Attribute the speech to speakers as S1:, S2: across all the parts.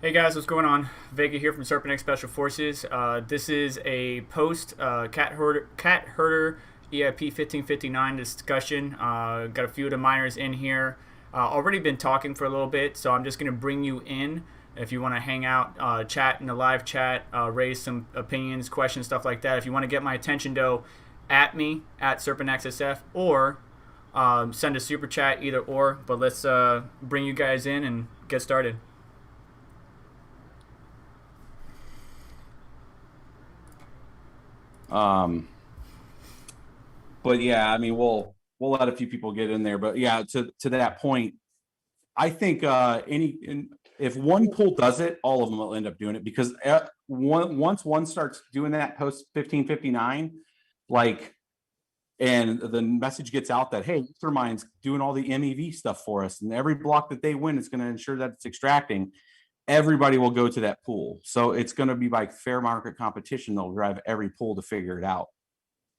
S1: Hey guys, what's going on? Vega here from SerpentX Special Forces. This is a post Cat Herder EIP-1559 discussion. Got a few of the miners in here. Already been talking for a little bit, so I'm just going to bring you in. If you want to hang out, chat in the live chat, raise some opinions, questions, stuff like that. If you want to get my attention, though, at me, at SerpentXSF, or send a super chat, either or. But let's bring you guys in and get started.
S2: But yeah, I mean, we'll let a few people get in there. But yeah, to that point, I think if one pool does it, all of them will end up doing it, because once one starts doing that post 1559, like, and the message gets out that, hey, Mastermind's doing all the MEV stuff for us, and every block that they win is going to ensure that it's extracting, everybody will go to that pool. So it's going to be like fair market competition. They'll drive every pool to figure it out.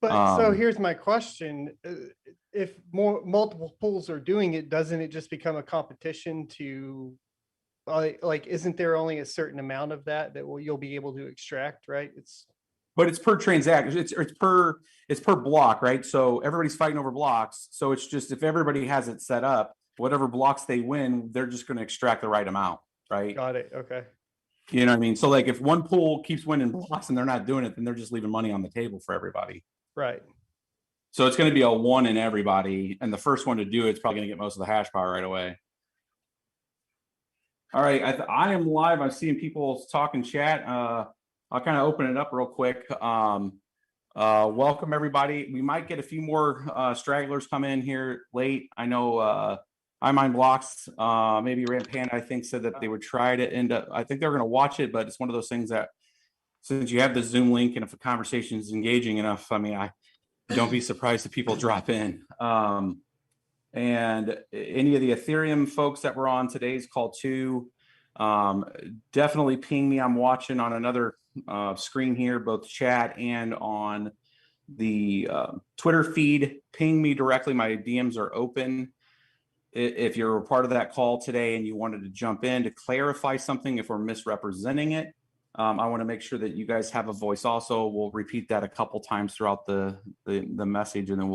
S3: But so here's my question. If multiple pools are doing it, doesn't it just become a competition to, like, isn't there only a certain amount of that you'll be able to extract, right?
S2: But it's per transaction. It's per block, right? So everybody's fighting over blocks. So it's just, if everybody has it set up, whatever blocks they win, they're just going to extract the right amount, right?
S3: Got it. Okay.
S2: You know what I mean? So like, if one pool keeps winning blocks and they're not doing it, then they're just leaving money on the table for everybody.
S3: Right.
S2: So it's going to be a one in everybody, and the first one to do it's probably going to get most of the hash power right away. All right, I am live. I'm seeing people talk in chat. I'll kind of open it up real quick. Welcome everybody. We might get a few more stragglers come in here late. I know iMineblocks, maybe Panda, I think, said that they would try to end up. I think they're going to watch it, but it's one of those things that, since you have the Zoom link, and if the conversation is engaging enough, I mean, don't be surprised if people drop in. And any of the Ethereum folks that were on today's call too, definitely ping me. I'm watching on another screen here, both chat and on the Twitter feed. Ping me directly. My DMs are open. If you're a part of that call today and you wanted to jump in to clarify something, if we're misrepresenting it, I want to make sure that you guys have a voice also. We'll repeat that a couple times throughout the message, and then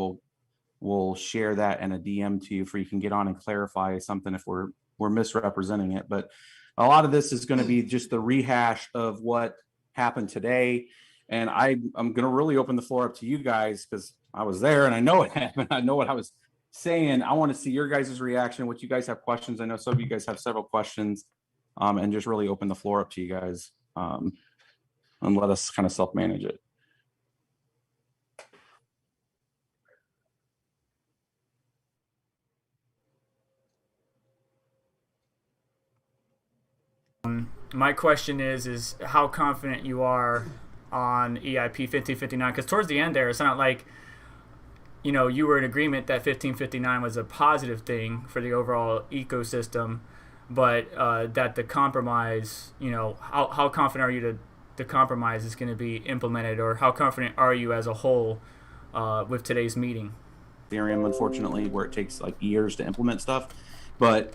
S2: we'll share that in a DM to you, for you can get on and clarify something if we're misrepresenting it. But a lot of this is going to be just the rehash of what happened today. And I'm going to really open the floor up to you guys, because I was there and I know it happened. I know what I was saying. I want to see your guys' reaction, what you guys have questions. I know some of you guys have several questions, and just really open the floor up to you guys. And let us kind of self-manage it.
S1: My question is how confident you are on EIP-1559, because towards the end there, it's not like, you know, you were in agreement that 1559 was a positive thing for the overall ecosystem, but that the compromise, you know, how confident are you that the compromise is going to be implemented, or how confident are you as a whole with today's meeting?
S2: Ethereum, unfortunately, where it takes like years to implement stuff, but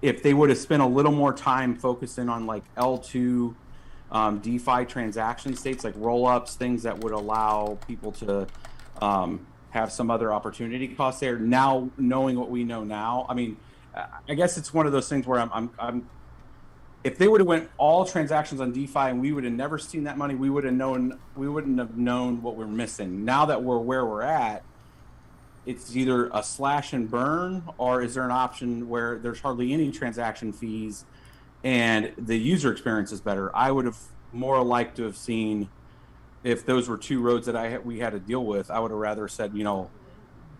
S2: if they would have spent a little more time focusing on like L2 DeFi transaction states, like roll-ups, things that would allow people to have some other opportunity costs there. Now, knowing what we know now, I mean, I guess it's one of those things where I'm if they would have went all transactions on DeFi and we would have never seen that money, we wouldn't have known what we're missing. Now that we're where we're at, it's either a slash and burn, or is there an option where there's hardly any transaction fees and the user experience is better? I would have more liked to have seen, if those were two roads that we had to deal with, I would have rather said, you know,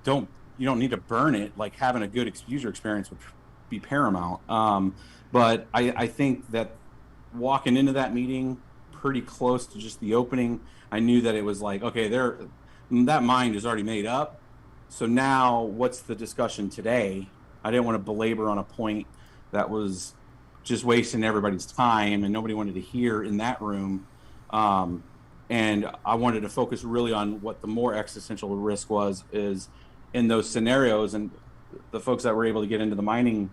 S2: you don't need to burn it. Like, having a good user experience would be paramount. But I think that walking into that meeting pretty close to just the opening, I knew that it was like, okay, that mind is already made up. So now what's the discussion today? I didn't want to belabor on a point that was just wasting everybody's time and nobody wanted to hear in that room. And I wanted to focus really on what the more existential risk is in those scenarios. And the folks that were able to get into the mining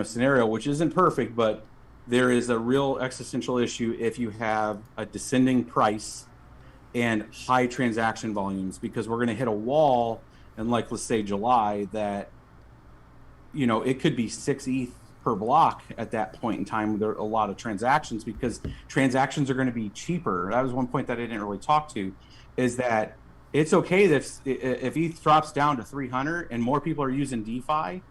S2: scenario, which isn't perfect, but there is a real existential issue if you have a descending price and high transaction volumes, because we're going to hit a wall in, like, let's say July, that it could be 6 ETH per block at that point in time. There are a lot of transactions because transactions are going to be cheaper. That was one point that I didn't really talk to, is that it's okay if ETH drops down to 300 and more people are using DeFi,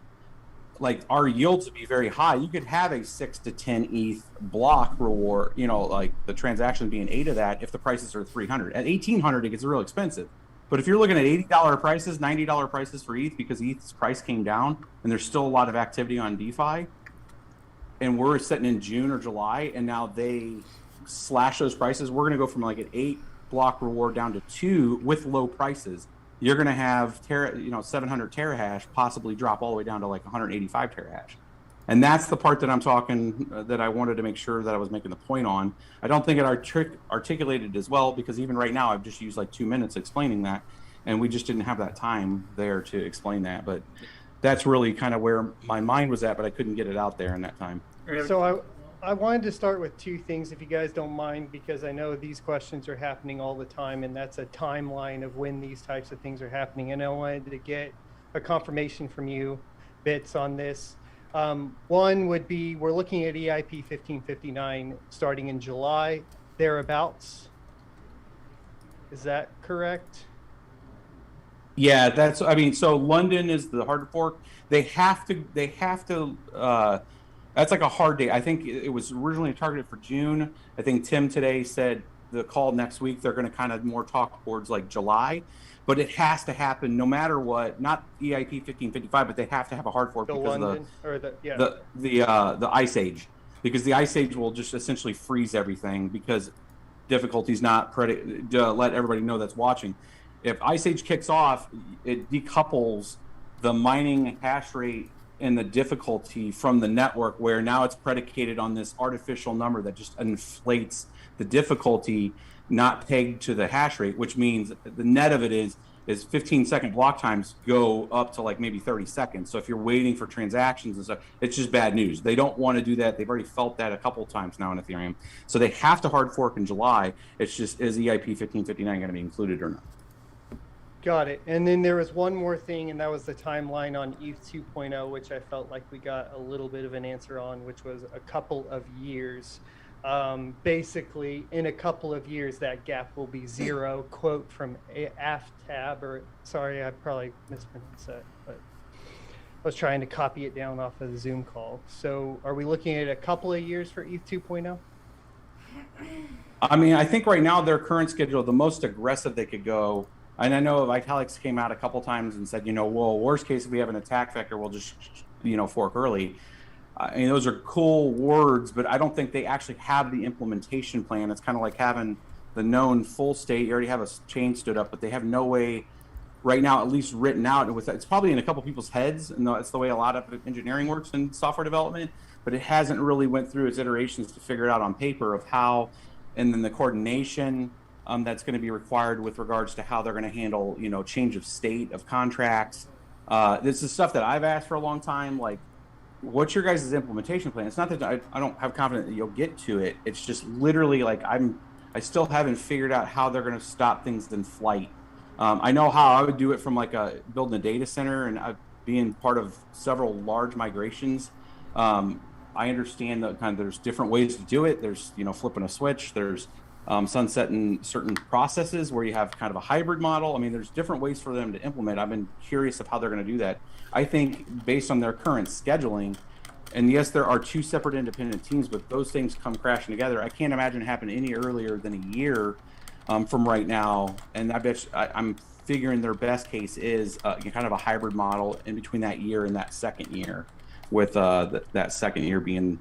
S2: like our yields would be very high. You could have a 6 to 10 ETH block reward, like the transaction being 8 of that if the prices are 300. At 1800, it gets real expensive. But if you're looking at $80 prices, $90 prices for ETH because ETH's price came down and there's still a lot of activity on DeFi, and we're sitting in June or July and now they slash those prices, we're going to go from like an 8 block reward down to 2 with low prices. You're going to have 700 terahash possibly drop all the way down to like 185 terahash. And that's the part that I'm talking, that I wanted to make sure that I was making the point on. I don't think it articulated as well, because even right now I've just used like 2 minutes explaining that, and we just didn't have that time there to explain that. But that's really kind of where my mind was at, but I couldn't get it out there in that time.
S3: So I wanted to start with 2 things, if you guys don't mind, because I know these questions are happening all the time, and that's a timeline of when these types of things are happening. And I wanted to get a confirmation from you, Bits, on this. One would be, we're looking at EIP-1559 starting in July, thereabouts. Is that correct?
S2: Yeah, so London is the hard fork. They have to, that's like a hard date. I think it was originally targeted for June. I think Tim today said the call next week, they're going to kind of more talk towards like July, but it has to happen no matter what. Not EIP-1559, but they have to have a hard fork because the Ice Age, because the Ice Age will just essentially freeze everything, because difficulty's not to let everybody know that's watching. If Ice Age kicks off, it decouples the mining hash rate and the difficulty from the network, where now it's predicated on this artificial number that just inflates the difficulty, not pegged to the hash rate, which means the net of it is 15-second block times go up to like maybe 30 seconds. So if you're waiting for transactions and stuff, it's just bad news. They don't want to do that. They've already felt that a couple of times now in Ethereum. So they have to hard fork in July. It's just, is EIP-1559 going to be included or not?
S3: Got it. And then there was one more thing, and that was the timeline on ETH 2.0, which I felt like we got a little bit of an answer on, which was a couple of years. Basically, in a couple of years, that gap will be 0. Quote from AFTAB, or sorry, I probably mispronounced that, but I was trying to copy it down off of the Zoom call. So are we looking at a couple of years for ETH 2.0?
S2: I mean, I think right now their current schedule, the most aggressive they could go, and I know Vitalix came out a couple times and said, well, worst case, if we have an attack vector, we'll just, fork early. I mean, those are cool words, but I don't think they actually have the implementation plan. It's kind of like having the known full state. You already have a chain stood up, but they have no way right now, at least written out. It's probably in a couple people's heads, and that's the way a lot of engineering works in software development, but it hasn't really went through its iterations to figure it out on paper of how, and then the coordination that's going to be required with regards to how they're going to handle, change of state of contracts. This is stuff that I've asked for a long time. Like, what's your guys' implementation plan? It's not that I don't have confidence that you'll get to it. It's just literally like I still haven't figured out how they're going to stop things in flight. I know how I would do it from like building a data center and being part of several large migrations. I understand that kind of there's different ways to do it. There's, flipping a switch. There's sunsetting certain processes where you have kind of a hybrid model. I mean, there's different ways for them to implement. I've been curious of how they're going to do that. I think based on their current scheduling, and yes, there are 2 separate independent teams, but those things come crashing together. I can't imagine it happening any earlier than a year from right now. And I bet I'm figuring their best case is kind of a hybrid model in between that year and that second year, with that second year being,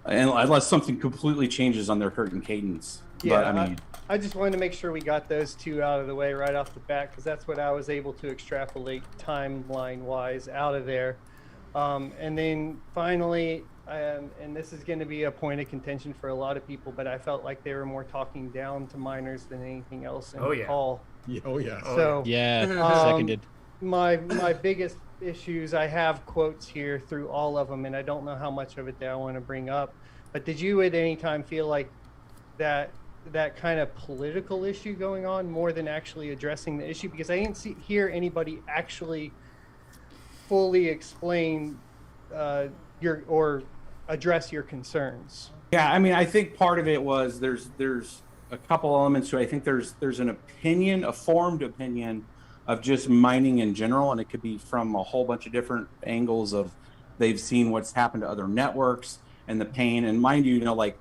S2: and unless something completely changes on their current cadence.
S3: Yeah,
S2: but
S3: I just wanted to make sure we got those 2 out of the way right off the bat, because that's what I was able to extrapolate timeline-wise out of there. And then finally, and this is going to be a point of contention for a lot of people, but I felt like they were more talking down to miners than anything else in the call.
S4: Oh yeah.
S3: So
S4: seconded.
S3: My biggest issues. I have quotes here through all of them, and I don't know how much of it that I want to bring up. But did you at any time feel like that kind of political issue going on more than actually addressing the issue? Because I didn't hear anybody actually fully explain or address your concerns.
S2: Yeah, I mean, I think part of it was there's a couple elements to it. I think there's an opinion, a formed opinion of just mining in general, and it could be from a whole bunch of different angles of they've seen what's happened to other networks and the pain. And mind you, like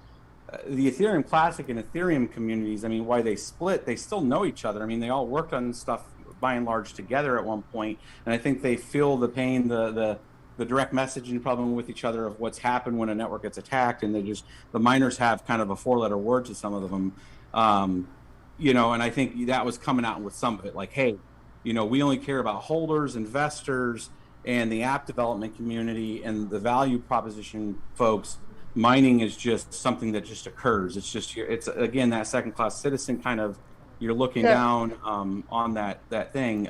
S2: the Ethereum Classic and Ethereum communities, I mean, why they split, they still know each other. I mean, they all worked on stuff by and large together at one point, and I think they feel the pain, the direct messaging problem with each other of what's happened when a network gets attacked, and the miners have kind of a 4-letter word to some of them, and I think that was coming out with some of it, like, hey, we only care about holders, investors, and the app development community and the value proposition folks. Mining is just something that just occurs. It's again, that second-class citizen kind of, you're looking down on that thing.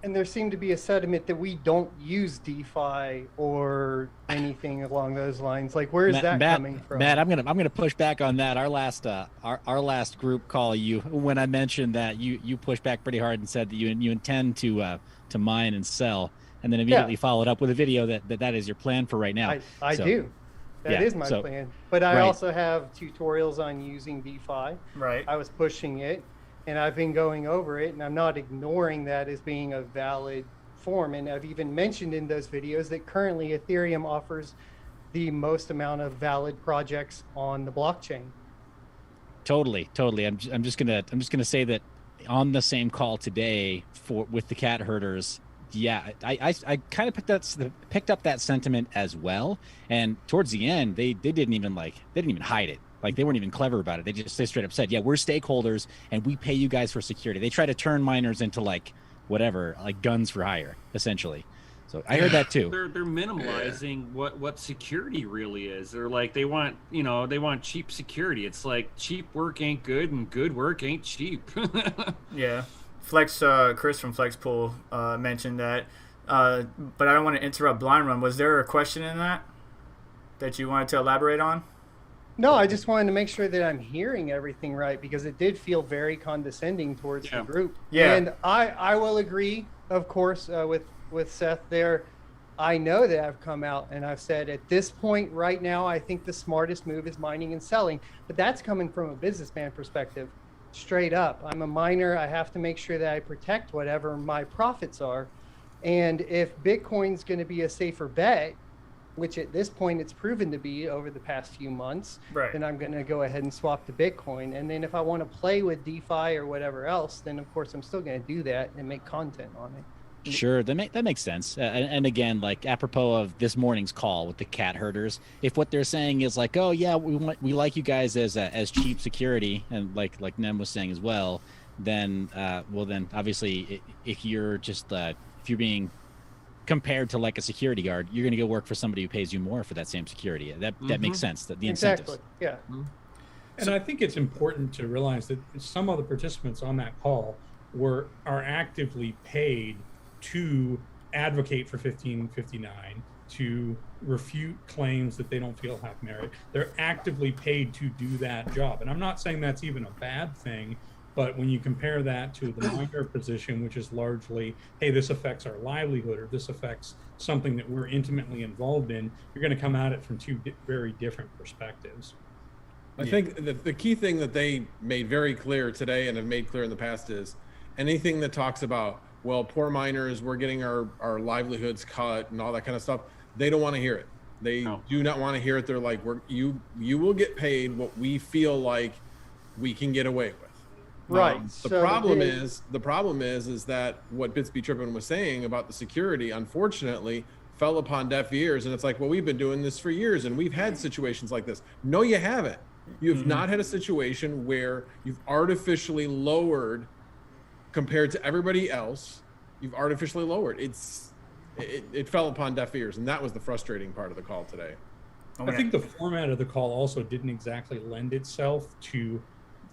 S3: And there seemed to be a sentiment that we don't use DeFi or anything along those lines. Like, where is that coming from?
S4: Matt, I'm gonna push back on that. Our last group call, when I mentioned that, you pushed back pretty hard and said that you intend to mine and sell, and then immediately followed up with a video that is your plan for right now.
S3: I do. That is my plan. But I also have tutorials on using DeFi.
S1: Right.
S3: I was pushing it, and I've been going over it, and I'm not ignoring that as being a valid form. And I've even mentioned in those videos that currently Ethereum offers the most amount of valid projects on the blockchain.
S4: Totally. I'm just gonna say that on the same call today with the Cat Herders. Yeah, I kind of picked up that sentiment as well. And towards the end, they didn't even hide it. Like, they weren't even clever about it. They straight up said, yeah, we're stakeholders and we pay you guys for security. They try to turn miners into like guns for hire, essentially. So I heard that too.
S5: They're minimalizing what security really is. They're like, they want cheap security. It's like cheap work ain't good and good work ain't cheap.
S1: Yeah. Chris from FlexPool mentioned that, but I don't want to interrupt Blind Run. Was there a question in that you wanted to elaborate on?
S3: No, I just wanted to make sure that I'm hearing everything right, because it did feel very condescending towards the group. Yeah. And I will agree, of course, with Seth there. I know that I've come out and I've said at this point right now, I think the smartest move is mining and selling, but that's coming from a businessman perspective. Straight up, I'm a miner. I have to make sure that I protect whatever my profits are. And if Bitcoin's going to be a safer bet, which at this point it's proven to be over the past few months, then I'm going to go ahead and swap to Bitcoin. And then if I want to play with DeFi or whatever else, then of course I'm still going to do that and make content on it.
S4: Sure, that makes sense. And again, like apropos of this morning's call with the Cat Herders, if what they're saying is like, oh yeah, we like you guys as cheap security, and like Nem was saying as well, then then obviously if you're being compared to like a security guard, you're going to go work for somebody who pays you more for that same security. That makes sense. The incentives.
S3: Exactly. Yeah.
S6: Mm-hmm. And I think it's important to realize that some of the participants on that call are actively paid to advocate for 1559, to refute claims that they don't feel have merit. They're actively paid to do that job. And I'm not saying that's even a bad thing, but when you compare that to the miner position, which is largely, hey, this affects our livelihood, or this affects something that we're intimately involved in, you're going to come at it from two very different perspectives.
S7: I think the key thing that they made very clear today and have made clear in the past is anything that talks about, well, poor miners, we're getting our livelihoods cut and all that kind of stuff, they don't want to hear it. They do not want to hear it. They're like, you will get paid what we feel like we can get away with.
S3: Right.
S7: The problem is that what BitsBeTrippin was saying about the security, unfortunately, fell upon deaf ears. And it's like, well, we've been doing this for years and we've had situations like this. No, you haven't. You've not had a situation where you've artificially lowered compared to everybody else. You've artificially lowered. It fell upon deaf ears, and that was the frustrating part of the call today.
S6: I think the format of the call also didn't exactly lend itself to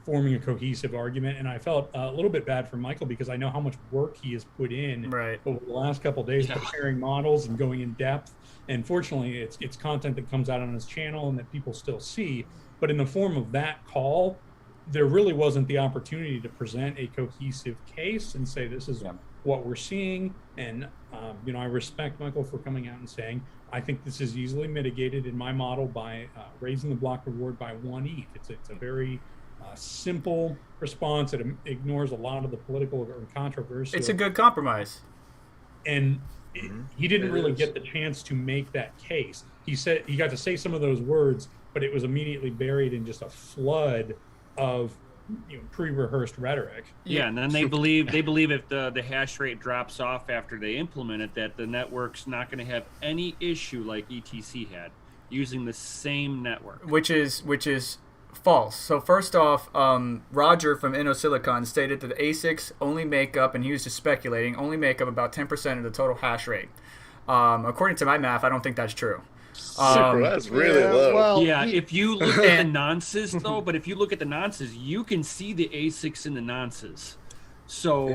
S6: forming a cohesive argument. And I felt a little bit bad for Michael because I know how much work he has put in over the last couple of days preparing models and going in depth. And fortunately, it's content that comes out on his channel and that people still see. But in the form of that call, there really wasn't the opportunity to present a cohesive case and say this is what we're seeing. And I respect Michael for coming out and saying, I think this is easily mitigated in my model by raising the block reward by 1 ETH. It's a very simple response. It ignores a lot of the political or controversy.
S1: It's a good compromise.
S6: And he didn't really get the chance to make that case. He said he got to say some of those words, but it was immediately buried in just a flood of pre-rehearsed rhetoric.
S5: Yeah, and then they believe if the hash rate drops off after they implement it, that the network's not going to have any issue like ETC had using the same network. Which is
S1: false. So first off, Roger from InnoSilicon stated that the ASICs only make up, and he was just speculating, only make up about 10% of the total hash rate. According to my math, I don't think that's true.
S8: That's really low.
S3: Well,
S5: if you look at the nonces though, but if you look at the nonces, you can see the ASICs in the nonces. So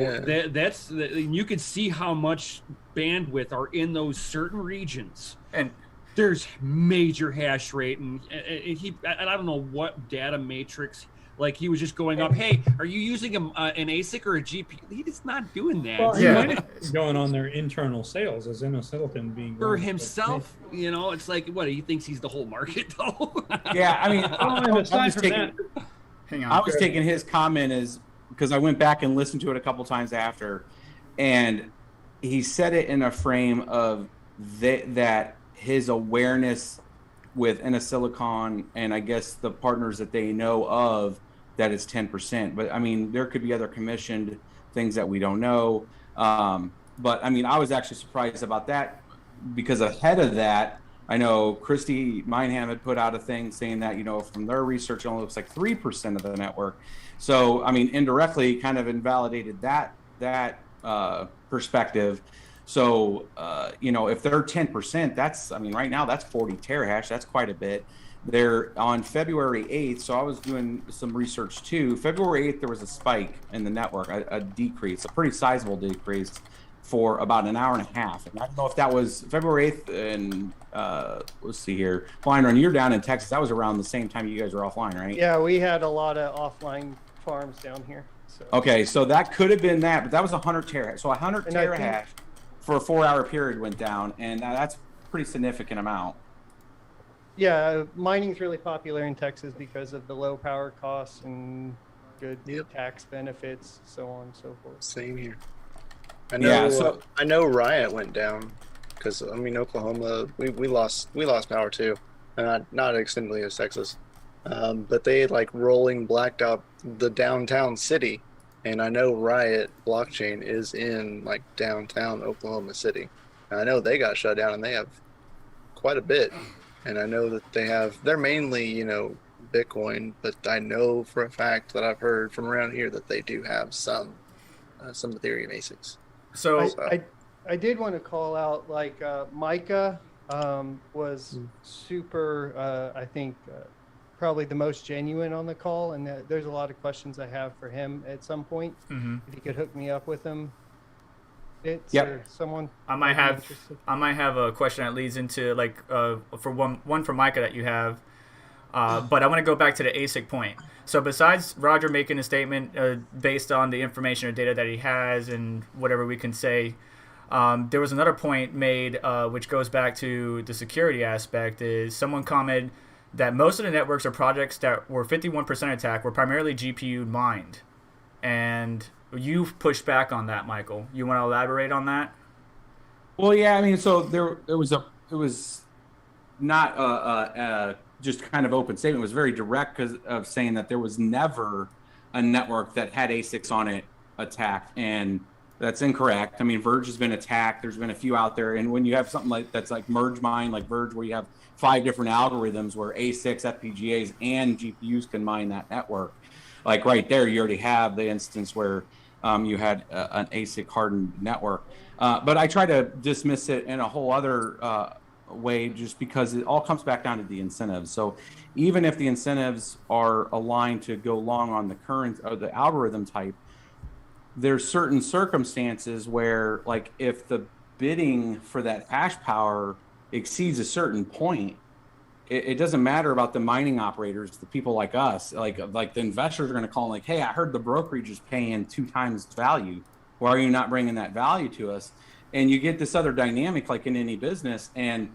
S5: that's you can see how much bandwidth are in those certain regions. And there's major hash rate, and I don't know what data matrix. Like he was just going up. Hey, are you using an ASIC or a GPU? He's not doing that.
S6: Well, he might have been going on their internal sales as InnoSilicon being
S5: for himself. It's like what he thinks he's the whole market though.
S2: Yeah, I mean, I was taking his comment as because I went back and listened to it a couple times after, and he said it in a frame of that his awareness with InnoSilicon and I guess the partners that they know of, that it's 10%. But I mean, there could be other commissioned things that we don't know. But I mean, I was actually surprised about that because ahead of that, I know Christy Mineham had put out a thing saying that, from their research, it only looks like 3% of the network. So, I mean, indirectly kind of invalidated that perspective. So, if they're 10%, that's, right now that's 40 terahash. That's quite a bit. They're on February 8th. So I was doing some research too. February 8th, there was a spike in the network, a decrease, a pretty sizable decrease for about an hour and a half. And I don't know if that was February 8th and let's see here. Flying Run, you're down in Texas. That was around the same time you guys were offline, right?
S3: Yeah, we had a lot of offline farms down here. So.
S2: Okay, so that could have been that, but that was 100 terahash. So 100 terahash for a 4-hour period went down, and that's a pretty significant amount.
S3: Yeah, mining's really popular in Texas because of the low power costs and good tax benefits, so on and so forth.
S8: Same here. I know Riot went down because Oklahoma we lost power too, and not extensively as Texas, but they rolling blacked out the downtown city. And I know Riot blockchain is in downtown Oklahoma City. And I know they got shut down and they have quite a bit. And I know that they're mainly, Bitcoin, but I know for a fact that I've heard from around here that they do have some Ethereum ASICs.
S1: So
S3: I did want to call out Micah was super, I think, probably the most genuine on the call, and there's a lot of questions I have for him at some point.
S1: Mm-hmm.
S3: If you could hook me up with him, or someone.
S1: I might have a question that leads into for one for Micah that you have, but I want to go back to the ASIC point. So besides Roger making a statement based on the information or data that he has and whatever we can say, there was another point made which goes back to the security aspect. Is someone commented that most of the networks or projects that were 51% attacked were primarily GPU mined. And you've pushed back on that, Michael. You want to elaborate on that?
S2: Well, yeah, so it was not just kind of open statement. It was very direct because of saying that there was never a network that had ASICs on it attacked. And that's incorrect. Verge has been attacked. There's been a few out there. And when you have something that's like Merge Mine, like Verge, where you have 5 different algorithms where ASICs, FPGAs, and GPUs can mine that network. Right there, you already have the instance where you had an ASIC hardened network. But I try to dismiss it in a whole other way, just because it all comes back down to the incentives. So even if the incentives are aligned to go long on the current or the algorithm type, there's certain circumstances where, like, if the bidding for that hash power exceeds a certain point, it doesn't matter about the mining operators, the people like us, like the investors are going to call like, hey, I heard the brokerage is paying 2 times value. Why are you not bringing that value to us? And you get this other dynamic, like in any business. And,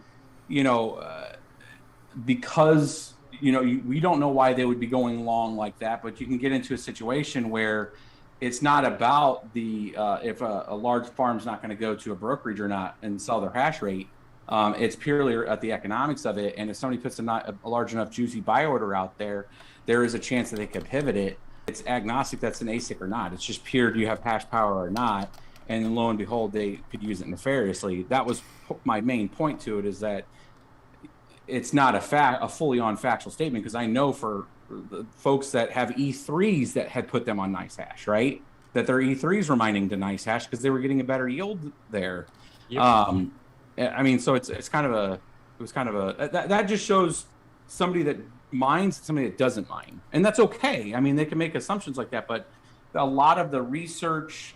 S2: because, we don't know why they would be going long like that, but you can get into a situation where it's not about the, if a large farm's not going to go to a brokerage or not and sell their hash rate. It's purely at the economics of it. And if somebody puts a large enough juicy buy order out there, there is a chance that they could pivot it. It's agnostic that's an ASIC or not. It's just pure, do you have hash power or not? And then lo and behold, they could use it nefariously. That was my main point to it, is that it's not a fully on factual statement, because I know for the folks that have E3s that had put them on nice hash, right? That their E3s were mining to nice hash because they were getting a better yield there. Yep. So it's kind of that just shows somebody that mines, somebody that doesn't mine, and that's okay. I mean, they can make assumptions like that, but a lot of the research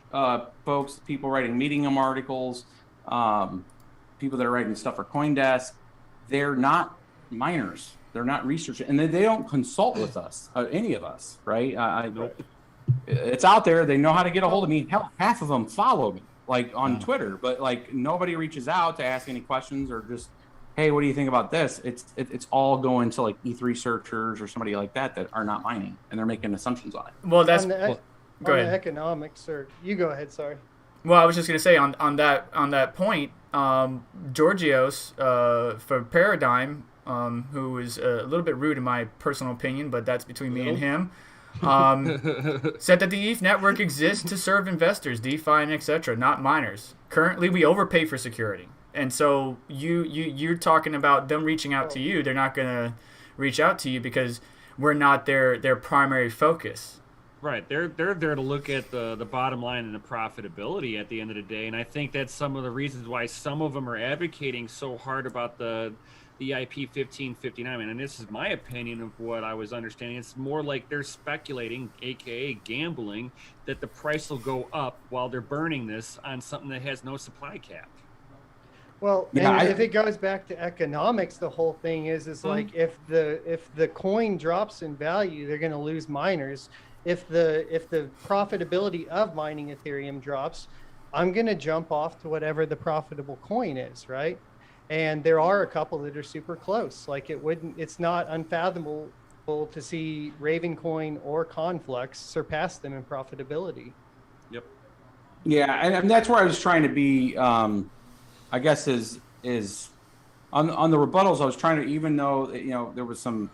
S2: folks, people writing Medium articles, people that are writing stuff for CoinDesk, they're not miners, they're not researchers, and they don't consult with us, any of us, right? It's out there. They know how to get a hold of me. Hell, half of them follow me, like on Twitter, but like nobody reaches out to ask any questions or just, hey, what do you think about this? It's all going to like E3 searchers or somebody like that are not mining, and they're making assumptions on it.
S1: Well, that's
S3: go ahead. The economics, or you go ahead. Sorry.
S1: Well, I was just gonna say on that point, Georgios for Paradigm, who is a little bit rude in my personal opinion, but that's between me and him. Said that the ETH network exists to serve investors, DeFi, and etc., not miners. Currently, we overpay for security, and so you're talking about them reaching out to you. They're not gonna reach out to you because we're not their primary focus.
S5: Right, they're there to look at the bottom line and the profitability at the end of the day, and I think that's some of the reasons why some of them are advocating so hard about the EIP-1559, and this is my opinion of what I was understanding. It's more like they're speculating, aka gambling, that the price will go up while they're burning this on something that has no supply cap.
S3: Well, if it goes back to economics, the whole thing is like if the coin drops in value, they're going to lose miners. If the profitability of mining Ethereum drops, I'm going to jump off to whatever the profitable coin is, right? And there are a couple that are super close. Like it's not unfathomable to see Ravencoin or Conflux surpass them in profitability.
S5: Yep.
S2: Yeah, and that's where I was trying to be. I guess is on the rebuttals. I was trying to, even though there was some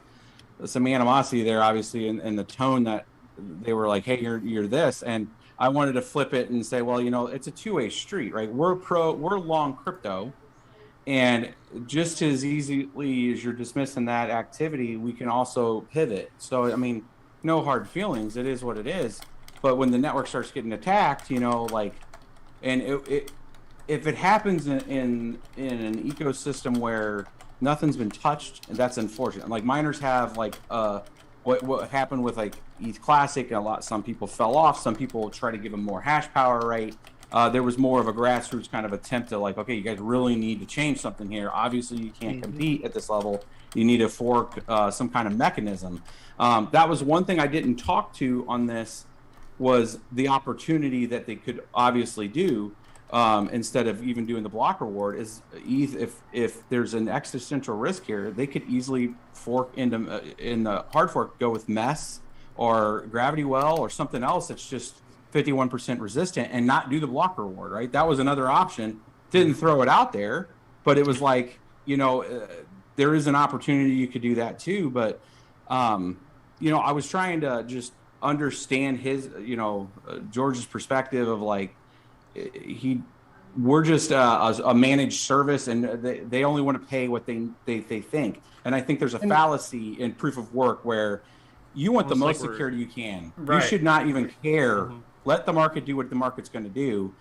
S2: animosity there, obviously, in the tone that they were like, hey, you're this, and I wanted to flip it and say, well, it's a two-way street, right? We're long crypto. And just as easily as you're dismissing that activity, we can also pivot. So, I mean, no hard feelings. It is what it is. But when the network starts getting attacked, and if it happens in an ecosystem where nothing's been touched, and that's unfortunate. Like miners have like what happened with like ETH Classic, some people fell off. Some people try to give them more hash power, right? There was more of a grassroots kind of attempt to like, okay, you guys really need to change something here. Obviously, you can't compete at this level. You need to fork some kind of mechanism. That was one thing I didn't talk to on this, was the opportunity that they could obviously do instead of even doing the block reward is ETH. If there's an existential risk here, they could easily fork in the hard fork, go with Mess or Gravity Well or something else that's just 51% resistant and not do the block reward, right? That was another option. Didn't throw it out there, but it was like, there is an opportunity you could do that too. But, I was trying to just understand his, George's perspective of like, we're just a managed service, and they only want to pay what they think. And I think there's a fallacy in proof of work where you want the most security you can. Right. You should not even care. Mm-hmm. Let the market do what the market's going to do,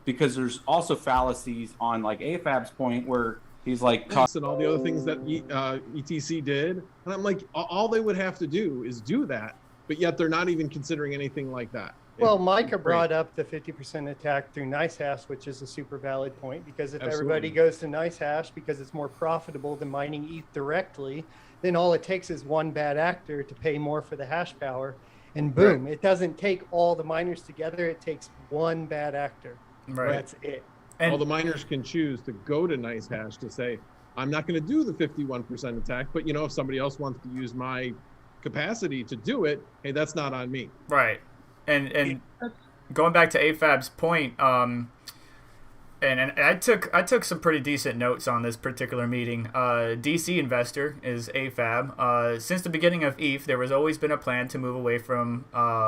S2: because there's also fallacies on like AFAB's point where He's like,
S7: and all the other things that ETC did. And I'm like, all they would have to do is do that, but yet they're not even considering anything like that.
S3: Well, Micah brought up the 50% attack through NiceHash, which is a super valid point, because if everybody goes to NiceHash because it's more profitable than mining ETH directly, then all it takes is one bad actor to pay more for the hash power, and boom, it doesn't take all the miners together, it takes one bad actor.
S1: Right.
S3: That's it.
S7: And all the miners can choose to go to NiceHash to say, I'm not going to do the 51% attack, but if somebody else wants to use my capacity to do it, hey, that's not on me.
S1: Right. And going back to AFAB's point, and I took some pretty decent notes on this particular meeting. DC Investor is AFAB. Since the beginning of ETH, there has always been a plan to move away from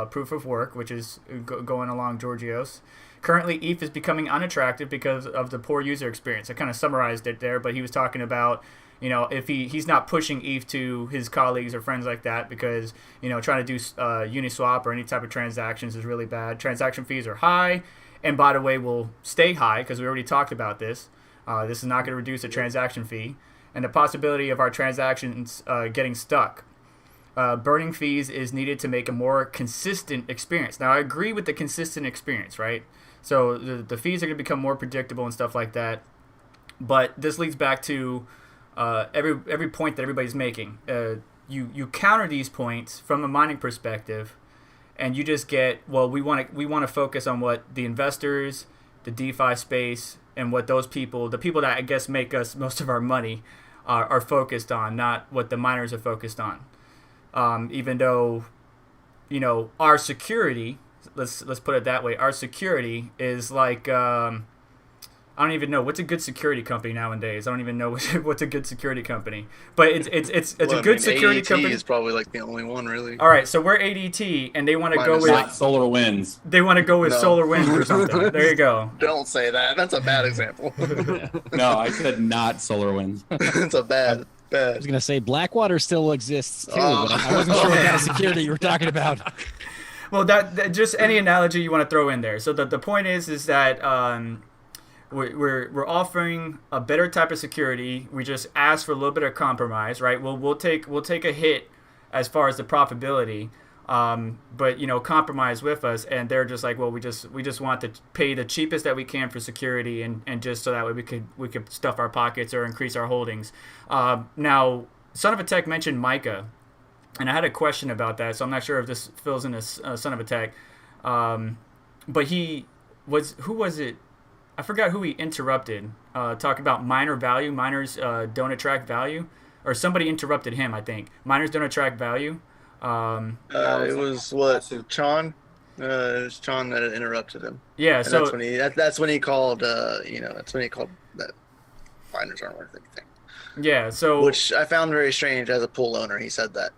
S1: proof of work, which is going along Georgios. Currently, ETH is becoming unattractive because of the poor user experience. I kind of summarized it there, but he was talking about, if he's not pushing ETH to his colleagues or friends like that because, trying to do Uniswap or any type of transactions is really bad. Transaction fees are high, and by the way, will stay high because we already talked about this. This is not going to reduce the transaction fee, and the possibility of our transactions getting stuck. Burning fees is needed to make a more consistent experience. Now, I agree with the consistent experience, right? So the fees are going to become more predictable and stuff like that. But this leads back to every point that everybody's making. You counter these points from a mining perspective, and you just get, well, we want to focus on what the investors, the DeFi space, and what those people, the people that I guess make us most of our money, are focused on, not what the miners are focused on. Even though, our security, let's put it that way, our security is like, I don't even know what's a good security company nowadays. I don't even know what's a good security company, but it's a good security company.
S8: ADT is probably like the only one really.
S1: All right, so we're ADT, and they want to go with
S2: SolarWinds.
S1: They want to go with SolarWinds or something. There you go.
S8: Don't say that. That's a bad example.
S2: No, I said not SolarWinds.
S8: It's a bad.
S4: I was gonna say Blackwater still exists too, but I wasn't sure what kind of security you were talking about.
S1: Well, that just any analogy you want to throw in there. So the point is that we're offering a better type of security. We just ask for a little bit of compromise, right? We'll take a hit as far as the profitability, but compromise with us, and they're just like, well, we just want to pay the cheapest that we can for security, and just so that way we could stuff our pockets or increase our holdings. Now, Son of a Tech mentioned Micah, and I had a question about that, so I'm not sure if this fills in as Son of a Tech, but who was it? I forgot who he interrupted. Talking about miners don't attract value, or somebody interrupted him. I think miners don't attract value.
S8: It was what Chon. It was Chon that interrupted him.
S1: Yeah,
S8: and
S1: so
S8: that's when he called. That's when he called that miners aren't worth anything.
S1: Yeah, so
S8: which I found very strange as a pool owner. He said that,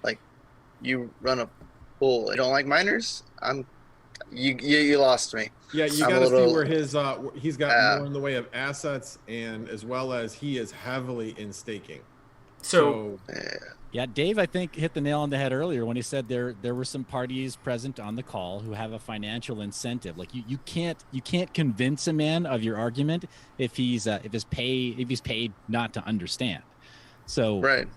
S8: like, you run a pool, you don't like miners. You lost me.
S7: Yeah, you got to see where his he's got more in the way of assets, and as well as he is heavily in staking.
S1: So
S4: yeah, Dave, I think hit the nail on the head earlier when he said there were some parties present on the call who have a financial incentive. Like you can't convince a man of your argument if he's paid not to understand. So
S8: right.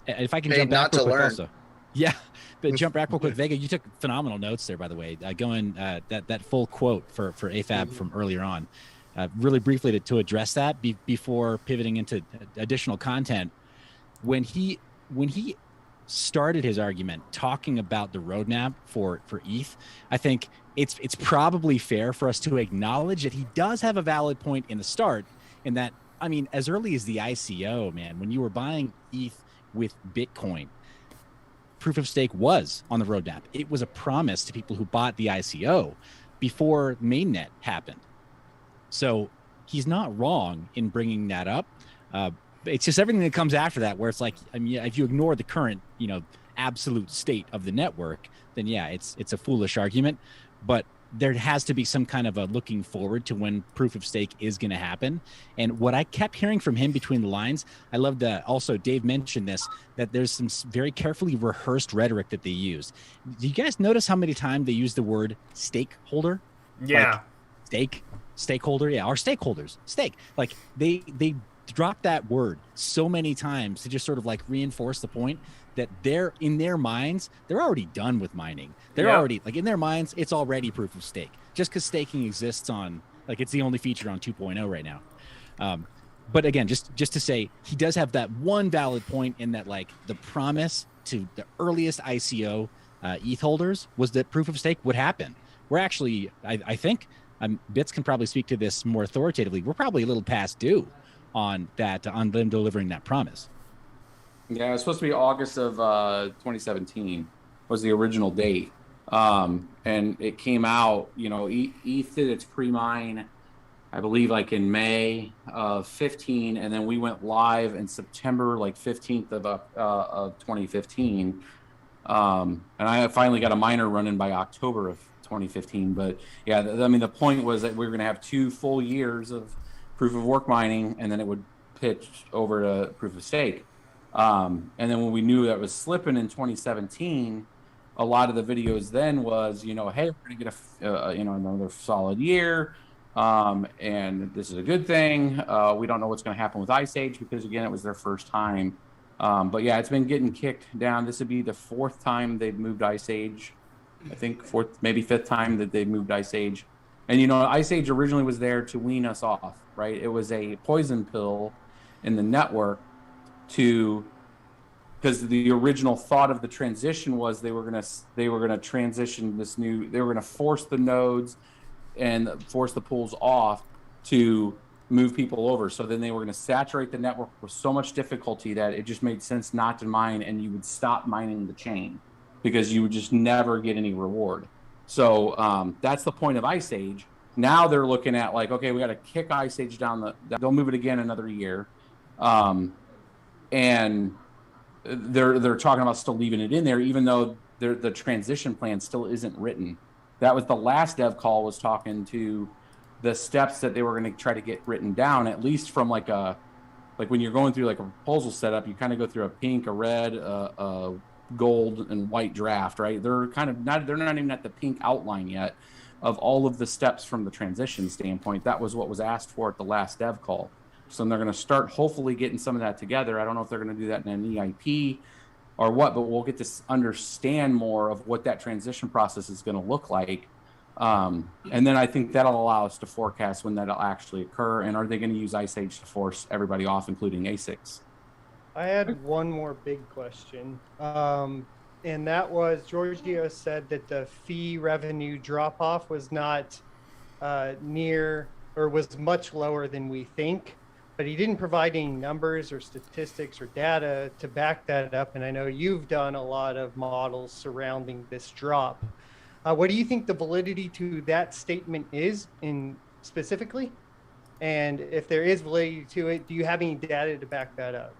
S4: If I can
S8: paid
S4: jump back
S8: not
S4: real
S8: to
S4: quick
S8: learn.
S4: also. Yeah, but jump back real quick. Vega, you took phenomenal notes there, by the way. Going that full quote for AFAB from earlier on. Really briefly to address that before pivoting into additional content. When he started his argument talking about the roadmap for ETH, I think it's probably fair for us to acknowledge that he does have a valid point in the start, in that, I mean, as early as the ICO, man, when you were buying ETH with Bitcoin, proof of stake was on the roadmap. It was a promise to people who bought the ICO before mainnet happened. So he's not wrong in bringing that up. It's just everything that comes after that, where it's like, I mean, if you ignore the current, absolute state of the network, then yeah, it's a foolish argument. But there has to be some kind of a looking forward to when proof of stake is going to happen. And what I kept hearing from him between the lines, I love that also Dave mentioned this, that there's some very carefully rehearsed rhetoric that they use. Do you guys notice how many times they use the word stakeholder?
S1: Yeah.
S4: Like stakeholder. Yeah. Our stakeholders, stake. Like they dropped that word so many times to just sort of like reinforce the point that they're in their minds, they're already done with mining. They're already like in their minds, it's already proof of stake. Just because staking exists on like it's the only feature on 2.0 right now. But again, just to say, he does have that one valid point in that like the promise to the earliest ICO ETH holders was that proof of stake would happen. We're actually, I think, Bits can probably speak to this more authoritatively. We're probably a little past due on that, on them delivering that promise.
S2: Yeah, it was supposed to be August of 2017 was the original date. And it came out, you know, ETH did its pre-mine, I believe, like in May of 15, and then we went live in September, like 15th of 2015. And I finally got a miner running by October of 2015. But yeah, I mean, the point was that we were going to have 2 full years of proof of work mining, and then it would pitch over to proof of stake. And then when we knew that was slipping in 2017, a lot of the videos then was, you know, hey, we're going to get another solid year. And this is a good thing. We don't know what's going to happen with Ice Age because, again, it was their first time. But yeah, it's been getting kicked down. This would be the 4th time they've moved Ice Age. I think 4th, maybe 5th time that they've moved Ice Age. And, you know, Ice Age originally was there to wean us off, right? It was a poison pill in the network because the original thought of the transition was they were gonna transition this new, they were gonna force the nodes and force the pools off to move people over. So then they were going to saturate the network with so much difficulty that it just made sense not to mine, and you would stop mining the chain because you would just never get any reward. So that's the point of Ice Age. Now they're looking at like, okay, we got to kick Ice Age down they'll move it again another year. And they're talking about still leaving it in there, even though the transition plan still isn't written. That was the last dev call, was talking to the steps that they were going to try to get written down, at least from like when you're going through like a proposal setup, you kind of go through a pink, a red, a gold and white draft, right? They're not even at the pink outline yet of all of the steps from the transition standpoint. That was what was asked for at the last dev call. So they're going to start hopefully getting some of that together. I don't know if they're going to do that in an EIP or what, but we'll get to understand more of what that transition process is going to look like. And then I think that'll allow us to forecast when that'll actually occur. And are they going to use Ice Age to force everybody off, including ASICs?
S3: I had one more big question. And that was, Giorgio said that the fee revenue drop off was not near, or was much lower than we think. But he didn't provide any numbers or statistics or data to back that up. And I know you've done a lot of models surrounding this drop. What do you think the validity to that statement is specifically? And if there is validity to it, do you have any data to back that up?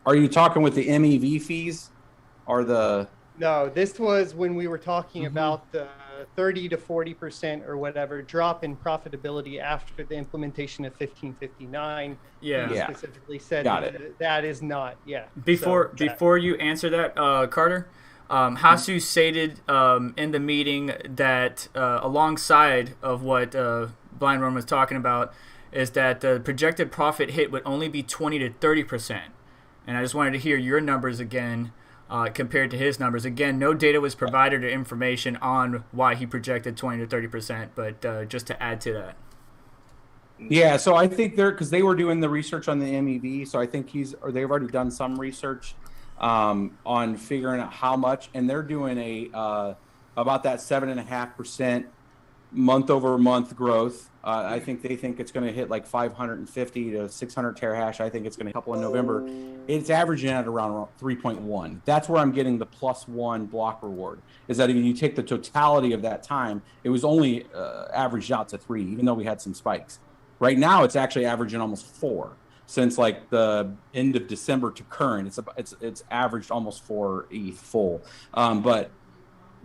S2: Are you talking with the MEV fees or the...
S3: No, this was when we were talking about the 30 to 40% or whatever drop in profitability after the implementation of 1559.
S1: Yeah.
S3: You specifically said that is not. Yeah.
S1: Before you answer that, Carter, Asus stated in the meeting that alongside of what Blind Run was talking about is that the projected profit hit would only be 20 to 30%. And I just wanted to hear your numbers again. Compared to his numbers. Again, no data was provided or information on why he projected 20 to 30%, but just to add to that.
S2: Yeah, so I think because they were doing the research on the MEV, so I think they've already done some research on figuring out how much, and they're doing about that 7.5% month-over-month growth. I think they think it's going to hit like 550 to 600 terahash. I think it's going to couple in November. It's averaging at around 3.1. That's where I'm getting the +1 block reward. Is that if you take the totality of that time, it was only averaged out to 3, even though we had some spikes. Right now, it's actually averaging almost 4 since like the end of December to current. It's averaged almost 4 ETH full. But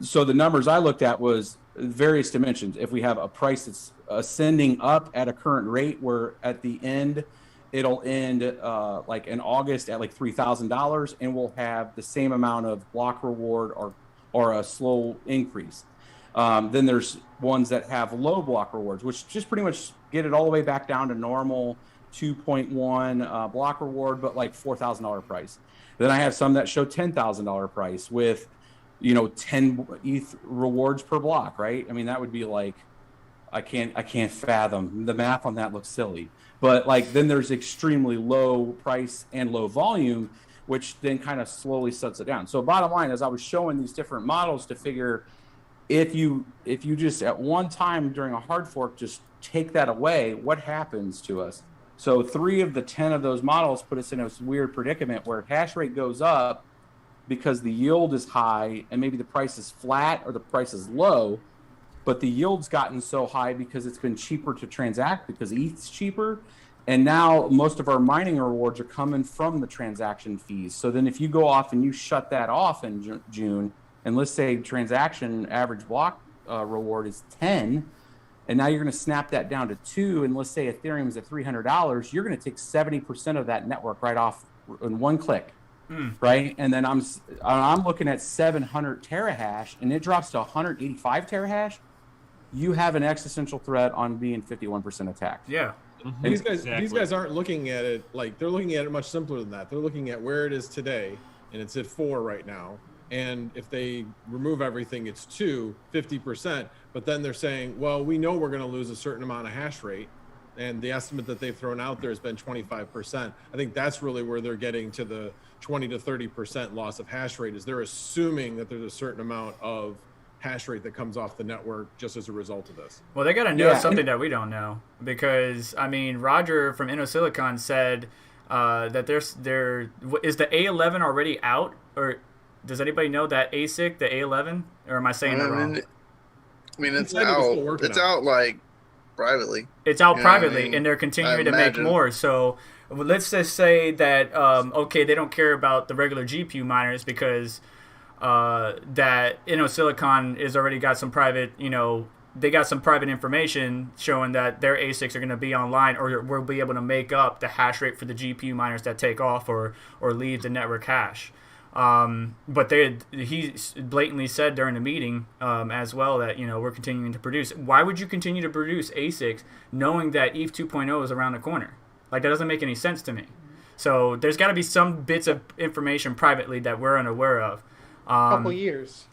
S2: so the numbers I looked at was various dimensions. If we have a price that's ascending up at a current rate, where at the end it'll end like in August at like $3,000, and we'll have the same amount of block reward or a slow increase. Then there's ones that have low block rewards, which just pretty much get it all the way back down to normal 2.1 block reward, but like $4,000 price. Then I have some that show $10,000 price with, 10 ETH rewards per block, right? I mean, that would be like, I can't fathom. The math on that looks silly. But like, then there's extremely low price and low volume, which then kind of slowly sets it down. So bottom line, as I was showing these different models to figure, if you just at one time during a hard fork just take that away, what happens to us? So 3 of the 10 of those models put us in a weird predicament where hash rate goes up because the yield is high and maybe the price is flat or the price is low, but the yield's gotten so high because it's been cheaper to transact because ETH's cheaper. And now most of our mining rewards are coming from the transaction fees. So then if you go off and you shut that off in June, and let's say transaction average block reward is 10, and now you're going to snap that down to 2, and let's say Ethereum's at $300, you're going to take 70% of that network right off in one click, right? And then I'm looking at 700 terahash, and it drops to 185 terahash. You have an existential threat on being 51% attacked.
S1: Yeah.
S7: And these guys aren't looking at it like they're looking at it much simpler than that. They're looking at where it is today, and it's at 4 right now. And if they remove everything, it's 50%. But then they're saying, well, we know we're going to lose a certain amount of hash rate. And the estimate that they've thrown out there has been 25%. I think that's really where they're getting to the 20 to 30% loss of hash rate, is they're assuming that there's a certain amount of hash rate that comes off the network just as a result of this.
S1: Well, they got to know something that we don't know, because I mean, Roger from InnoSilicon said that there is the A11 already out, or does anybody know that ASIC, the A11, or am I saying that wrong?
S8: I mean, it's out. It's out like privately.
S1: It's out privately, and they're continuing to make more. So let's just say that okay, they don't care about the regular GPU miners because that InnoSilicon is already got some private, they got some private information showing that their ASICs are going to be online, or will be able to make up the hash rate for the GPU miners that take off or leave the network hash. But he blatantly said during the meeting as well that, we're continuing to produce. Why would you continue to produce ASICs knowing that ETH 2.0 is around the corner? Like, that doesn't make any sense to me. So there's got to be some bits of information privately that we're unaware of.
S3: Couple years.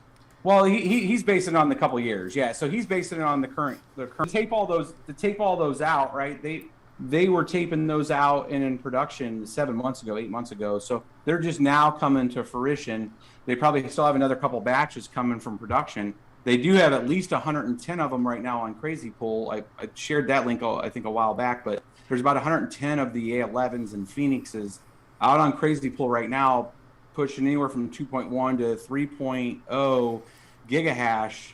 S2: Well, he's basing it on the couple years, yeah. So he's basing it on the current. To tape all those out, right? They were taping those out and in production 7 months ago, 8 months ago. So they're just now coming to fruition. They probably still have another couple batches coming from production. They do have at least 110 of them right now on Crazy Pool. I shared that link, I think, a while back, but there's about 110 of the A11s and Phoenixes out on Crazy Pool right now, pushing anywhere from 2.1 to 3.0 gigahash.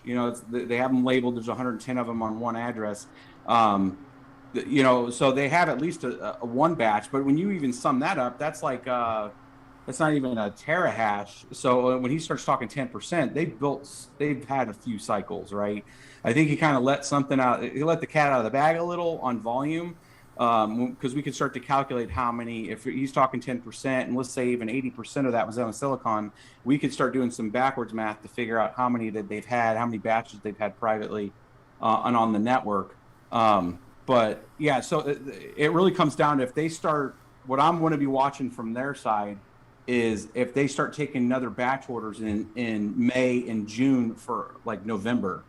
S2: They have them labeled. There's 110 of them on one address. So they have at least a one batch, but when you even sum that up, that's like that's not even a terahash. So when he starts talking 10%, they've had a few cycles, right? I think he kind of let something out. He let the cat out of the bag a little on volume, because we could start to calculate how many. If he's talking 10%, and let's say even 80% of that was on silicon, we could start doing some backwards math to figure out how many that they've had, how many batches they've had privately and on the network. But yeah, so it really comes down to, if they start, what I'm going to be watching from their side is if they start taking another batch orders in May and June for like November,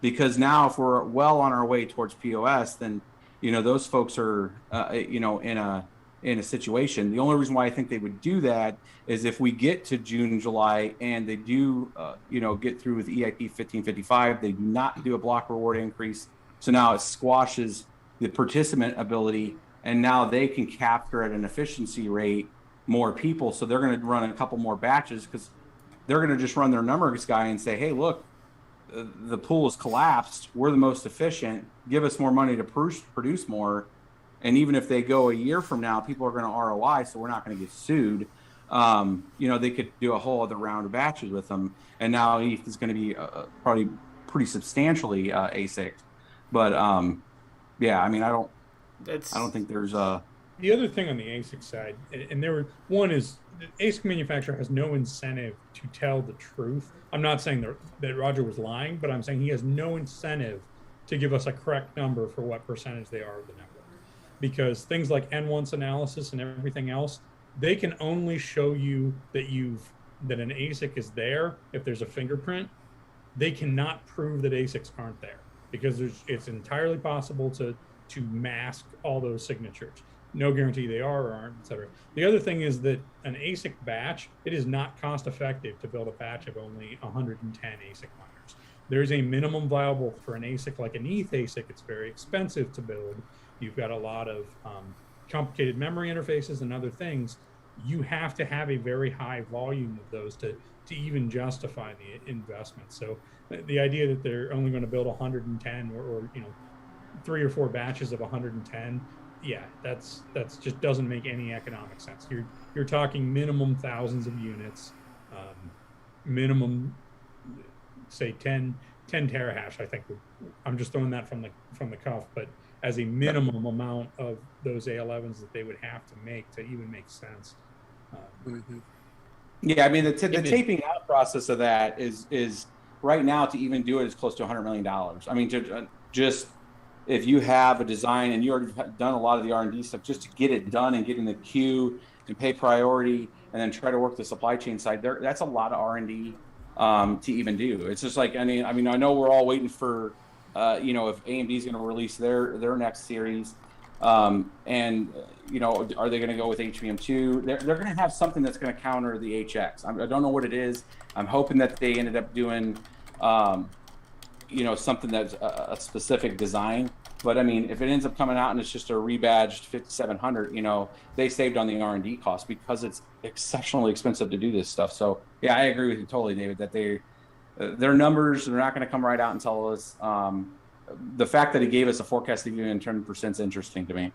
S2: because now if we're well on our way towards POS, then those folks are in a situation. The only reason why I think they would do that is if we get to June, July, and they do get through with EIP 1559, they do not do a block reward increase. So now it squashes the participant ability, and now they can capture at an efficiency rate more people. So they're going to run a couple more batches, because they're going to just run their numbers guy and say, hey, look, the pool is collapsed. We're the most efficient. Give us more money to produce more. And even if they go a year from now, people are going to ROI, so we're not going to get sued. They could do a whole other round of batches with them. And now ETH is going to be probably pretty substantially ASIC. But yeah, I mean, I don't think there's
S6: The other thing on the ASIC side, and one is the ASIC manufacturer has no incentive to tell the truth. I'm not saying that Roger was lying, but I'm saying he has no incentive to give us a correct number for what percentage they are of the network. Because things like N-once analysis and everything else, they can only show you that an ASIC is there if there's a fingerprint. They cannot prove that ASICs aren't there, because it's entirely possible to mask all those signatures. No guarantee they are or aren't, et cetera. The other thing is that an ASIC batch, it is not cost effective to build a batch of only 110 ASIC miners. There's a minimum viable for an ASIC like an ETH ASIC. It's very expensive to build. You've got a lot of complicated memory interfaces and other things. You have to have a very high volume of those to even justify the investment. So the idea that they're only going to build 110 or 3 or 4 batches of 110, yeah, that's just doesn't make any economic sense. You're talking minimum thousands of units, minimum, say 10 terahash. I think I'm just throwing that from the cuff, but as a minimum amount of those A11s that they would have to make to even make sense.
S2: Yeah, I mean the taping out process of that is right now to even do it is close to $100 million. I mean, just if you have a design and you already have done a lot of the R&D stuff, just to get it done and get in the queue and pay priority and then try to work the supply chain side there, that's a lot of R&D to even do. It's just like, I mean, I know we're all waiting for, if AMD is going to release their next series. Are they going to go with HBM2? They're going to have something that's going to counter the HX. I don't know what it is. I'm hoping that they ended up doing, something that's a specific design. But I mean, if it ends up coming out and it's just a rebadged 5700, they saved on the R&D cost because it's exceptionally expensive to do this stuff. So yeah, I agree with you totally, David, that their numbers, they're not going to come right out and tell us. The fact that he gave us a forecast of even 10% is interesting to me.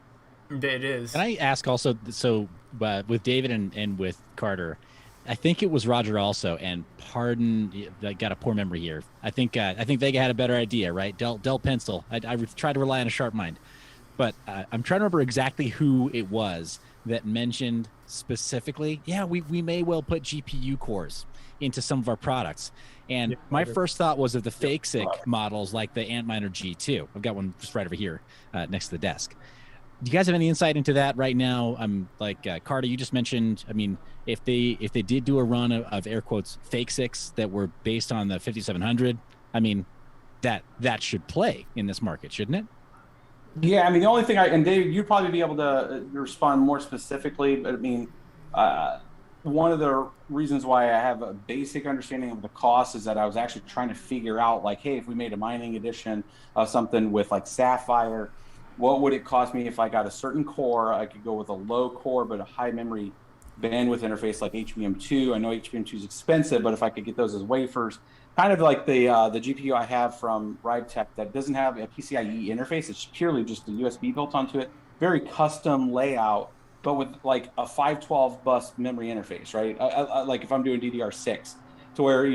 S1: It is.
S4: Can I ask also, so with David and with Carter, I think it was Roger also, and pardon, I got a poor memory here. I think Vega had a better idea, right? Dell Pencil. I try to rely on a sharp mind, but I'm trying to remember exactly who it was that mentioned specifically, yeah, we may well put GPU cores into some of our products. And my first thought was of the fake SIC models like the Antminer G2. I've got one just right over here next to the desk. Do you guys have any insight into that right now? Carter, you just mentioned, I mean, if they did do a run of air quotes fake SICs that were based on the 5700, I mean, that should play in this market, shouldn't it?
S2: Yeah, I mean, the only thing and David, you'd probably be able to respond more specifically, but I mean, one of the reasons why I have a basic understanding of the cost is that I was actually trying to figure out, like, hey, if we made a mining edition of something with like Sapphire, what would it cost me if I got a certain core? I could go with a low core but a high memory bandwidth interface like HBM2. I know HBM2 is expensive, but if I could get those as wafers, kind of like the GPU I have from RiveTech that doesn't have a PCIe interface. It's purely just a USB built onto it. Very custom layout, but with like a 512 bus memory interface, right? Like if I'm doing DDR6, to where,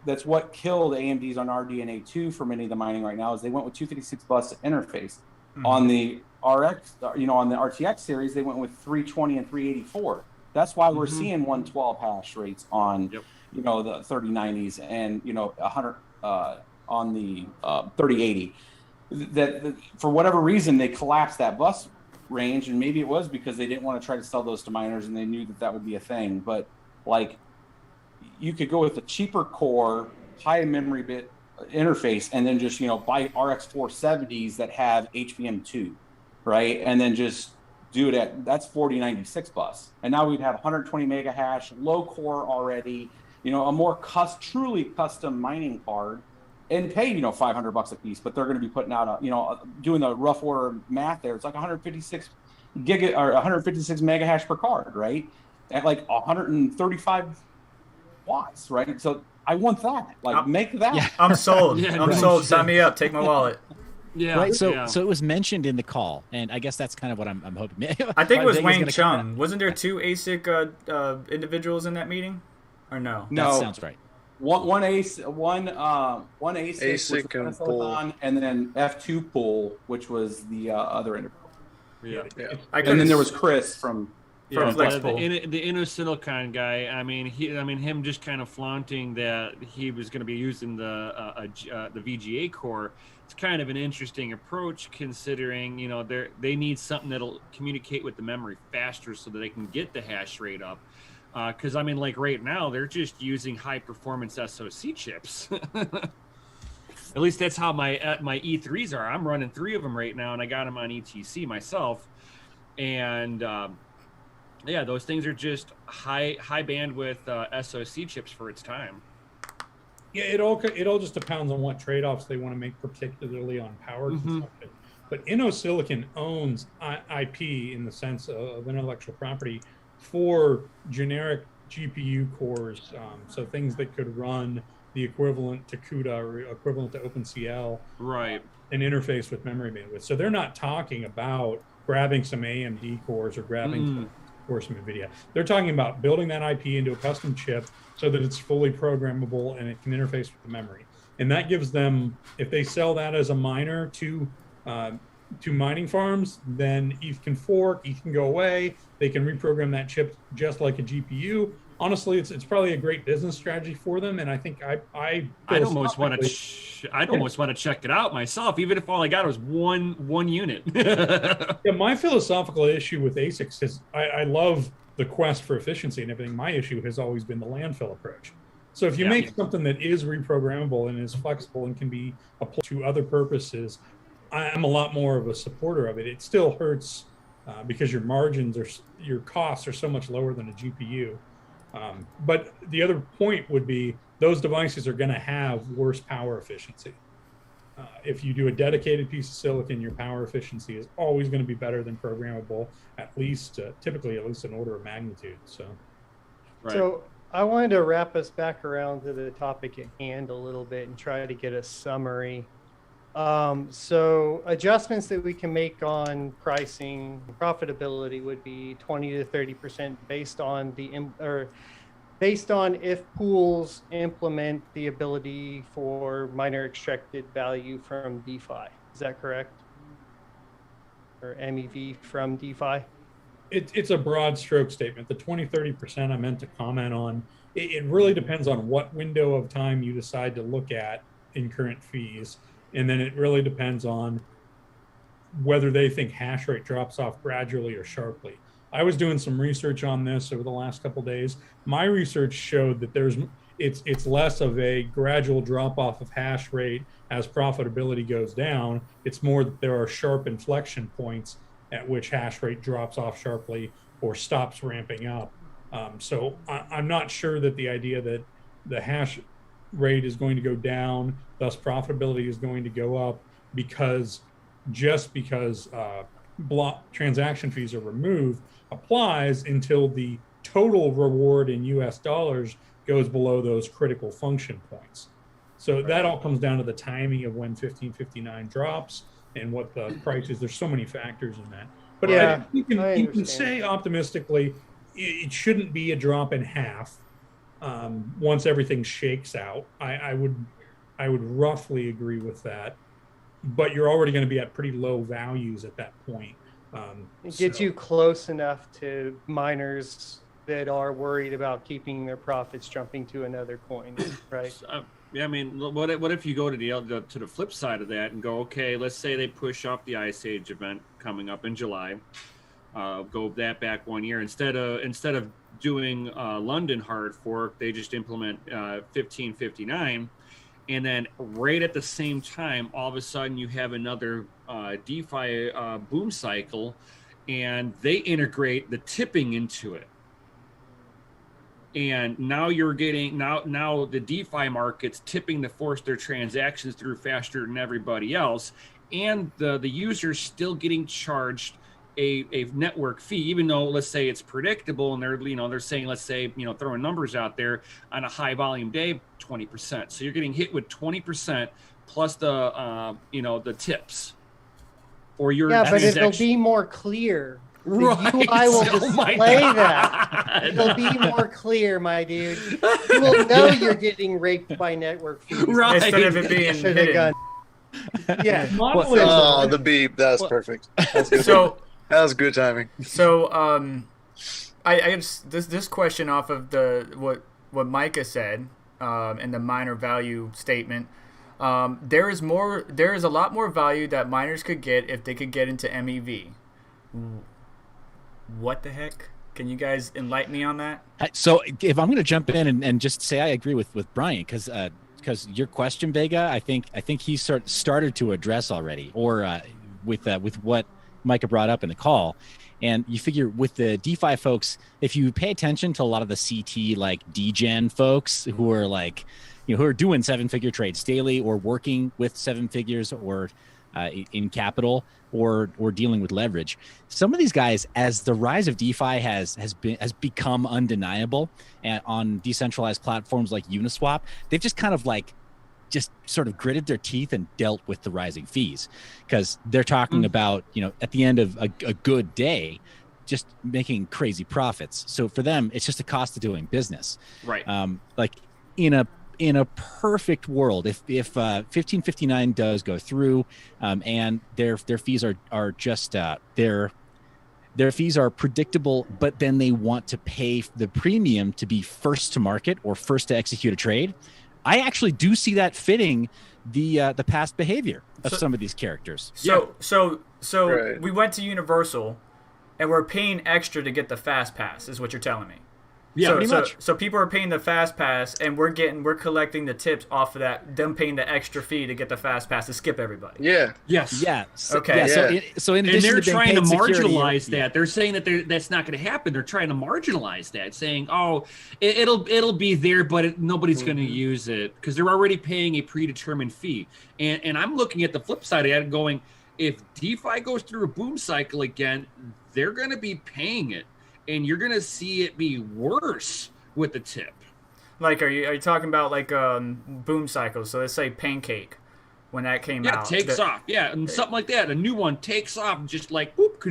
S2: that's what killed AMD's on RDNA 2 for many of the mining right now is they went with 256 bus interface. Mm-hmm. On the RX, on the RTX series, they went with 320 and 384. That's why we're seeing 112 hash rates on, the 3090s and, 100 on the 3080. That for whatever reason, they collapsed that bus range, and maybe it was because they didn't want to try to sell those to miners and they knew that would be a thing. But like, you could go with a cheaper core, high memory bit interface, and then just buy RX 470s that have HBM2, right? And then just do it that's 4096 bus. And now we'd have 120 mega hash, low core already, a more truly custom mining card, and pay $500 a piece. But they're going to be putting out doing the rough order math there. It's like 156 mega hash per card, right? At like 135 watts, right? So I want that. Make that. Yeah.
S1: I'm sold. I'm sold. Sign me up. Take my wallet.
S4: Yeah. Right. So it was mentioned in the call, and I guess that's kind of what I'm hoping.
S1: I think it was Wang Chung. Wasn't there 2 ASIC individuals in that meeting, or no?
S2: No,
S4: that sounds right.
S2: One ASIC
S8: and
S2: pool, and then F2 pool, which was the other individual.
S5: Yeah.
S2: And then there was Chris from
S5: Yeah,
S2: Flexible.
S5: the InnoSilicon guy. I mean, him just kind of flaunting that he was going to be using the VGA core. It's kind of an interesting approach, considering they need something that'll communicate with the memory faster so that they can get the hash rate up. Because I mean, like right now, they're just using high performance SoC chips. At least that's how my E3s are. I'm running 3 of them right now, and I got them on ETC myself. And yeah, those things are just high bandwidth SoC chips for its time.
S6: Yeah, it all just depends on what trade-offs they want to make, particularly on power consumption. But InnoSilicon owns IP in the sense of intellectual property for generic GPU cores, so things that could run the equivalent to CUDA or equivalent to OpenCL,
S5: right?
S6: And interface with memory bandwidth. So they're not talking about grabbing some AMD cores or grabbing some Nvidia. They're talking about building that IP into a custom chip so that it's fully programmable and it can interface with the memory. And that gives them, if they sell that as a miner to mining farms, then ETH can fork, ETH can go away. They can reprogram that chip just like a GPU. Honestly, it's probably a great business strategy for them, and I think I'd
S5: almost want to check it out myself, even if all I got was one unit.
S6: Yeah, my philosophical issue with ASICs is I love the quest for efficiency and everything. My issue has always been the landfill approach. So if you make something that is reprogrammable and is flexible and can be applied to other purposes, I'm a lot more of a supporter of it. It still hurts because your costs are so much lower than a GPU. But the other point would be those devices are going to have worse power efficiency. If you do a dedicated piece of silicon, your power efficiency is always going to be better than programmable, typically at least an order of magnitude. So,
S3: So I wanted to wrap us back around to the topic at hand a little bit and try to get a summary. So adjustments that we can make on pricing profitability would be 20 to 30% based on if pools implement the ability for miner extracted value from DeFi. Is that correct? Or MEV from DeFi?
S6: It's a broad stroke statement. The 20-30% I meant to comment on, it really depends on what window of time you decide to look at in current fees. And then it really depends on whether they think hash rate drops off gradually or sharply. I was doing some research on this over the last couple of days. My research showed that it's less of a gradual drop off of hash rate as profitability goes down. It's more that there are sharp inflection points at which hash rate drops off sharply or stops ramping up. So I'm not sure that the idea that the hash rate is going to go down, thus profitability is going to go up because block transaction fees are removed applies until the total reward in US dollars goes below those critical function points. So that all comes down to the timing of when 1559 drops and what the price is. There's so many factors in that. But
S3: yeah,
S6: you can say optimistically, it shouldn't be a drop in half once everything shakes out. I would roughly agree with that. But you're already going to be at pretty low values at that point.
S3: It gets you close enough to miners that are worried about keeping their profits jumping to another coin, right?
S5: Yeah, I mean, what if you go to the flip side of that and go, okay, let's say they push off the Ice Age event coming up in July, go that back 1 year. Instead of doing London hard fork, they just implement 1559. And then right at the same time, all of a sudden you have another DeFi boom cycle, and they integrate the tipping into it. And now you're getting now the DeFi market's tipping to force their transactions through faster than everybody else, and the user's still getting charged a network fee, even though let's say it's predictable, and they're saying, let's say, throwing numbers out there on a high volume day, 20%. So you're getting hit with 20% plus the tips, or your
S3: but it'll be more clear. The
S5: Right.
S3: UI will display that. It'll be more clear, my dude. You will know you're getting raped by network fees.
S5: Right.
S1: Instead of it being hidden.
S3: Yeah.
S8: Oh, the beep. That's perfect. That's good.
S1: So
S8: That was good timing.
S1: So, I just this question off of what Micah said, in the miner value statement. There is a lot more value that miners could get if they could get into MEV. What the heck? Can you guys enlighten me on that?
S4: So if I'm going to jump in and just say I agree with Brian, because your question, Vega, I think he started to address already, or with what Micah brought up in the call. And you figure with the DeFi folks, if you pay attention to a lot of the CT like degen folks who are like, who are doing 7-figure trades daily or working with 7 figures or in capital or dealing with leverage, some of these guys, as the rise of DeFi has become undeniable and on decentralized platforms like Uniswap, they've just kind of like just sort of gritted their teeth and dealt with the rising fees, because they're talking about, at the end of a good day, just making crazy profits. So for them, it's just a cost of doing business. Right. Like in a perfect world, if 1559 does go through, and their fees are just their fees are predictable, but then they want to pay the premium to be first to market or first to execute a trade, I actually do see that fitting the past behavior of some of these characters.
S1: So
S8: Right.
S1: we went to Universal, and we're paying extra to get the fast pass, is what you're telling me.
S4: Yeah, pretty much.
S1: So people are paying the fast pass, and we're collecting the tips off of that. Them paying the extra fee to get the fast pass to skip everybody.
S8: Yeah.
S5: Yes.
S4: Yeah.
S1: Okay.
S4: Yeah. So in addition
S5: And they're
S4: to being
S5: trying to
S4: paid security,
S5: marginalize that. They're saying that that's not going to happen. They're trying to marginalize that, saying, "Oh, it'll be there, but nobody's going to use it because they're already paying a predetermined fee." And I'm looking at the flip side of that, going, if DeFi goes through a boom cycle again, they're going to be paying it, and you're going to see it be worse with the tip.
S1: Like, are you talking about like boom cycles? So let's say Pancake, when that came out.
S5: Yeah, takes off. Yeah, and something like that. A new one takes off, just like whoop.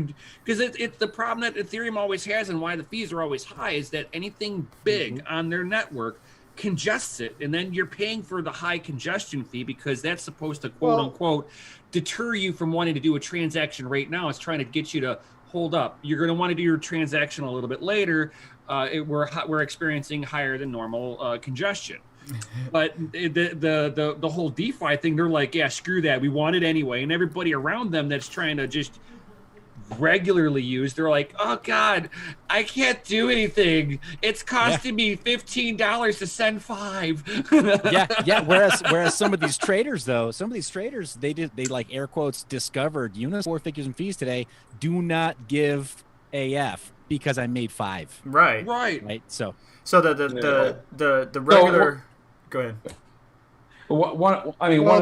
S5: Because it's the problem that Ethereum always has, and why the fees are always high, is that anything big on their network congests it, and then you're paying for the high congestion fee because that's supposed to quote unquote deter you from wanting to do a transaction right now. It's trying to get you to hold up. You're going to want to do your transaction a little bit later. We're experiencing higher than normal congestion. But the whole DeFi thing, they're like, yeah, screw that. We want it anyway. And everybody around them that's trying to just regularly use, they're like, oh God, I can't do anything. It's costing me $15 to send 5.
S4: yeah. Whereas some of these traders, they like air quotes discovered Unis 4 figures in fees today. Do not give AF because I made 5.
S1: Right.
S4: So
S1: the regular. Go ahead.
S2: One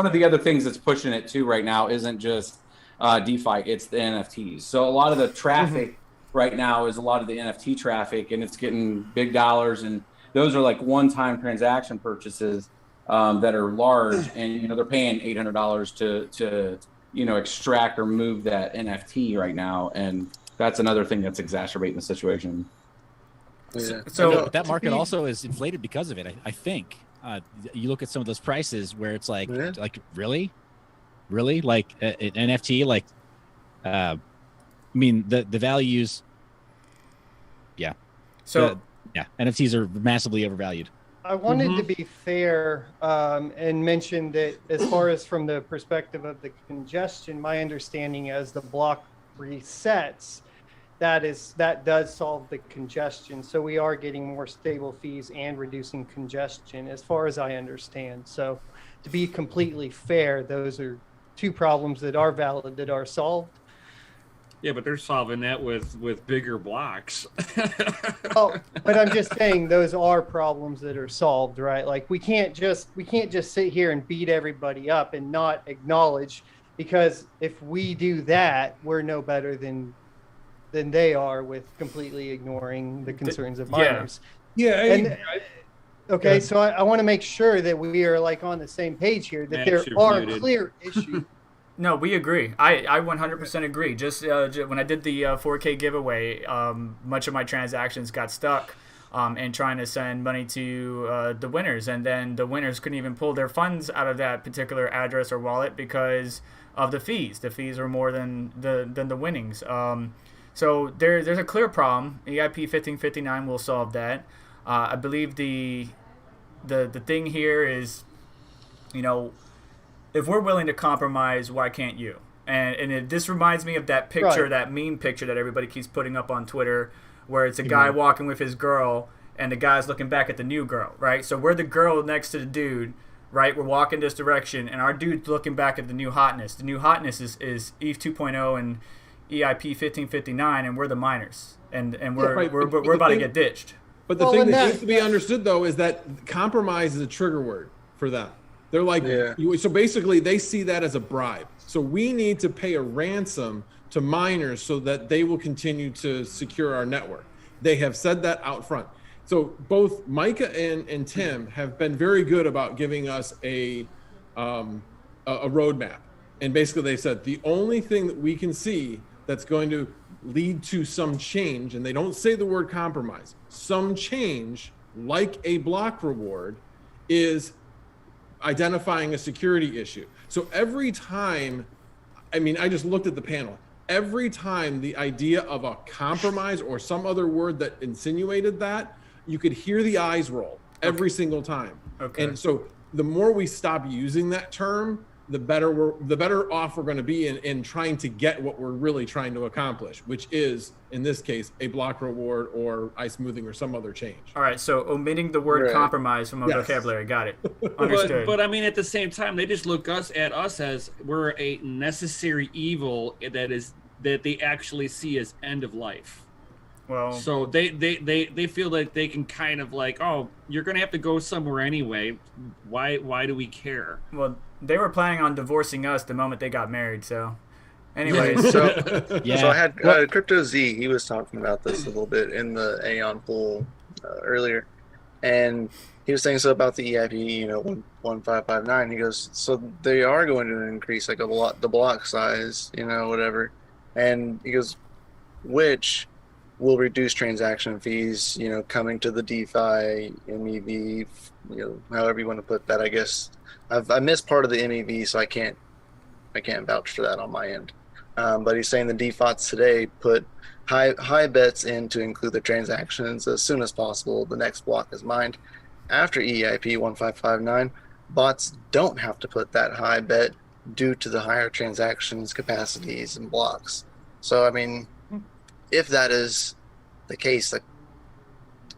S2: of the other things that's pushing it too right now isn't just DeFi, it's the NFTs. So a lot of the traffic right now is a lot of the NFT traffic, and it's getting big dollars, and those are like one-time transaction purchases that are large, and they're paying $800 to extract or move that NFT right now, and that's another thing that's exacerbating the situation.
S8: Yeah.
S4: So that market also is inflated because of it. I think you look at some of those prices where it's like really like an NFT, like I mean the values. Yeah.
S1: So
S4: NFTs are massively overvalued.
S3: I wanted to be fair and mention that as far as from the perspective of the congestion, my understanding as the block resets, that does solve the congestion. So we are getting more stable fees and reducing congestion as far as I understand. So to be completely fair, those are two problems that are valid, that are solved.
S5: Yeah, but they're solving that with bigger blocks.
S3: Oh, but I'm just saying those are problems that are solved, right? Like we can't just sit here and beat everybody up and not acknowledge, because if we do that, we're no better than they are with completely ignoring the concerns of miners. Okay, so I want to make sure that we are like on the same page here, that there are clear issues.
S1: No, we agree. I 100% agree. Just when I did the 4K giveaway, much of my transactions got stuck and trying to send money to the winners, and then the winners couldn't even pull their funds out of that particular address or wallet because of the fees. The fees are more than the winnings. So there's a clear problem. EIP-1559 will solve that. I believe the thing here is, if we're willing to compromise, why can't you? And this reminds me of that picture,
S3: Right.
S1: that meme picture that everybody keeps putting up on Twitter, where it's a guy walking with his girl, and the guy's looking back at the new girl, right? So we're the girl next to the dude, right? We're walking this direction, and our dude's looking back at the new hotness. The new hotness is ETH 2.0 and EIP-1559, and we're the miners, and we're
S7: right,
S1: we're,
S7: but
S1: we're
S7: the
S1: about to
S7: thing-
S1: get ditched.
S7: But the
S3: Well,
S7: thing
S3: and
S7: that
S3: that-
S7: needs to be understood, though, is that compromise is a trigger word for them. They're like,
S8: Yeah.
S7: so basically, they see that as a bribe. So we need to pay a ransom to miners so that they will continue to secure our network. They have said that out front. So both Micah and Tim have been very good about giving us a roadmap. And basically, they said the only thing that we can see that's going to lead to some change, and they don't say the word compromise, some change like a block reward, is identifying a security issue. So every time, I just looked at the panel, every time the idea of a compromise or some other word that insinuated that, you could hear the eyes roll every single time.
S1: Okay.
S7: And so the more we stop using that term, the better off we're going to be in trying to get what we're really trying to accomplish, which is, in this case, a block reward or ice smoothing or some other change.
S1: All right, so omitting the word
S8: Right.
S1: compromise from our
S7: Yes.
S1: vocabulary. Got it. Understood.
S5: But I mean, at the same time, they just look at us as we're a necessary evil that they actually see as end of life.
S1: well,
S5: So they feel like they can kind of like, oh, you're gonna have to go somewhere anyway. Why do we care?
S1: well, they were planning on divorcing us the moment they got married. So, anyways,
S4: Yeah.
S8: So I had Crypto Z. He was talking about this a little bit in the Aeon pool earlier, and he was saying so about the EIP, 1559. He goes, so they are going to increase like the block size, whatever, and he goes, which will reduce transaction fees, coming to the DeFi, MEV, however you want to put that. I guess I missed part of the MEV, so I can't vouch for that on my end. But he's saying the defaults today put high bets in to include the transactions as soon as possible. The next block is mined. After EIP 1559, bots don't have to put that high bet due to the higher transactions capacities and blocks. So, I mean, if that is the case, that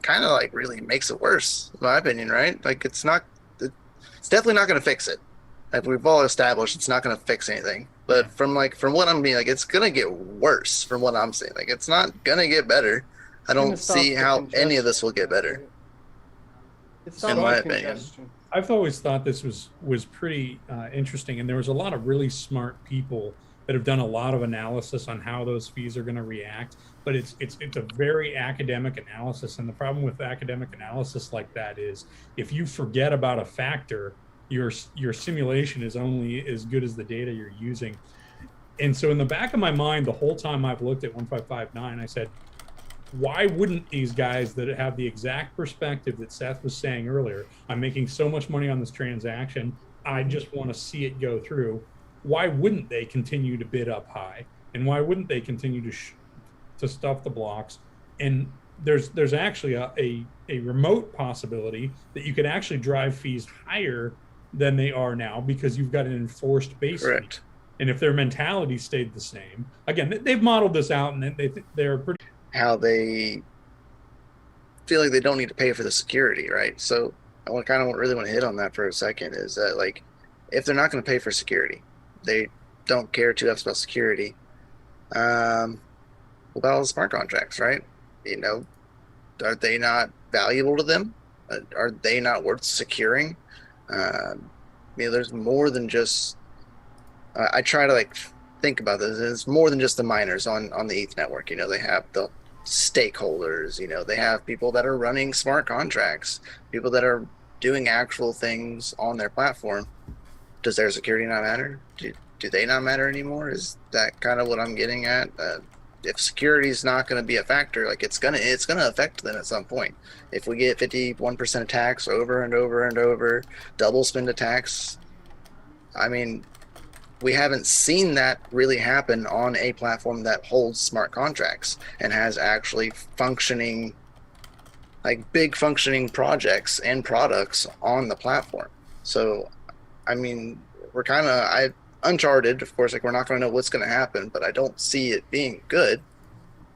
S8: kind of like really makes it worse, in my opinion, right? Like it's definitely not going to fix it. Like we've all established, it's not going to fix anything. But from what I'm being, like, it's going to get worse from what I'm saying. Like it's not going to get better. I don't see how any of this will get better.
S3: It's
S8: in
S3: not
S8: my
S3: like
S8: opinion.
S3: congestion.
S6: I've always thought this was pretty interesting, and there was a lot of really smart people that have done a lot of analysis on how those fees are going to react. But it's a very academic analysis, and the problem with academic analysis like that is if you forget about a factor, your simulation is only as good as the data you're using. And so in the back of my mind, the whole time I've looked at 1559, I said, why wouldn't these guys that have the exact perspective that Seth was saying earlier, I'm making so much money on this transaction, I just want to see it go through. Why wouldn't they continue to bid up high? And why wouldn't they continue to stuff the blocks? And there's actually a remote possibility that you could actually drive fees higher than they are now because you've got an enforced base fee.
S8: Correct.
S6: And if their mentality stayed the same, again, they've modeled this out, and they're pretty.
S8: How they feel like they don't need to pay for the security, right? So I really want to hit on that for a second, is that like if they're not going to pay for security, they don't care too much about security. What about all the smart contracts, right? Are they not valuable to them? Are they not worth securing? There's more than just. I try to think about this. It's more than just the miners on the ETH network. They have the stakeholders. They have people that are running smart contracts, people that are doing actual things on their platform. Does their security not matter? Do they not matter anymore? Is that kind of what I'm getting at? if security is not going to be a factor, like it's gonna affect them at some point. If we get 51% attacks over and over and over, double spend attacks, I mean, we haven't seen that really happen on a platform that holds smart contracts and has actually functioning, like big functioning projects and products on the platform. So, I mean, we're kind of uncharted, of course, like we're not going to know what's going to happen, but I don't see it being good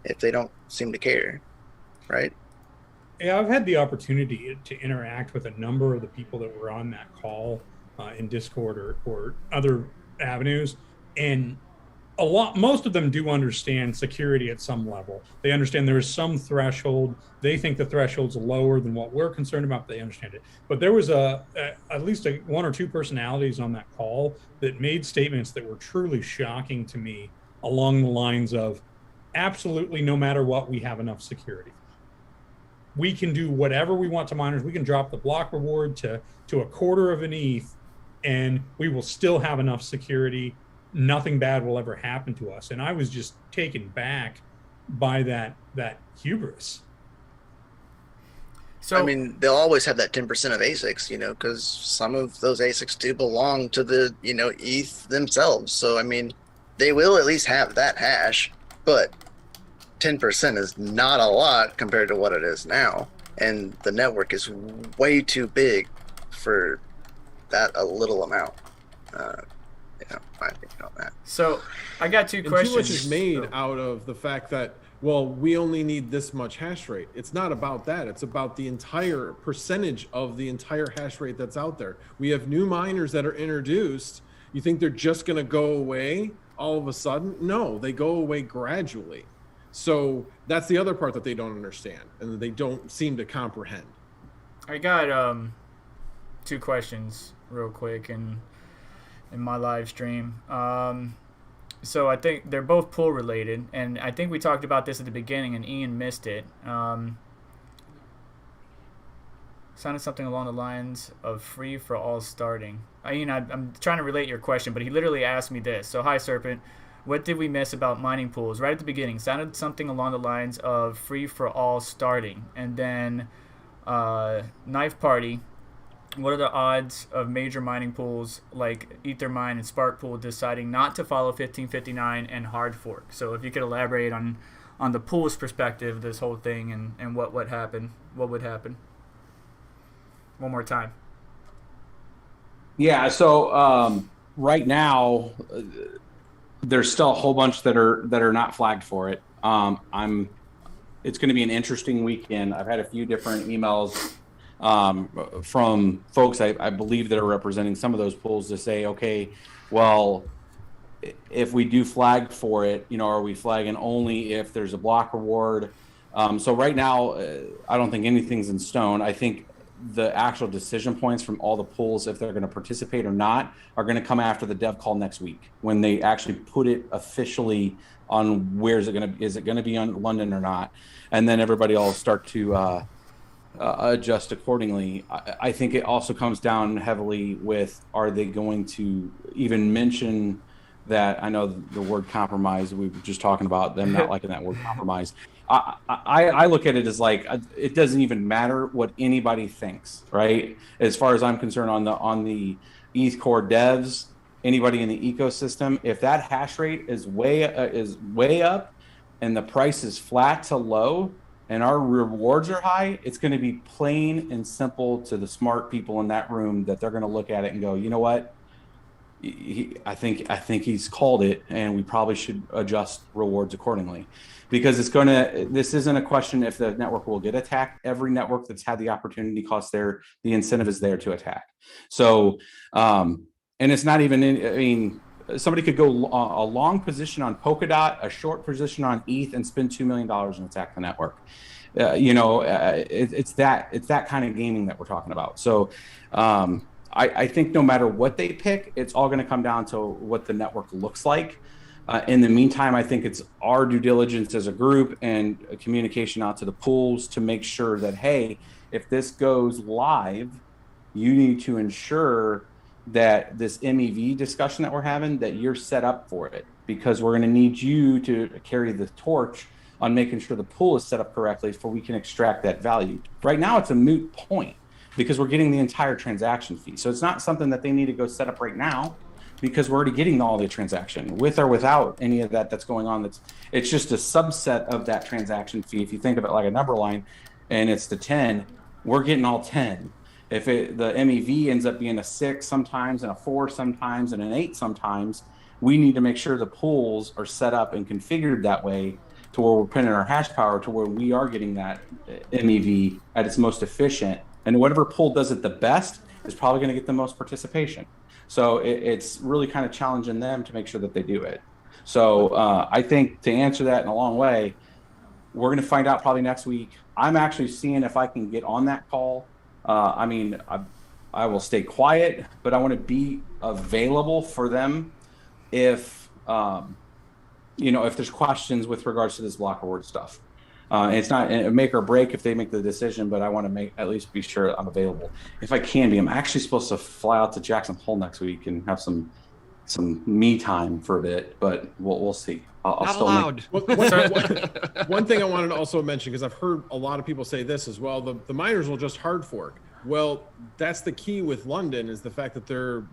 S8: if they don't seem to care, right?
S6: Yeah, I've had the opportunity to interact with a number of the people that were on that call in Discord or other avenues, and most of them do understand security at some level. They understand there is some threshold. They think the threshold's lower than what we're concerned about, but they understand it. But there was at least one or two personalities on that call that made statements that were truly shocking to me, along the lines of, absolutely no matter what, we have enough security. We can do whatever we want to miners. We can drop the block reward to a quarter of an ETH, and we will still have enough security. Nothing bad will ever happen to us. And I was just taken back by that hubris.
S8: So I mean, they'll always have that 10% of ASICs, you know, because some of those ASICs do belong to the, you know, ETH themselves. So I mean, they will at least have that hash, but 10% is not a lot compared to what it is now, and the network is way too big for that a little amount. My opinion on that.
S1: So I got two questions.
S7: Too much is made out of the fact that, well, we only need this much hash rate. It's not about that. It's about the entire percentage of the entire hash rate that's out there. We have new miners that are introduced. You think they're just going to go away all of a sudden? No, they go away gradually. So that's the other part that they don't understand and that they don't seem to comprehend.
S1: I got two questions real quick in my live stream. So I think they're both pool related, and I think we talked about this at the beginning and Ian missed it. Sounded something along the lines of free for all starting. Ian, I'm trying to relate your question, but he literally asked me this. So, hi Serpent, what did we miss about mining pools? Right at the beginning, sounded something along the lines of free for all starting. And then Knife Party, what are the odds of major mining pools like Ethermine and Sparkpool deciding not to follow 1559 and hard fork? So if you could elaborate on the pool's perspective, this whole thing, and what would happen. One more time.
S2: Yeah, so right now there's still a whole bunch that are not flagged for it. It's going to be an interesting weekend. I've had a few different emails from folks I believe that are representing some of those pools to say, okay, well, if we do flag for it, you know, are we flagging only if there's a block reward? So right now, I don't think anything's in stone. I think the actual decision points from all the pools, if they're going to participate or not, are going to come after the dev call next week when they actually put it officially on where is it going to be on London or not, and then everybody will start to adjust accordingly. I think it also comes down heavily with, are they going to even mention that? I know the word compromise, we were just talking about them not liking that word compromise. I look at it as like, it doesn't even matter what anybody thinks, right? As far as I'm concerned, on the ETH core devs, anybody in the ecosystem, if that hash rate is way up and the price is flat to low and our rewards are high, it's going to be plain and simple to the smart people in that room that they're going to look at it and go, you know what? I think he's called it, and we probably should adjust rewards accordingly, because this isn't a question if the network will get attacked. Every network that's had the opportunity cost the incentive is there to attack. So, and it's not even somebody could go a long position on Polkadot, a short position on ETH, and spend $2 million and attack the network. It's that kind of gaming that we're talking about. So, I think no matter what they pick, it's all going to come down to what the network looks like. In the meantime, I think it's our due diligence as a group and a communication out to the pools to make sure that, hey, if this goes live, you need to ensure that this MEV discussion that we're having, that you're set up for it. because we're going to need you to carry the torch on making sure the pool is set up correctly so we can extract that value. Right now, it's a moot point because we're getting the entire transaction fee. So it's not something that they need to go set up right now because we're already getting all the transaction with or without any of that that's going on. It's just a subset of that transaction fee. If you think of it like a number line and it's the 10, we're getting all 10. If the MEV ends up being a 6 sometimes and a 4 sometimes and an 8 sometimes, we need to make sure the pools are set up and configured that way to where we're putting our hash power to where we are getting that MEV at its most efficient. And whatever pool does it the best is probably going to get the most participation. So it's really kind of challenging them to make sure that they do it. So I think to answer that in a long way, we're going to find out probably next week. I'm actually seeing if I can get on that call. I mean, I will stay quiet, but I want to be available for them if, if there's questions with regards to this block reward stuff. It's not a make or break if they make the decision, but I want to at least be sure I'm available. If I can be, I'm actually supposed to fly out to Jackson Hole next week and have some me time for a bit, but we'll see. I'll
S9: Not
S2: still
S9: allowed.
S7: One thing I wanted to also mention, because I've heard a lot of people say this as well, the miners will just hard fork. Well, that's the key with London, is the fact that they're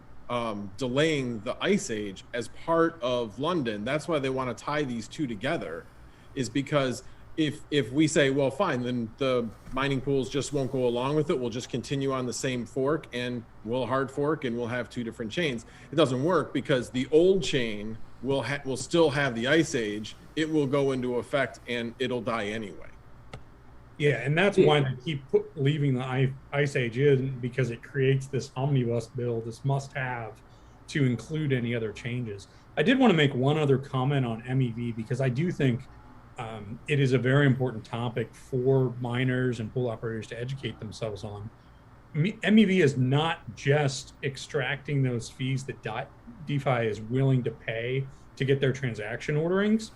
S7: delaying the ice age as part of London. That's why they want to tie these two together, is because if we say, well, fine, then the mining pools just won't go along with it, we'll just continue on the same fork and we'll hard fork and we'll have two different chains. It doesn't work, because the old chain will still have the ice age. It will go into effect and it'll die anyway.
S6: Yeah, and that's why they keep leaving the ice age in, because it creates this omnibus build, this must-have to include any other changes. I did want to make one other comment on MEV, because I do think it is a very important topic for miners and pool operators to educate themselves on. MEV is not just extracting those fees that DeFi is willing to pay to get their transaction orderings.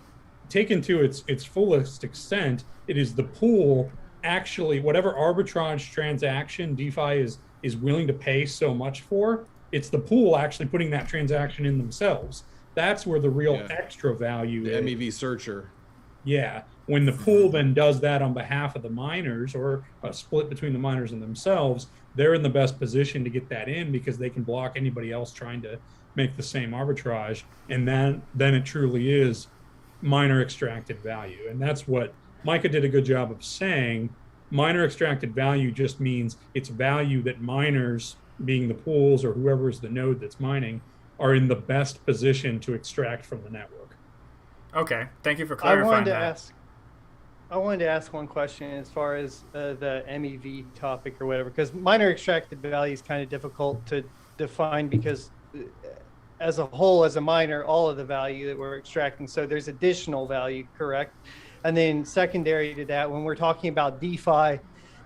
S6: Taken to its fullest extent, it is the pool actually, whatever arbitrage transaction DeFi is willing to pay so much for, it's the pool actually putting that transaction in themselves. That's where the real extra value
S7: the
S6: is.
S7: MEV searcher.
S6: Yeah, when the pool then does that on behalf of the miners, or a split between the miners and themselves, they're in the best position to get that in, because they can block anybody else trying to make the same arbitrage. And then it truly is miner extracted value. And that's what Micah did a good job of saying. Miner extracted value just means it's value that miners, being the pools or whoever is the node that's mining, are in the best position to extract from the network.
S1: Okay, thank you for clarifying
S3: I wanted to ask one question as far as the MEV topic or whatever, because miner extracted value is kind of difficult to define, because as a whole, as a miner, all of the value that we're extracting, so there's additional value, correct? And then secondary to that, when we're talking about DeFi,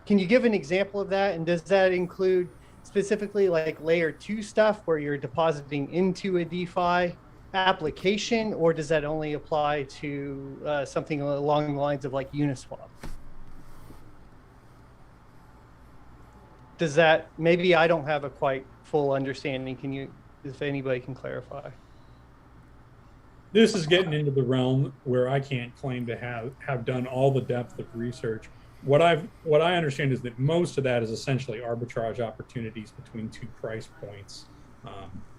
S3: can you give an example of that? And does that include specifically like layer 2 stuff where you're depositing into a DeFi application, or does that only apply to something along the lines of like Uniswap? Does that, maybe I don't have a quite full understanding. Can you, if anybody can clarify?
S6: This is getting into the realm where I can't claim to have done all the depth of research. What I understand is that most of that is essentially arbitrage opportunities between two price points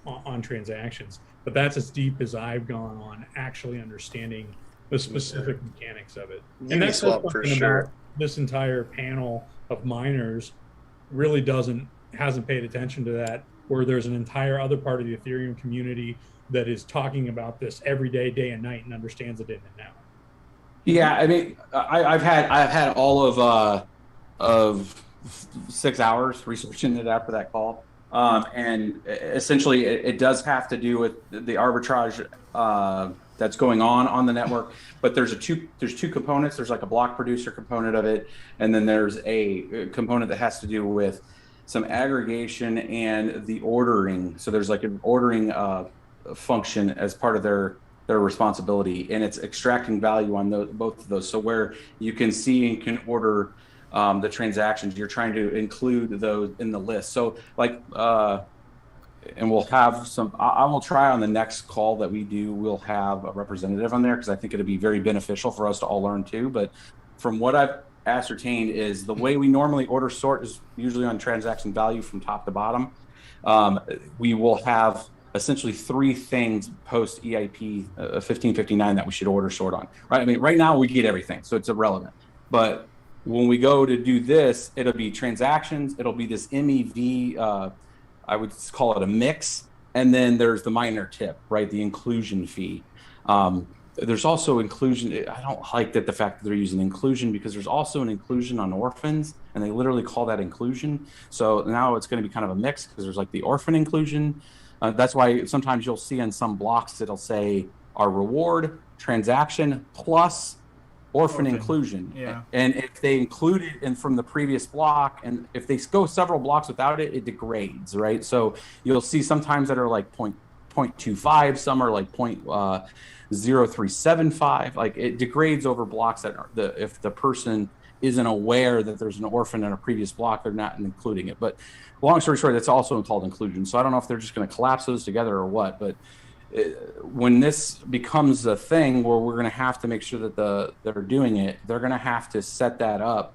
S6: on transactions. But that's as deep as I've gone on actually understanding the specific mechanics of it. And that's
S8: Uniswap for sure.
S6: This entire panel of miners really hasn't paid attention to that, where there's an entire other part of the Ethereum community that is talking about this every day, day and night, and understands it in and out.
S2: Yeah, I mean, I've had all of 6 hours researching it after that call, and essentially it does have to do with the arbitrage that's going on the network. But there's two components. There's like a block producer component of it, and then there's a component that has to do with some aggregation and the ordering. So there's like an ordering function as part of their responsibility, and it's extracting value on both of those. So where you can see and can order the transactions, you're trying to include those in the list. So like and we'll have some, I will try on the next call that we do, we'll have a representative on there because I think it'll be very beneficial for us to all learn too. But from what I've ascertained is the way we normally order sort is usually on transaction value from top to bottom. We will have essentially 3 things post EIP 1559 that we should order sort on, right? I mean, right now we get everything, so it's irrelevant. But when we go to do this, it'll be transactions, it'll be this MEV, I would call it a mix. And then there's the miner tip, right? The inclusion fee. There's also inclusion. I don't like that the fact that they're using inclusion because there's also an inclusion on orphans and they literally call that inclusion. So now it's going to be kind of a mix because there's like the orphan inclusion. That's why sometimes you'll see in some blocks, it'll say our reward transaction plus orphan inclusion.
S1: Yeah.
S2: And if they include it in from the previous block, and if they go several blocks without it, it degrades, right? So you'll see sometimes that are like 0.25, some are like 0.0375. Like it degrades over blocks that are if the person isn't aware that there's an orphan in a previous block, they're not including it. But long story short, that's also called inclusion. So I don't know if they're just going to collapse those together or what, but when this becomes a thing where we're going to have to make sure that they're doing it, they're going to have to set that up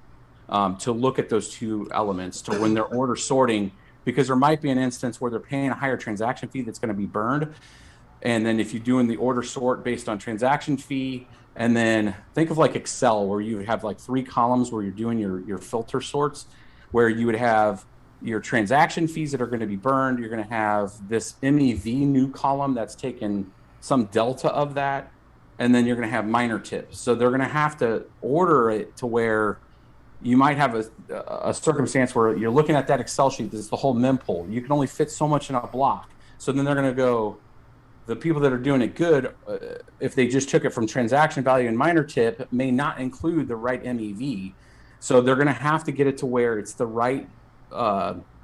S2: to look at those 2 elements to when they're order sorting, because there might be an instance where they're paying a higher transaction fee that's going to be burned. And then if you're doing the order sort based on transaction fee, and then think of like Excel where you have like 3 columns where you're doing your filter sorts, where you would have your transaction fees that are going to be burned. You're going to have this MEV new column that's taken some delta of that. And then you're going to have miner tips. So they're going to have to order it to where you might have a circumstance where you're looking at that Excel sheet. This is the whole mempool. You can only fit so much in a block. So then they're going to go, the people that are doing it good, if they just took it from transaction value and miner tip, may not include the right MEV. So they're going to have to get it to where it's the right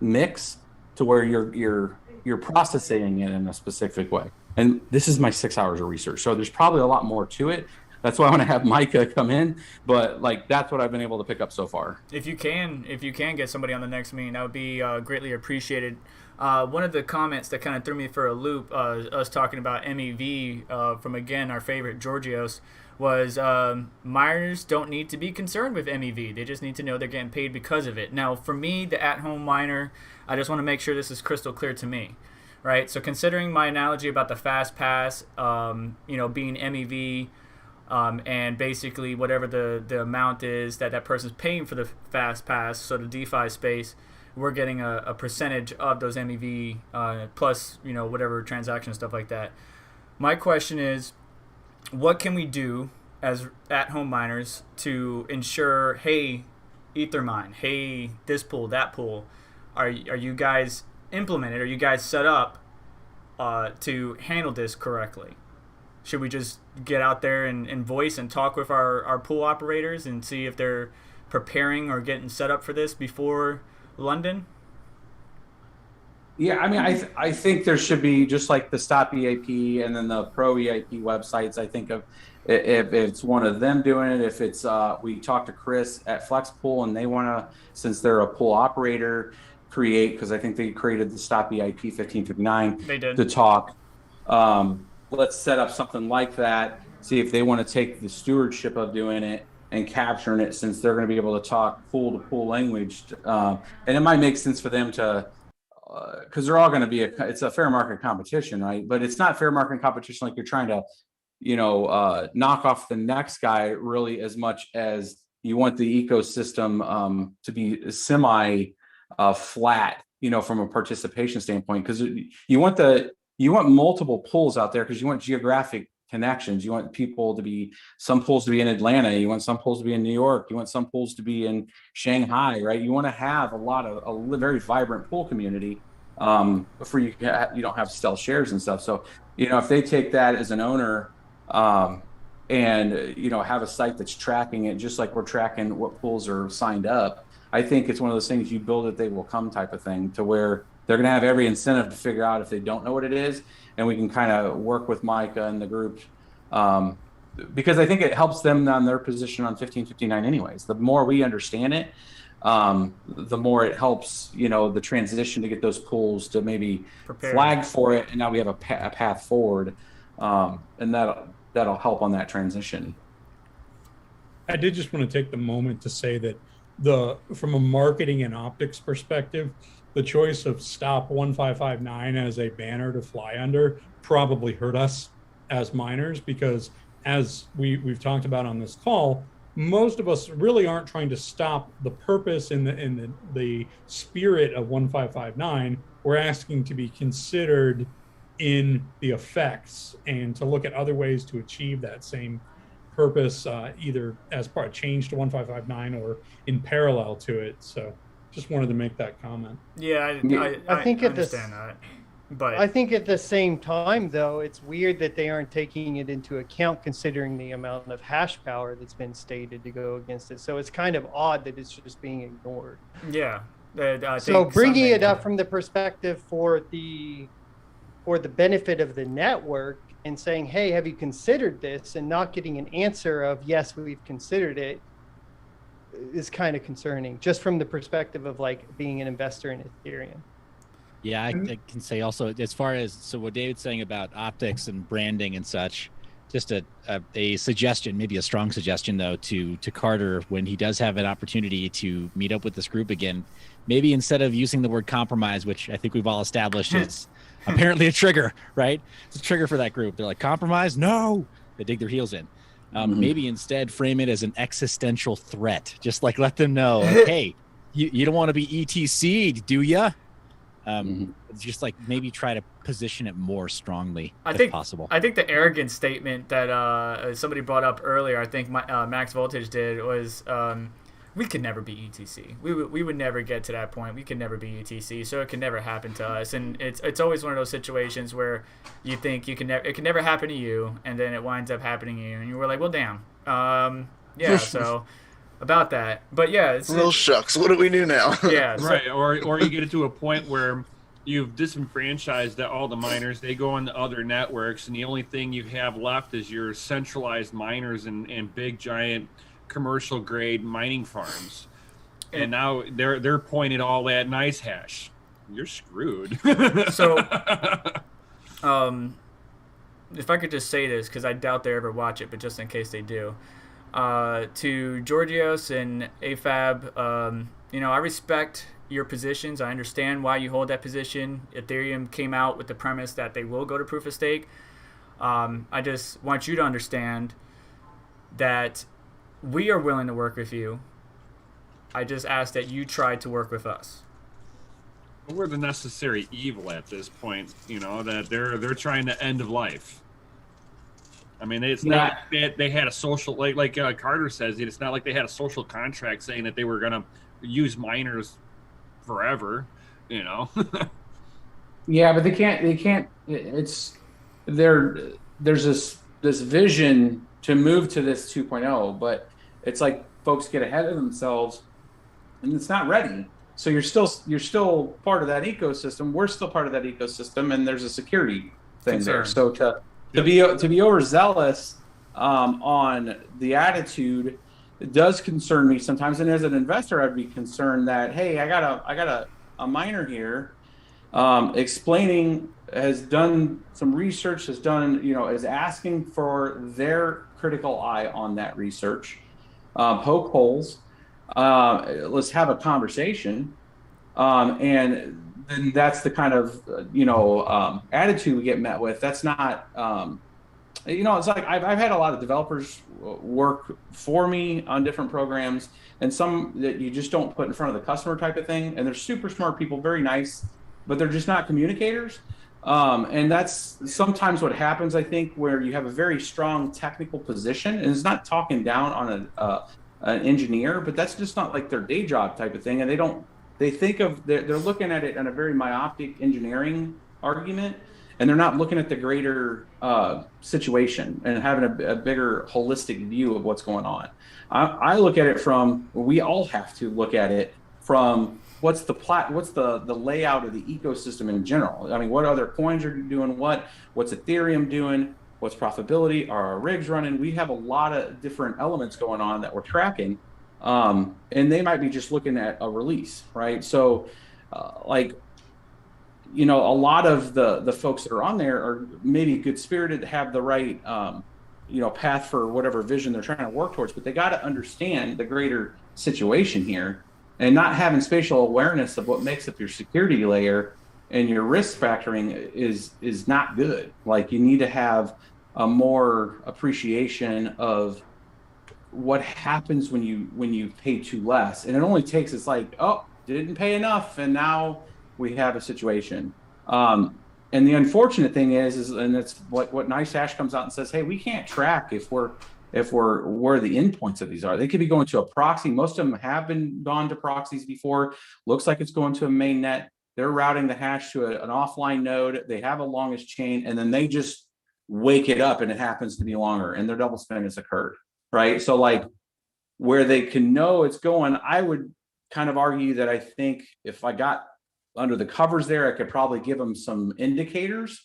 S2: mix to where you're processing it in a specific way. And this is my 6 hours of research, so there's probably a lot more to it. That's why I want to have Micah come in, but like that's what I've been able to pick up so far.
S1: If you can get somebody on the next meeting, that would be greatly appreciated. One of the comments that kind of threw me for a loop, us talking about MEV from again our favorite Georgios, was miners don't need to be concerned with MEV. They just need to know they're getting paid because of it. Now, for me, the at-home miner, I just want to make sure this is crystal clear to me, right? So considering my analogy about the fast pass, being MEV, and basically whatever the amount is that person's paying for the fast pass, so the DeFi space, we're getting a percentage of those MEV plus, whatever transaction stuff like that. My question is, what can we do as at-home miners to ensure, hey, Ethermine, hey, this pool, that pool, are you guys implemented? Are you guys set up to handle this correctly? Should we just get out there and voice and talk with our pool operators and see if they're preparing or getting set up for this before London?
S2: Yeah, I mean, I think there should be just like the Stop EIP and then the Pro EIP websites. I think of if it's one of them doing it, if it's we talked to Chris at FlexPool and they want to, since they're a pool operator, create, because I think they created the Stop EIP 1559
S1: they did
S2: to talk. Let's set up something like that. See if they want to take the stewardship of doing it and capturing it, since they're going to be able to talk pool to pool language, and it might make sense for them to. Because they're all going to be it's a fair market competition, right? But it's not fair market competition like you're trying to, knock off the next guy really, as much as you want the ecosystem to be semi flat, from a participation standpoint. Because you want multiple pools out there because you want geographic connections. You want people to be, some pools to be in Atlanta. You want some pools to be in New York. You want some pools to be in Shanghai, right? You want to have a very vibrant pool community before you don't have stealth shares and stuff. So, if they take that as an owner and, have a site that's tracking it, just like we're tracking what pools are signed up, I think it's one of those things, you build it, they will come type of thing, to where they're going to have every incentive to figure out if they don't know what it is. And we can kind of work with Micah and the group because I think it helps them on their position on 1559 anyways. The more we understand it, the more it helps, the transition to get those pools to maybe
S1: Prepare.
S2: flag for it, and now we have a path forward, and that'll help on that transition.
S6: I did just want to take the moment to say that from a marketing and optics perspective, the choice of stop 1559 as a banner to fly under probably hurt us as miners, because as we've talked about on this call, most of us really aren't trying to stop the purpose in the spirit of 1559. We're asking to be considered in the effects and to look at other ways to achieve that same purpose, either as part of change to 1559 or in parallel to it. So just wanted to make that comment.
S1: Yeah,
S3: I think
S1: I
S3: at this,
S1: understand that. But
S3: I think at the same time, though, it's weird that they aren't taking it into account considering the amount of hash power that's been stated to go against it. So it's kind of odd that it's just being ignored.
S1: yeah. I
S3: So
S1: think
S3: bringing it
S1: something-
S3: up from the perspective for the benefit of the network and saying, hey, have you considered this, and not getting an answer of yes, we've considered it, is kind of concerning, just from the perspective of like being an investor in Ethereum.
S4: Yeah, I can say also, as far as, so what David's saying about optics and branding and such, just a suggestion, maybe a strong suggestion though, to Carter, when he does have an opportunity to meet up with this group again, maybe instead of using the word compromise, which I think we've all established is apparently a trigger, right? It's a trigger for that group. They're like, compromise? No! They dig their heels in. Maybe instead frame it as an existential threat. Just like let them know, like, hey, you don't want to be ETC'd, do ya? Just like maybe try to position it more strongly if possible.
S1: I think the arrogant statement that somebody brought up earlier, I think Max Voltage did, was we could never be ETC. We would never get to that point. We could never be ETC, so it can never happen to us. And it's always one of those situations where you think it can never happen to you, and then it winds up happening to you, and you were like, well, damn. Yeah, so about that. But yeah, it's
S8: real shucks. What do we do now?
S1: Yeah, so,
S5: right. Or you get it to a point where you've disenfranchised all the miners. They go on the other networks, and the only thing you have left is your centralized miners and big giant commercial grade mining farms. And now they're pointed all at nice hash. You're screwed.
S1: So if I could just say this, because I doubt they ever watch it, but just in case they do, to Georgios and AFAB, I respect your positions. I understand why you hold that position. Ethereum came out with the premise that they will go to proof of stake. I just want you to understand that we are willing to work with you. I just ask that you try to work with us.
S5: We're the necessary evil at this point, that they're trying to end of life. I mean, it's not that they had a social, like Carter says, it's not like they had a social contract saying that they were going to use miners forever,
S2: Yeah, but they can't, there's this vision to move to this 2.0, but it's like folks get ahead of themselves and it's not ready. So you're still part of that ecosystem. We're still part of that ecosystem, and there's a security thing there. So to be overzealous on the attitude, it does concern me sometimes. And as an investor, I'd be concerned that, hey, I got a miner here, has done some research, is asking for their critical eye on that research, poke holes. Let's have a conversation, and then that's the kind of attitude we get met with. That's not it's like I've had a lot of developers work for me on different programs, and some that you just don't put in front of the customer type of thing, and they're super smart people, very nice, but they're just not communicators. And that's sometimes what happens, I think, where you have a very strong technical position, and it's not talking down on an engineer, but that's just not like their day job type of thing. And they're looking at it in a very myopic engineering argument, and they're not looking at the greater situation and having a bigger holistic view of what's going on. I look at it we all have to look at it from what's the layout of the ecosystem in general. I mean, what other coins are doing what's Ethereum doing? What's profitability? Are our rigs running? We have a lot of different elements going on that we're tracking. And they might be just looking at a release, right? So like, you know, a lot of the folks that are on there are maybe good spirited, have the right, you know, path for whatever vision they're trying to work towards, but they got to understand the greater situation here, and not having spatial awareness of what makes up your security layer and your risk factoring is not good. Like, you need to have a more appreciation of what happens when you pay too less. And it only takes, it's like, oh, didn't pay enough, and now we have a situation. And the unfortunate thing is and that's what NiceHash comes out and says, hey, we can't track if we're where the endpoints of these are. They could be going to a proxy. Most of them have been gone to proxies before. Looks like it's going to a main net. They're routing the hash to an offline node. They have a longest chain, and then they just wake it up and it happens to be longer, and their double spend has occurred, right? So like, where they can know it's going, I would kind of argue that I think if I got under the covers there, I could probably give them some indicators.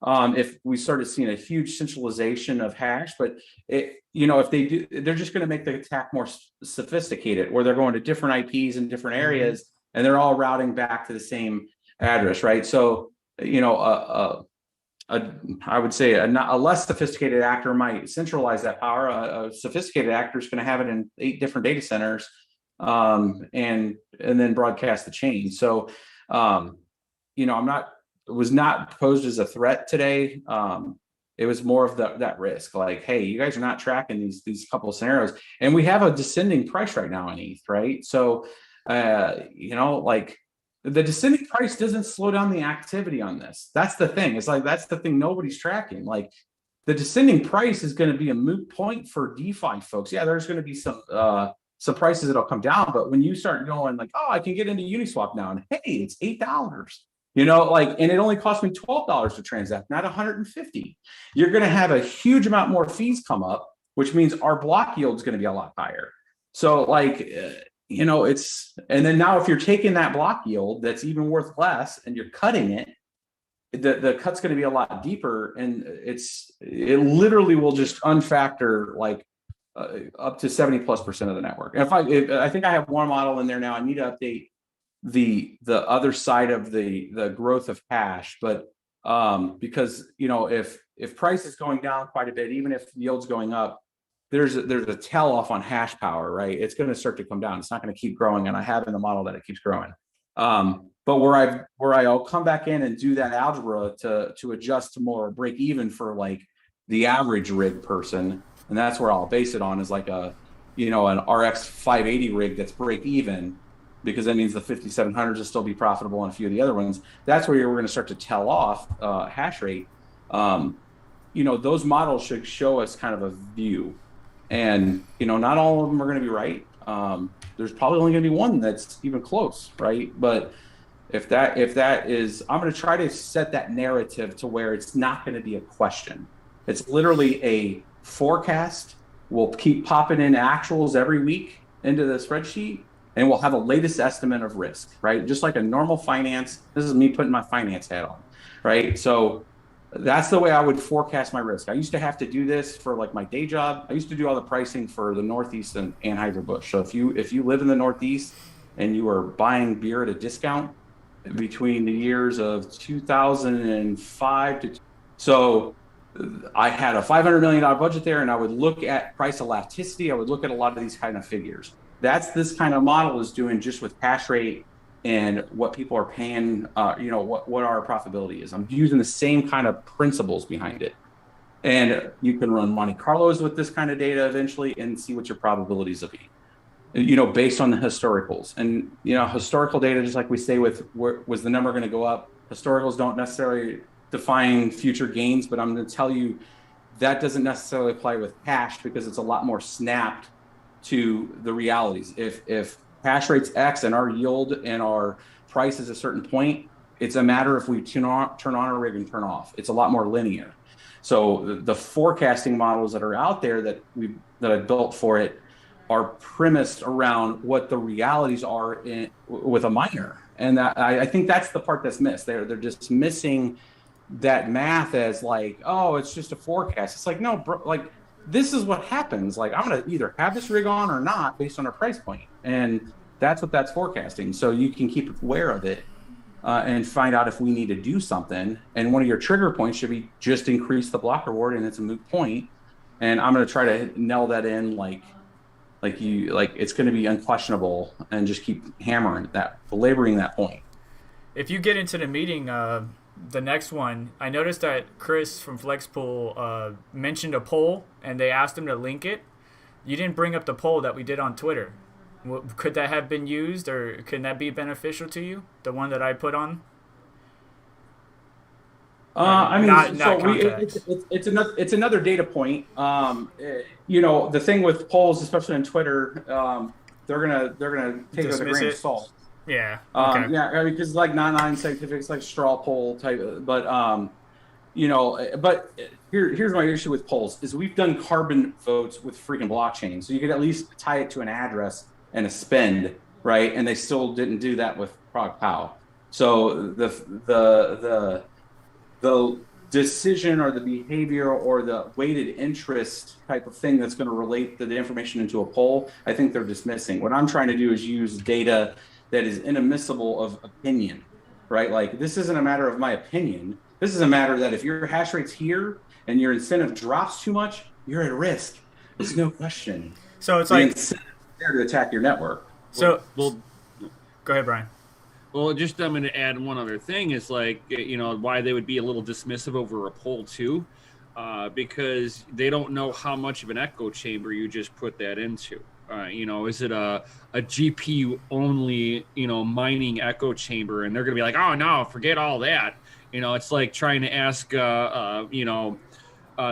S2: If we started seeing a huge centralization of hash, but you know, if they do, they're just going to make the attack more sophisticated, where they're going to different IPs in different areas, and they're all routing back to the same address, right? So, you know, I would say a less sophisticated actor might centralize that power. A sophisticated actor is going to have it in 8 different data centers, and then broadcast the chain. So, you know, it was not posed as a threat today. It was more of that risk, like, hey, you guys are not tracking these couple of scenarios, and we have a descending price right now in ETH, right? So, you know, like, the descending price doesn't slow down the activity on this. That's the thing. It's like, that's the thing nobody's tracking. Like, the descending price is going to be a moot point for DeFi folks. Yeah, there's going to be some prices that'll come down, but when you start going like, oh, I can get into Uniswap now, and hey, it's $8. You know, like, and it only cost me $12 to transact, not $150. You're going to have a huge amount more fees come up, which means our block yield is going to be a lot higher. So like, you know, and then now if you're taking that block yield that's even worth less and you're cutting it, the cut's going to be a lot deeper, and it literally will just unfactor like up to 70+% of the network. And if I think I have one model in there now, I need to update the other side of the growth of hash, but because, you know, if price is going down quite a bit, even if yield's going up, there's a tail off on hash power, right? It's going to start to come down. It's not going to keep growing, and I have in the model that it keeps growing. But where I'll come back in and do that algebra to adjust to more break even for like the average rig person, and that's where I'll base it on, is like an RX 580 rig that's break even, because that means the 5700s will still be profitable and a few of the other ones. That's where we're going to start to tell off hash rate. You know, those models should show us kind of a view, and you know, not all of them are going to be right. There's probably only going to be one that's even close, right? But if that is, I'm going to try to set that narrative to where it's not going to be a question. It's literally a forecast. We'll keep popping in actuals every week into the spreadsheet, and we'll have a latest estimate of risk, right? Just like a normal finance. This is me putting my finance hat on, right? So that's the way I would forecast my risk. I used to have to do this for like my day job. I used to do all the pricing for the Northeast and Anheuser-Busch. So if you live in the Northeast and you are buying beer at a discount between the years of 2005 to, so I had a $500 million budget there, and I would look at price elasticity. I would look at a lot of these kind of figures. That's this kind of model is doing just with hash rate and what people are paying, you know, what our profitability is. I'm using the same kind of principles behind it. And you can run Monte Carlos with this kind of data eventually and see what your probabilities will be, you know, based on the historicals. And, you know, historical data, just like we say with was the number going to go up? Historicals don't necessarily define future gains, but I'm going to tell you that doesn't necessarily apply with hash, because it's a lot more snapped to the realities. If hash rate's X and our yield and our price is a certain point, it's a matter if we turn on our rig and turn off. It's a lot more linear. So the forecasting models that are out there that I've built for it are premised around what the realities are with a miner. And that, I think that's the part that's missed. They're just missing that math as like, oh, it's just a forecast. It's like, no, bro, like this is what happens. Like, I'm going to either have this rig on or not based on a price point. And that's what that's forecasting. So you can keep aware of it and find out if we need to do something. And one of your trigger points should be just increase the block reward, and it's a moot point. And I'm going to try to nail that in like it's going to be unquestionable, and just keep hammering that, belaboring that point.
S1: If you get into the meeting, the next one, I noticed that Chris from Flexpool mentioned a poll, and they asked him to link it. You didn't bring up the poll that we did on Twitter. Could that have been used, or could that be beneficial to you? The one that I put on.
S2: I mean,
S1: it's
S2: another data point. You know, the thing with polls, especially on Twitter, they're gonna take it with a grain of salt.
S1: Yeah. Okay.
S2: Yeah, I mean, because like not non-scientific, it's like straw poll type. But you know, but here's my issue with polls is we've done carbon votes with freaking blockchain, so you could at least tie it to an address and a spend, right? And they still didn't do that with Prog Pow. So the decision or the behavior or the weighted interest type of thing that's going to relate the information into a poll, I think they're dismissing. What I'm trying to do is use data that is inadmissible of opinion, right? Like, this isn't a matter of my opinion. This is a matter that if your hash rate's here and your incentive drops too much, you're at risk. There's no question.
S1: So it's
S2: the
S1: like
S2: incentive there to attack your network.
S1: So go ahead, Brian.
S5: Well, just I'm going to add one other thing is like, you know, why they would be a little dismissive over a poll too, because they don't know how much of an echo chamber you just put that into. You know, is it a GPU only, you know, mining echo chamber? And they're going to be like, oh no, forget all that. You know, it's like trying to ask, you know,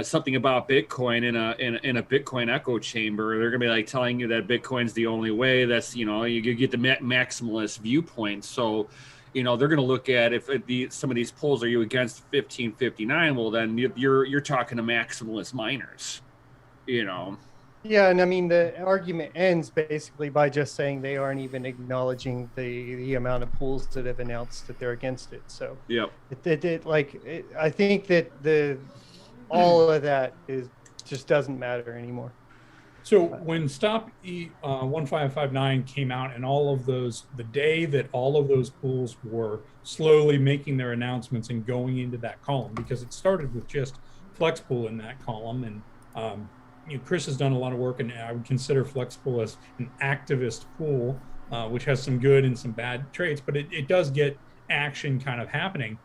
S5: something about Bitcoin in a Bitcoin echo chamber. They're gonna be like telling you that Bitcoin's the only way. That's, you know, you get the maximalist viewpoint. So, you know, they're gonna look at if some of these polls are you against 1559. Well, then you're talking to maximalist miners. You know.
S3: Yeah, and I mean the argument ends basically by just saying they aren't even acknowledging the amount of pools that have announced that they're against it. So
S5: yeah,
S3: I think that all of that just doesn't matter anymore.
S6: So when Stop 1559 came out, and all of those, the day that all of those pools were slowly making their announcements and going into that column, because it started with just Flexpool in that column, and you know, Chris has done a lot of work, and I would consider Flexpool as an activist pool, which has some good and some bad traits, but it does get action kind of happening.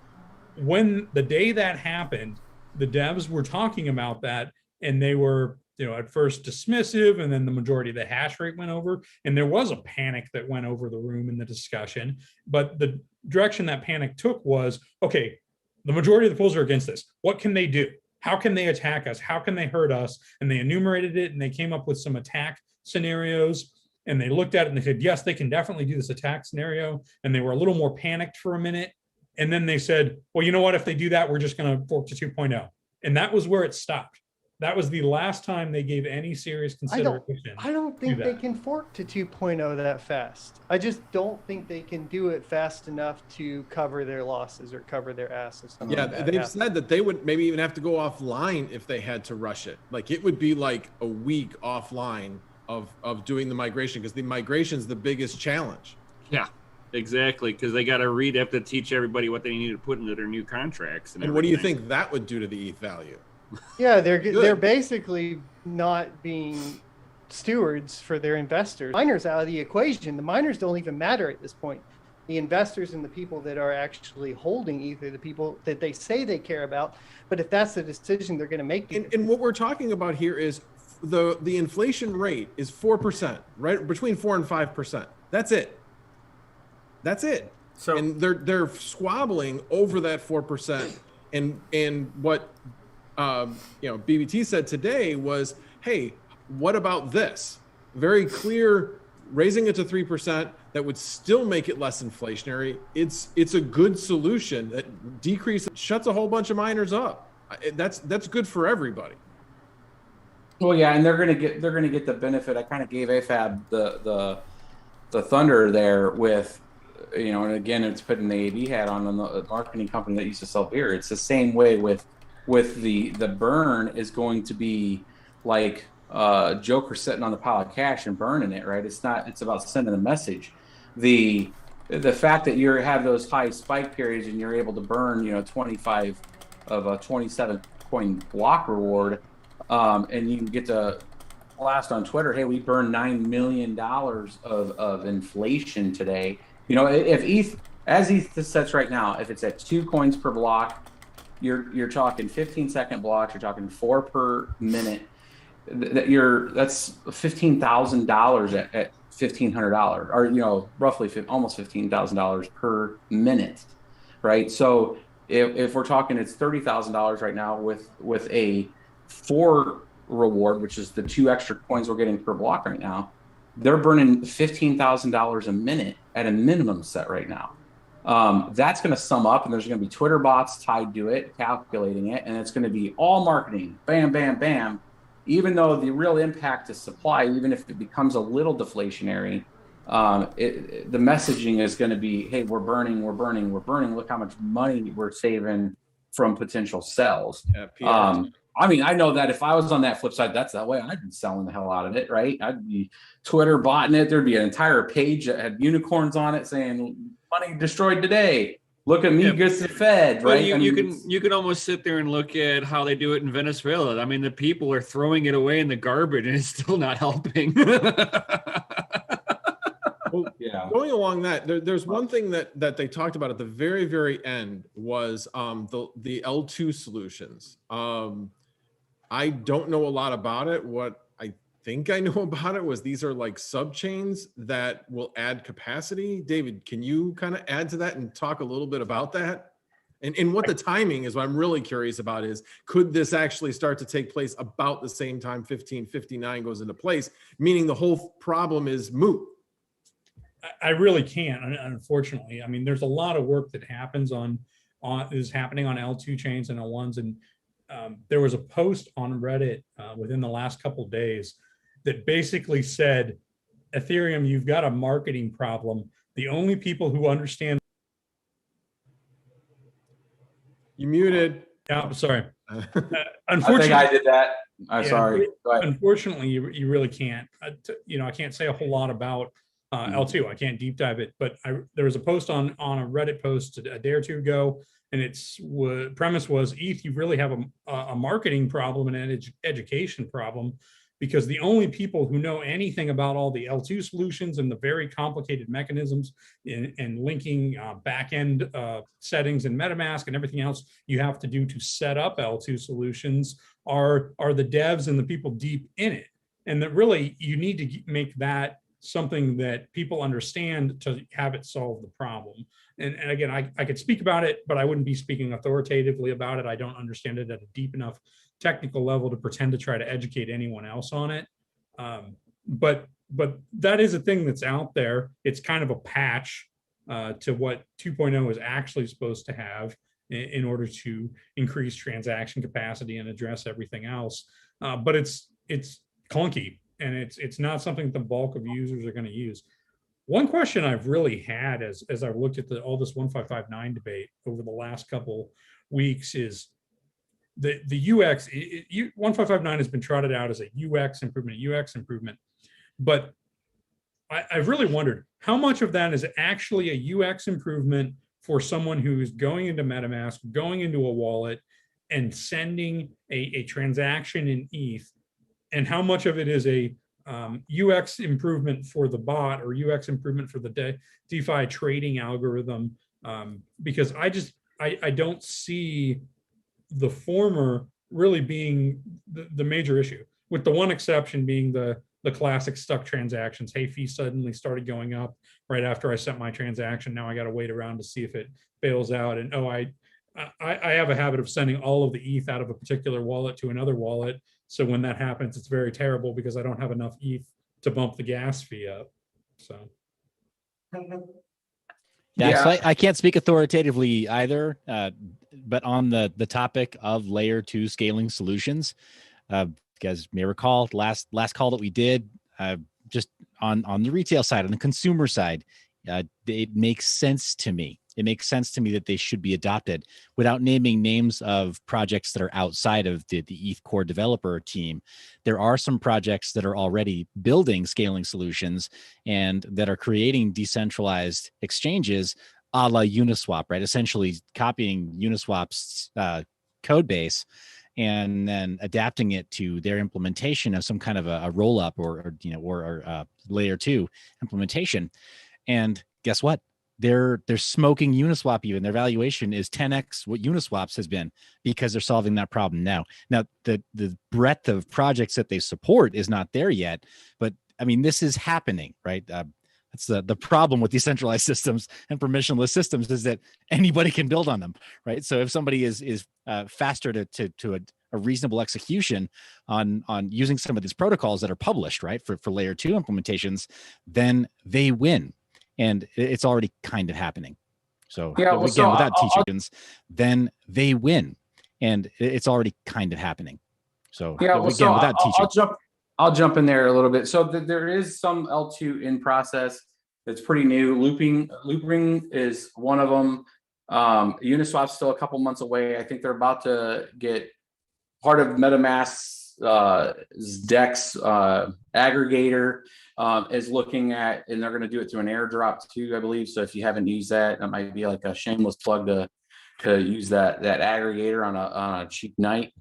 S6: When the day that happened, the devs were talking about that, and they were, you know, at first dismissive, and then the majority of the hash rate went over, and there was a panic that went over the room in the discussion. But the direction that panic took was, okay, the majority of the pools are against this. What can they do? How can they attack us? How can they hurt us? And they enumerated it, and they came up with some attack scenarios, and they looked at it and they said, yes, they can definitely do this attack scenario. And they were a little more panicked for a minute. And then they said, well, you know what? If they do that, we're just going to fork to 2.0. And that was where it stopped. That was the last time they gave any serious consideration.
S3: I don't think they can fork to 2.0 that fast. I just don't think they can do it fast enough to cover their losses or cover their asses.
S7: Yeah, they've said that they would maybe even have to go offline if they had to rush it. Like, it would be like a week offline of doing the migration, because the migration's the biggest challenge.
S5: Yeah. Exactly, because they got to have to teach everybody what they need to put into their new contracts. And
S7: what do you think that would do to the ETH value?
S3: Yeah, they're basically not being stewards for their investors. Miners out of the equation. The miners don't even matter at this point. The investors and the people that are actually holding Ether, the people that they say they care about. But if that's the decision they're going to make,
S7: and what we're talking about here is the inflation rate is 4%, right? Between 4 and 5%. That's it. That's it. So, and they're squabbling over that 4%. And what you know, BBT said today was, hey, what about this? Very clear, raising it to 3%, that would still make it less inflationary. It's a good solution that decreases, shuts a whole bunch of miners up. That's good for everybody.
S2: Well, yeah, and they're gonna get the benefit. I kind of gave AFAB the thunder there with, you know, and again, it's putting the AV hat on the marketing company that used to sell beer. It's the same way with the burn is going to be like Joker sitting on the pile of cash and burning it, right? It's not. It's about sending a message. The fact that you have those high spike periods and you're able to burn, 25 of a 27 coin block reward, and you can get to blast on Twitter, hey, we burned $9 million of inflation today. If ETH sets right now, if it's at 2 coins per block, you're talking 15-second blocks, you're talking 4 per minute. That's $15,000 at $1,500, or roughly almost $15,000 per minute, right? So if we're talking, it's $30,000 right now with a 4 reward, which is the 2 extra coins we're getting per block right now. They're burning $15,000 a minute at a minimum set right now. That's going to sum up, and there's going to be Twitter bots tied to it, calculating it, and it's going to be all marketing, bam, bam, bam. Even though the real impact is supply, even if it becomes a little deflationary, the messaging is going to be, hey, we're burning. Look how much money we're saving from potential sells.
S7: Yeah,
S2: I know that if I was on that flip side, that's that way, I'd be selling the hell out of it, right? I'd be Twitter botting it. There'd be an entire page that had unicorns on it saying, money destroyed today. Look at me, gets the Fed, right?
S5: You can almost sit there and look at how they do it in Venezuela. I mean, the people are throwing it away in the garbage, and it's still not helping.
S7: Well, yeah. Going along that, there's one thing that they talked about at the very, very end was the L2 solutions. I don't know a lot about it. What I think I know about it was these are like subchains that will add capacity. David, can you kind of add to that and talk a little bit about that? And what the timing is, what I'm really curious about is, could this actually start to take place about the same time 1559 goes into place, meaning the whole problem is moot?
S6: I really can't, unfortunately. I mean, there's a lot of work that happens is happening on L2 chains and L1s, and there was a post on Reddit within the last couple of days that basically said, Ethereum, you've got a marketing problem. The only people who understand.
S2: You muted.
S6: Yeah, sorry.
S2: Unfortunately, I think I did that. I'm sorry.
S6: Unfortunately, you really can't. I can't say a whole lot about L2. I can't deep dive it, but there was a post on a Reddit post a day or two ago, and premise was, ETH, you really have a marketing problem and an education problem, because the only people who know anything about all the L2 solutions and the very complicated mechanisms and linking back-end settings and MetaMask and everything else you have to do to set up L2 solutions are the devs and the people deep in it. And that really, you need to make that something that people understand to have it solve the problem. And again, I could speak about it, but I wouldn't be speaking authoritatively about it. I don't understand it at a deep enough technical level to pretend to try to educate anyone else on it. But that is a thing that's out there. It's kind of a patch to what 2.0 is actually supposed to have in order to increase transaction capacity and address everything else. But it's clunky, and it's not something that the bulk of users are going to use. One question I've really had as I've looked at all this 1559 debate over the last couple weeks is the UX. 1559 has been trotted out as a UX improvement, but I've really wondered how much of that is actually a UX improvement for someone who's going into MetaMask, going into a wallet, and sending a transaction in ETH, and how much of it is a UX improvement for the bot or UX improvement for the DeFi trading algorithm, because I don't see the former really being the major issue, with the one exception being the classic stuck transactions. Hey, fee suddenly started going up right after I sent my transaction. Now I got to wait around to see if it bails out. And I have a habit of sending all of the ETH out of a particular wallet to another wallet. So when that happens, it's very terrible because I don't have enough ETH to bump the gas fee up. So.
S4: Yeah, so I can't speak authoritatively either, but on the topic of layer 2 scaling solutions, you guys may recall last call that we did, just on the retail side, on the consumer side, it makes sense to me it makes sense to me that they should be adopted. Without naming names of projects that are outside of the ETH core developer team, there are some projects that are already building scaling solutions and that are creating decentralized exchanges a la Uniswap, right? Essentially copying Uniswap's code base and then adapting it to their implementation of some kind of a roll up or layer 2 implementation. And guess what? They're smoking Uniswap. Even their valuation is 10x what Uniswap's has been, because they're solving that problem now. Now the breadth of projects that they support is not there yet, but I mean, this is happening, right? That's the problem with decentralized systems and permissionless systems, is that anybody can build on them, right? So if somebody is faster to a reasonable execution on using some of these protocols that are published, right, for layer 2 implementations, then they win. And it's already kind of happening. So without teachings, then they win, and it's already kind of happening. So without teaching.
S2: I'll jump in there a little bit. So there is some L2 in process that's pretty new. Loopring is one of them. Uniswap's still a couple months away. I think they're about to get part of MetaMask's DEX aggregator is looking at, and they're going to do it through an airdrop too, I believe. So if you haven't used that, that might be like a shameless plug to use that aggregator on a cheap night,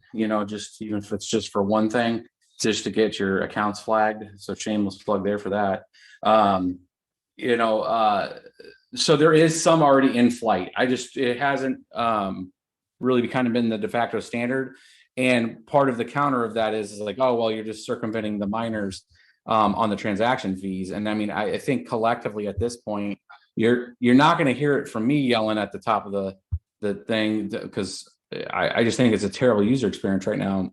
S2: just even if it's just for one thing, just to get your accounts flagged. So shameless plug there for that. So there is some already in flight. It hasn't really kind of been the de facto standard. And part of the counter of that is like, oh, well, you're just circumventing the miners on the transaction fees. And I mean, I think collectively at this point, you're not going to hear it from me yelling at the top of the thing, because I just think it's a terrible user experience right now.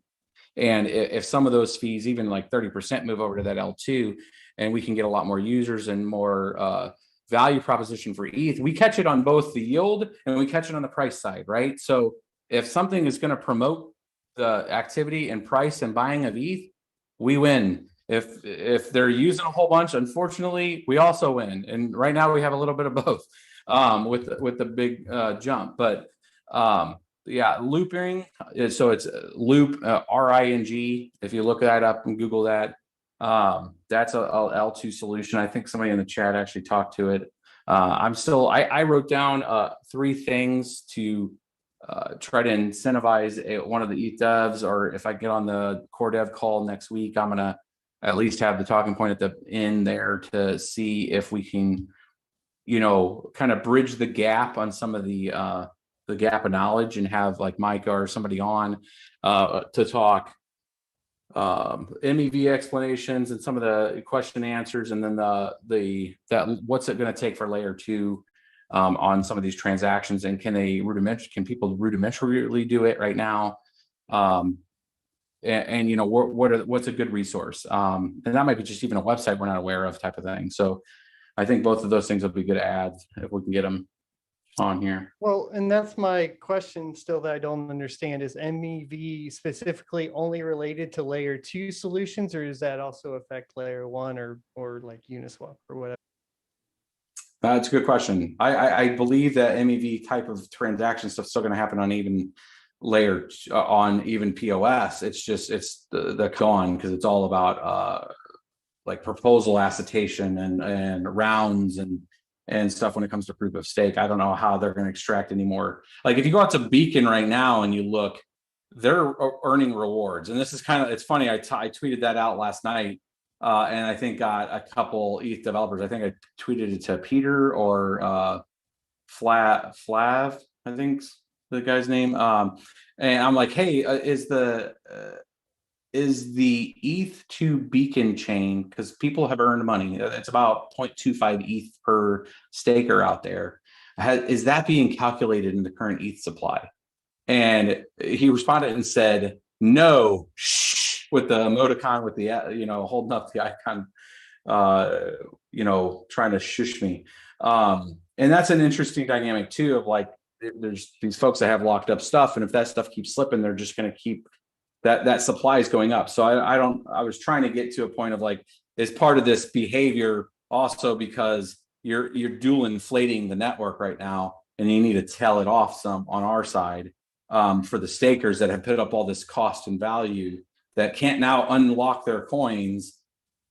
S2: And if some of those fees, even like 30%, move over to that L2, and we can get a lot more users and more value proposition for ETH, we catch it on both the yield and we catch it on the price side, right? So if something is going to promote the activity and price and buying of ETH, we win. If they're using a whole bunch, unfortunately, we also win. And right now we have a little bit of both with the big jump. But looping, so it's loop, RING. If you look that up and Google that, that's a L2 solution. I think somebody in the chat actually talked to it. I wrote down 3 things to try to incentivize one of the ETH devs, or if I get on the core dev call next week, I'm gonna at least have the talking point at the end there to see if we can, kind of bridge the gap on some of the gap of knowledge, and have like Micah or somebody on to talk MEV explanations and some of the question and answers, and then what's it going to take for layer 2 on some of these transactions, and can people rudimentarily do it right now, what's a good resource, and that might be just even a website we're not aware of, type of thing. So I think both of those things will be good ads if we can get them on here.
S3: Well, and that's my question still that I don't understand. Is MEV specifically only related to layer 2 solutions, or does that also affect layer 1 or like Uniswap or whatever?
S2: That's a good question. I believe that MEV type of transaction stuff is still going to happen on even layer on even POS. It's the gone, because it's all about like proposal acceptation and rounds and stuff when it comes to proof of stake. I don't know how they're going to extract anymore. Like if you go out to Beacon right now and you look, they're earning rewards. And this is it's funny. I tweeted that out last night. And I think got a couple ETH developers. I think I tweeted it to Peter or Flav, I think's the guy's name. And I'm like, hey, is the ETH2 Beacon chain, because people have earned money. It's about 0.25 ETH per staker out there. Is that being calculated in the current ETH supply? And he responded and said, no, shh, with the emoticon, with the, holding up the icon, trying to shush me. And that's an interesting dynamic too, of like, there's these folks that have locked up stuff. And if that stuff keeps slipping, they're just going to keep that supply is going up. So I was trying to get to a point of like, is part of this behavior also because you're dual inflating the network right now, and you need to tell it off some on our side for the stakers that have put up all this cost and value that can't now unlock their coins.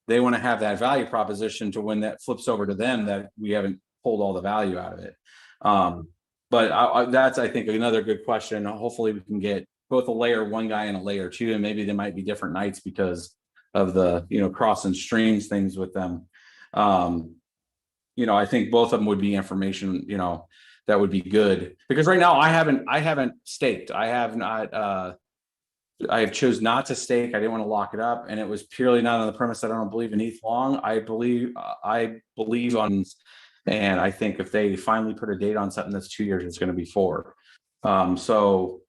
S2: They want to have that value proposition to when that flips over to them, that we haven't pulled all the value out of it. But that's, I think, another good question. Hopefully we can get both a layer 1 guy and a layer 2, and maybe they might be different nights because of the, crossing streams things with them. I think both of them would be information, that would be good, because right now I haven't staked. I have chose not to stake. I didn't want to lock it up, and it was purely not on the premise that I don't believe in ETH long. I believe on, and I think if they finally put a date on something that's 2 years, it's going to be 4. So,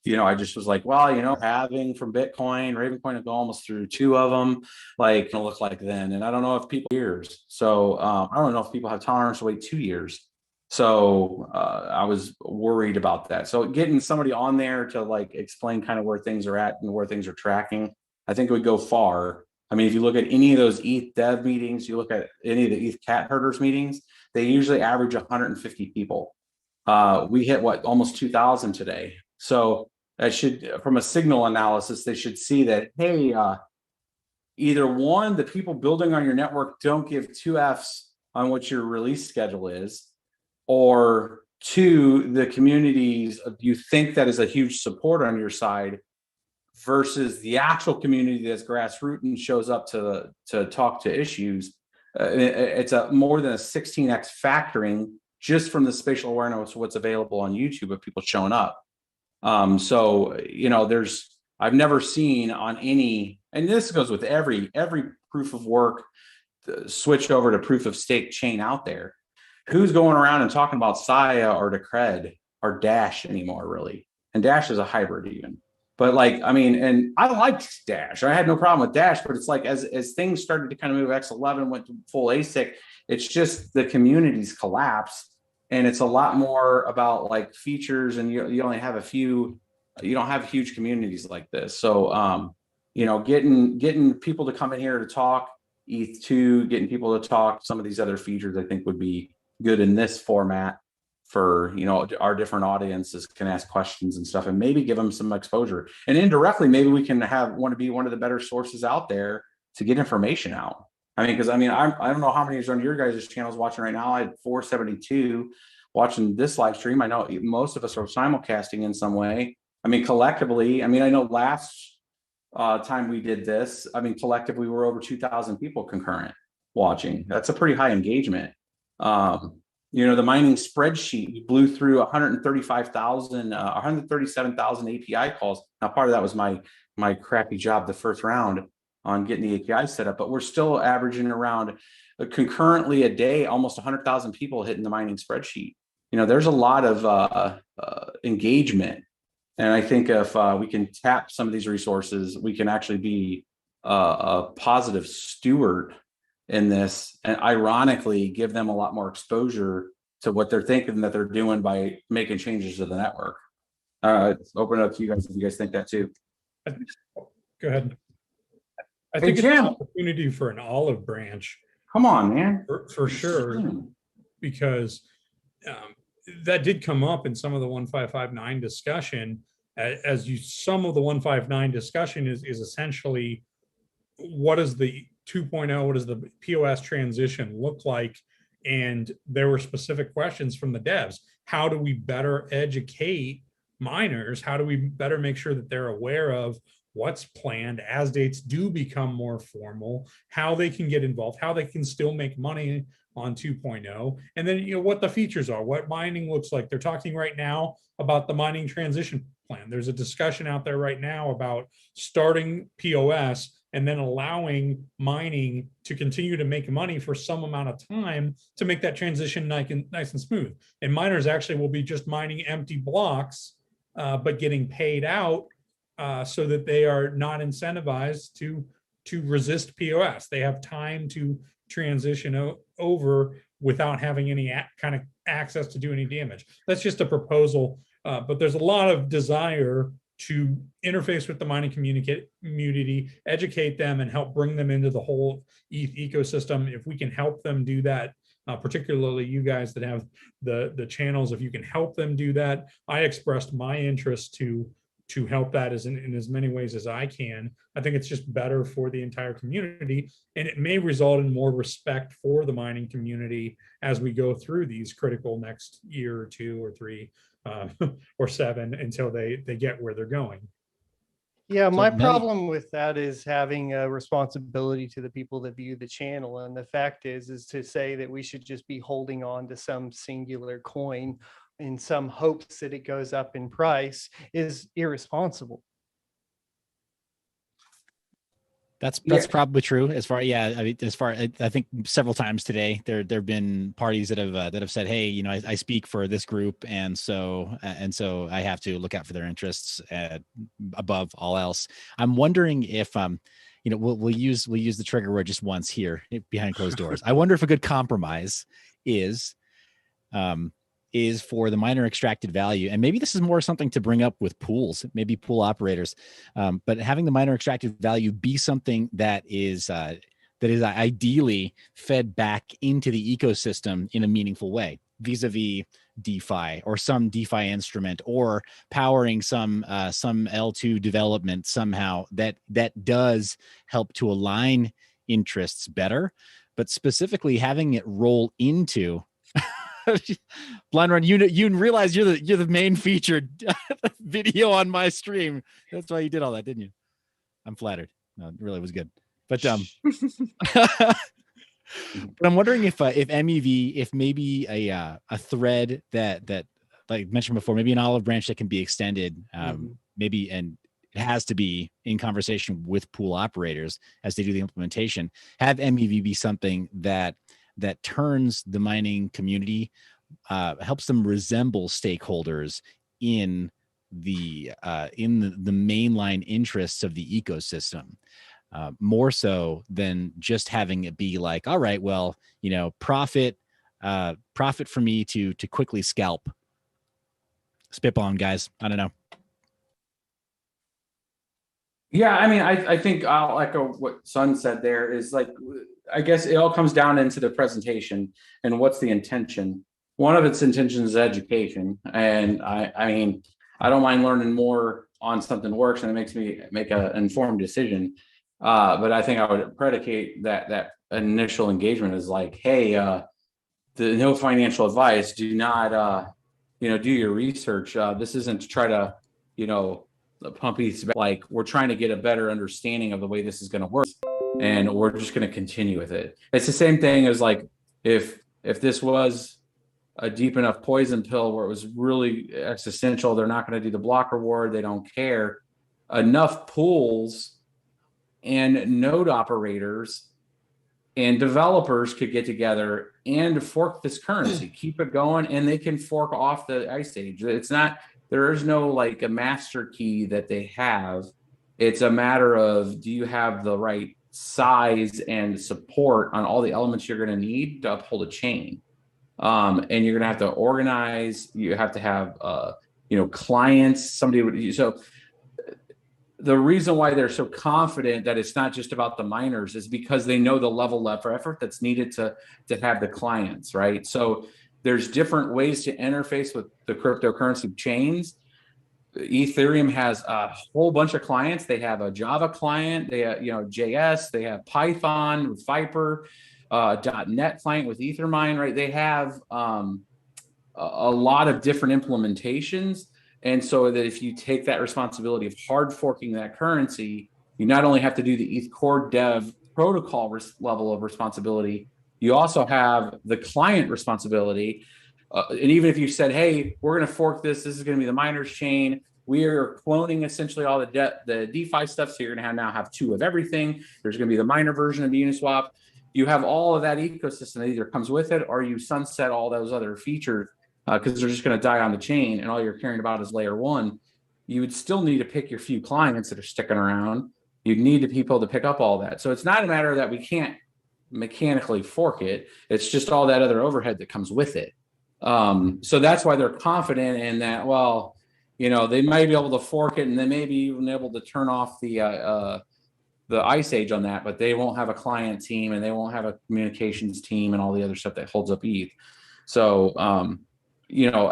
S2: I just was like, well, having from Bitcoin, Ravencoin have gone almost through 2 of them, like it'll look like then. And I don't know if people years. So I don't know if people have tolerance to wait 2 years. So I was worried about that. So getting somebody on there to like explain kind of where things are at and where things are tracking, I think it would go far. I mean, if you look at any of those ETH dev meetings, you look at any of the ETH cat herders meetings, they usually average 150 people. We hit almost 2,000 today. So that should, from a signal analysis, they should see that, hey, either one, the people building on your network don't give 2 Fs on what your release schedule is, or 2, the communities, you think that is a huge support on your side versus the actual community that's grassroots and shows up to talk to issues. It's a more than a 16x factoring just from the spatial awareness of what's available on YouTube of people showing up. So, I've never seen on any, and this goes with every proof of work switched over to proof of stake chain out there, who's going around and talking about Saya or Decred or Dash anymore, really. And Dash is a hybrid even. But and I liked Dash. I had no problem with Dash, but it's like as things started to kind of move, X11 went to full ASIC, it's just the communities collapsed. And it's a lot more about like features, and you only have a few, you don't have huge communities like this. So, getting people to come in here to talk ETH2, getting people to talk some of these other features, I think would be good in this format for, our different audiences can ask questions and stuff and maybe give them some exposure. And indirectly, maybe we can want to be one of the better sources out there to get information out. I don't know how many is on your guys' channels watching right now. I had 472 watching this live stream. I know most of us are simulcasting in some way. Collectively, I know last time we did this, collectively we were over 2,000 people concurrent watching. That's a pretty high engagement. The mining spreadsheet, we blew through 137,000 API calls. Now, part of that was my crappy job the first round on getting the API set up, but we're still averaging around concurrently a day, almost 100,000 people hitting the mining spreadsheet. There's a lot of engagement. And I think if we can tap some of these resources, we can actually be a positive steward in this, and ironically give them a lot more exposure to what they're thinking that they're doing by making changes to the network. Open it up to you guys if you guys think that too.
S6: Go ahead. I think it's an opportunity for an olive branch.
S2: Come on, man.
S6: For sure. Because that did come up in some of the 1559 discussion. Some of the 159 discussion is essentially, what is the 2.0, what does the POS transition look like? And there were specific questions from the devs. How do we better educate miners? How do we better make sure that they're aware of what's planned as dates do become more formal, how they can get involved, how they can still make money on 2.0, and then what the features are, what mining looks like. They're talking right now about the mining transition plan. There's a discussion out there right now about starting POS and then allowing mining to continue to make money for some amount of time to make that transition nice and smooth. And miners actually will be just mining empty blocks, but getting paid out so that they are not incentivized to resist POS. They have time to transition over without having any kind of access to do any damage. That's just a proposal, but there's a lot of desire to interface with the mining community, educate them, and help bring them into the whole ETH ecosystem. If we can help them do that, particularly you guys that have the channels. If you can help them do that, I expressed my interest to help that in as many ways as I can. I think it's just better for the entire community, and it may result in more respect for the mining community as we go through these critical next year or 2 or 3 or 7 until they get where they're going.
S3: Yeah, my problem with that is having a responsibility to the people that view the channel. And the fact is to say that we should just be holding on to some singular coin in some hopes that it goes up in price is irresponsible.
S4: That's probably true. As far, I mean, I think several times today there've been parties that have said, hey, you know, I speak for this group, and so I have to look out for their interests above all else. I'm wondering if you know, we'll use the trigger word just once here behind closed doors. I wonder if a good compromise is for the miner extracted value. And maybe this is more something to bring up with pools, maybe pool operators, but having the miner extracted value be something that is ideally fed back into the ecosystem in a meaningful way, vis-a-vis DeFi or some DeFi instrument, or powering some L2 development somehow that does help to align interests better, but specifically having it roll into Blind Run, you realize you're the main featured video on my stream. That's why you did all that, didn't you? I'm flattered. No, it really was good. But but I'm wondering if MEV, if maybe a thread that like I mentioned before, maybe an olive branch that can be extended, maybe, and it has to be in conversation with pool operators as they do the implementation. Have MEV be something that turns the mining community, helps them resemble stakeholders in the mainline interests of the ecosystem, more so than just having it be like, all right, well, you know, profit for me to quickly scalp. Spitballing, guys. I don't know.
S2: Yeah, I mean, I think I'll echo what Sun said there is like, I guess it all comes down into the presentation and what's the intention. One of its intentions is education. And I mean, I don't mind learning more on something that works and it makes me make an informed decision. But I think I would predicate that initial engagement is like, hey, no financial advice, do not, do your research. This isn't to try to, pump these, like we're trying to get a better understanding of the way this is going to work. And we're just going to continue with it. It's the same thing as like, if this was a deep enough poison pill where it was really existential, they're not going to do the block reward. They don't care. Enough pools and node operators and developers could get together and fork this currency, keep it going, and they can fork off the ice age. It's not, there is no like a master key that they have. It's a matter of, do you have the right size and support on all the elements you're going to need to uphold a chain? And you're going to have to organize, you have to have, clients, somebody would, so the reason why they're so confident that it's not just about the miners is because they know the level of effort that's needed to have the clients, right? So there's different ways to interface with the cryptocurrency chains. Ethereum has a whole bunch of clients. They have a Java client, they have, JS, they have Python with Viper, .NET client with Ethermine, right? They have a lot of different implementations. And so that if you take that responsibility of hard forking that currency, you not only have to do the ETH core dev protocol level of responsibility, you also have the client responsibility. And even if you said, hey, we're going to fork this is going to be the miners chain. We are cloning essentially all the DeFi stuff. So you're going to now have two of everything. There's going to be the miner version of Uniswap. You have all of that ecosystem that either comes with it or you sunset all those other features because they're just going to die on the chain and all you're caring about is layer one. You would still need to pick your few clients that are sticking around. You'd need the people to pick up all that. So it's not a matter that we can't mechanically fork it. It's just all that other overhead that comes with it. So that's why they're confident in that, well, they might be able to fork it and they may be even able to turn off the ice age on that, but they won't have a client team and they won't have a communications team and all the other stuff that holds up ETH. So,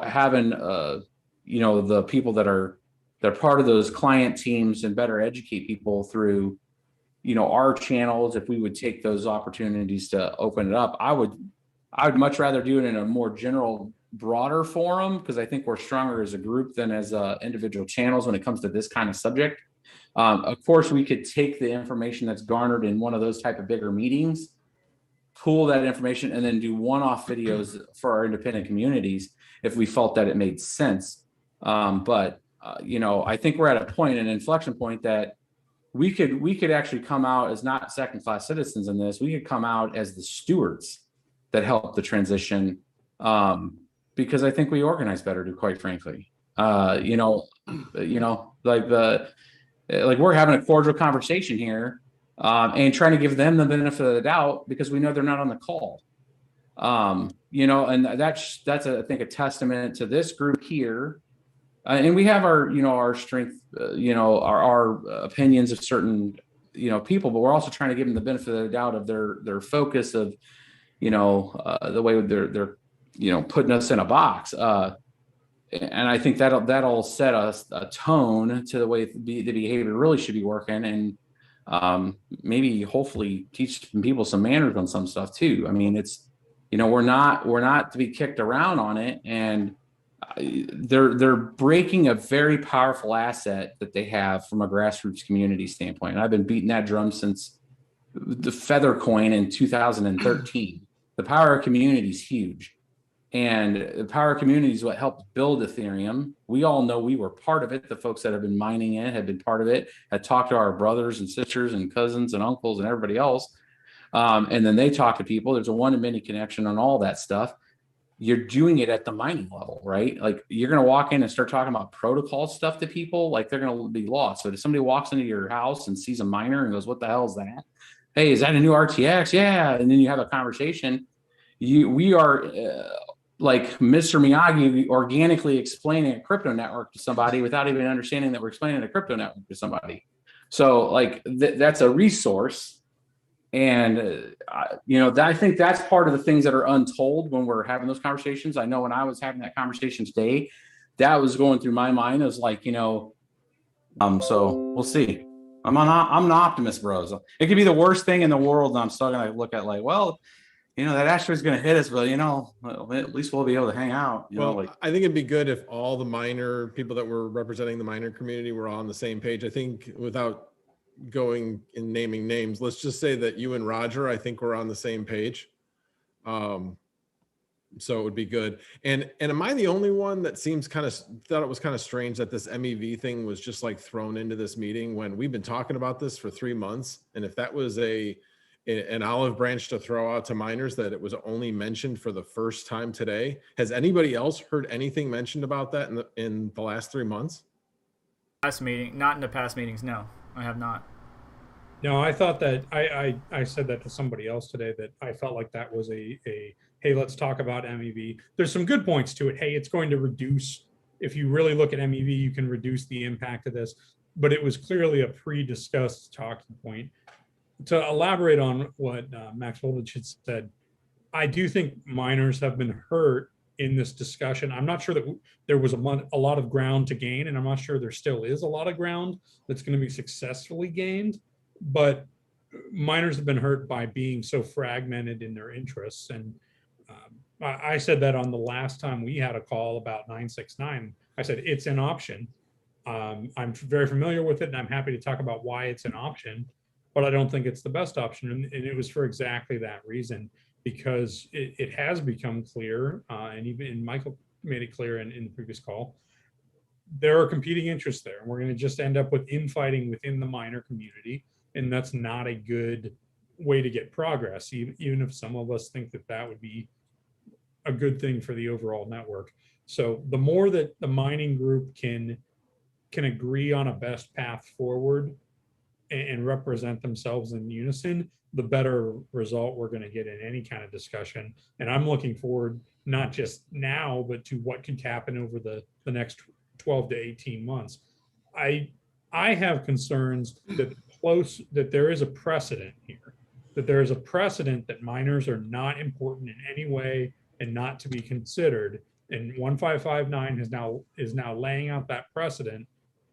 S2: having, the people that are part of those client teams and better educate people through, our channels, if we would take those opportunities to open it up, I would much rather do it in a more general, broader forum, because I think we're stronger as a group than as individual channels when it comes to this kind of subject. Of course, we could take the information that's garnered in one of those type of bigger meetings, pool that information, and then do one-off videos for our independent communities if we felt that it made sense. But I think we're at a point, an inflection point, that we could actually come out as not second-class citizens in this. We could come out as the stewards that help the transition, because I think we organize better, quite frankly. Like we're having a cordial conversation here, and trying to give them the benefit of the doubt because we know they're not on the call. And that's I think a testament to this group here. And we have our strength, our opinions of certain, people, but we're also trying to give them the benefit of the doubt of their focus of, the way they're putting us in a box. And I think that'll set us a tone to the way the behavior really should be working, and maybe hopefully teach people some manners on some stuff too. I mean, it's, we're not to be kicked around on it, and they're breaking a very powerful asset that they have from a grassroots community standpoint. And I've been beating that drum since the Feather coin in 2013. The power of community is huge. And the power of community is what helped build Ethereum. We all know we were part of it. The folks that have been mining it have been part of it, had talked to our brothers and sisters and cousins and uncles and everybody else. And then they talk to people. There's a one-to-many connection on all that stuff. You're doing it at the mining level, right? Like, you're going to walk in and start talking about protocol stuff to people, like they're going to be lost. So if somebody walks into your house and sees a miner and goes, "What the hell is that? Hey, is that a new RTX?" Yeah. And then you have a conversation. We are like Mr. Miyagi organically explaining a crypto network to somebody without even understanding that we're explaining a crypto network to somebody. So like that's a resource. And, I think that's part of the things that are untold when we're having those conversations. I know when I was having that conversation today, that was going through my mind. It was like, so we'll see. I'm an optimist, bros. It could be the worst thing in the world, and I'm still going to look at like, well, that asteroid's going to hit us, but, at least we'll be able to hang out.
S7: I think it'd be good if all the miner people that were representing the miner community were all on the same page. I think, without going and naming names, let's just say that you and Roger, I think, we're on the same page. So it would be good. And am I the only one that thought it was kind of strange that this MEV thing was just like thrown into this meeting when we've been talking about this for 3 months? And if that was an olive branch to throw out to miners, that it was only mentioned for the first time today. Has anybody else heard anything mentioned about that in the last 3 months?
S1: Last meeting, not in the past meetings. No, I have not.
S6: No, I thought that I said that to somebody else today, that I felt like that was a hey, let's talk about MEV. There's some good points to it. Hey, it's going to reduce, if you really look at MEV, you can reduce the impact of this. But it was clearly a pre-discussed talking point. To elaborate on what Max Voltage had said, I do think miners have been hurt in this discussion. I'm not sure that there was a lot of ground to gain, and I'm not sure there still is a lot of ground that's going to be successfully gained. But miners have been hurt by being so fragmented in their interests. And I said that on the last time we had a call about 969. I said it's an option. I'm very familiar with it, and I'm happy to talk about why it's an option, but I don't think it's the best option. And it was for exactly that reason, because it has become clear, and even Michael made it clear in the previous call, there are competing interests there. And we're going to just end up with infighting within the miner community. And that's not a good way to get progress, even if some of us think that would be a good thing for the overall network. So the more that the mining group can agree on a best path forward and represent themselves in unison, the better result we're going to get in any kind of discussion. And I'm looking forward, not just now, but to what could happen over the next 12 to 18 months. I have concerns that close, that there is a precedent here, that there is a precedent that miners are not important in any way and not to be considered. And 1559 is now laying out that precedent,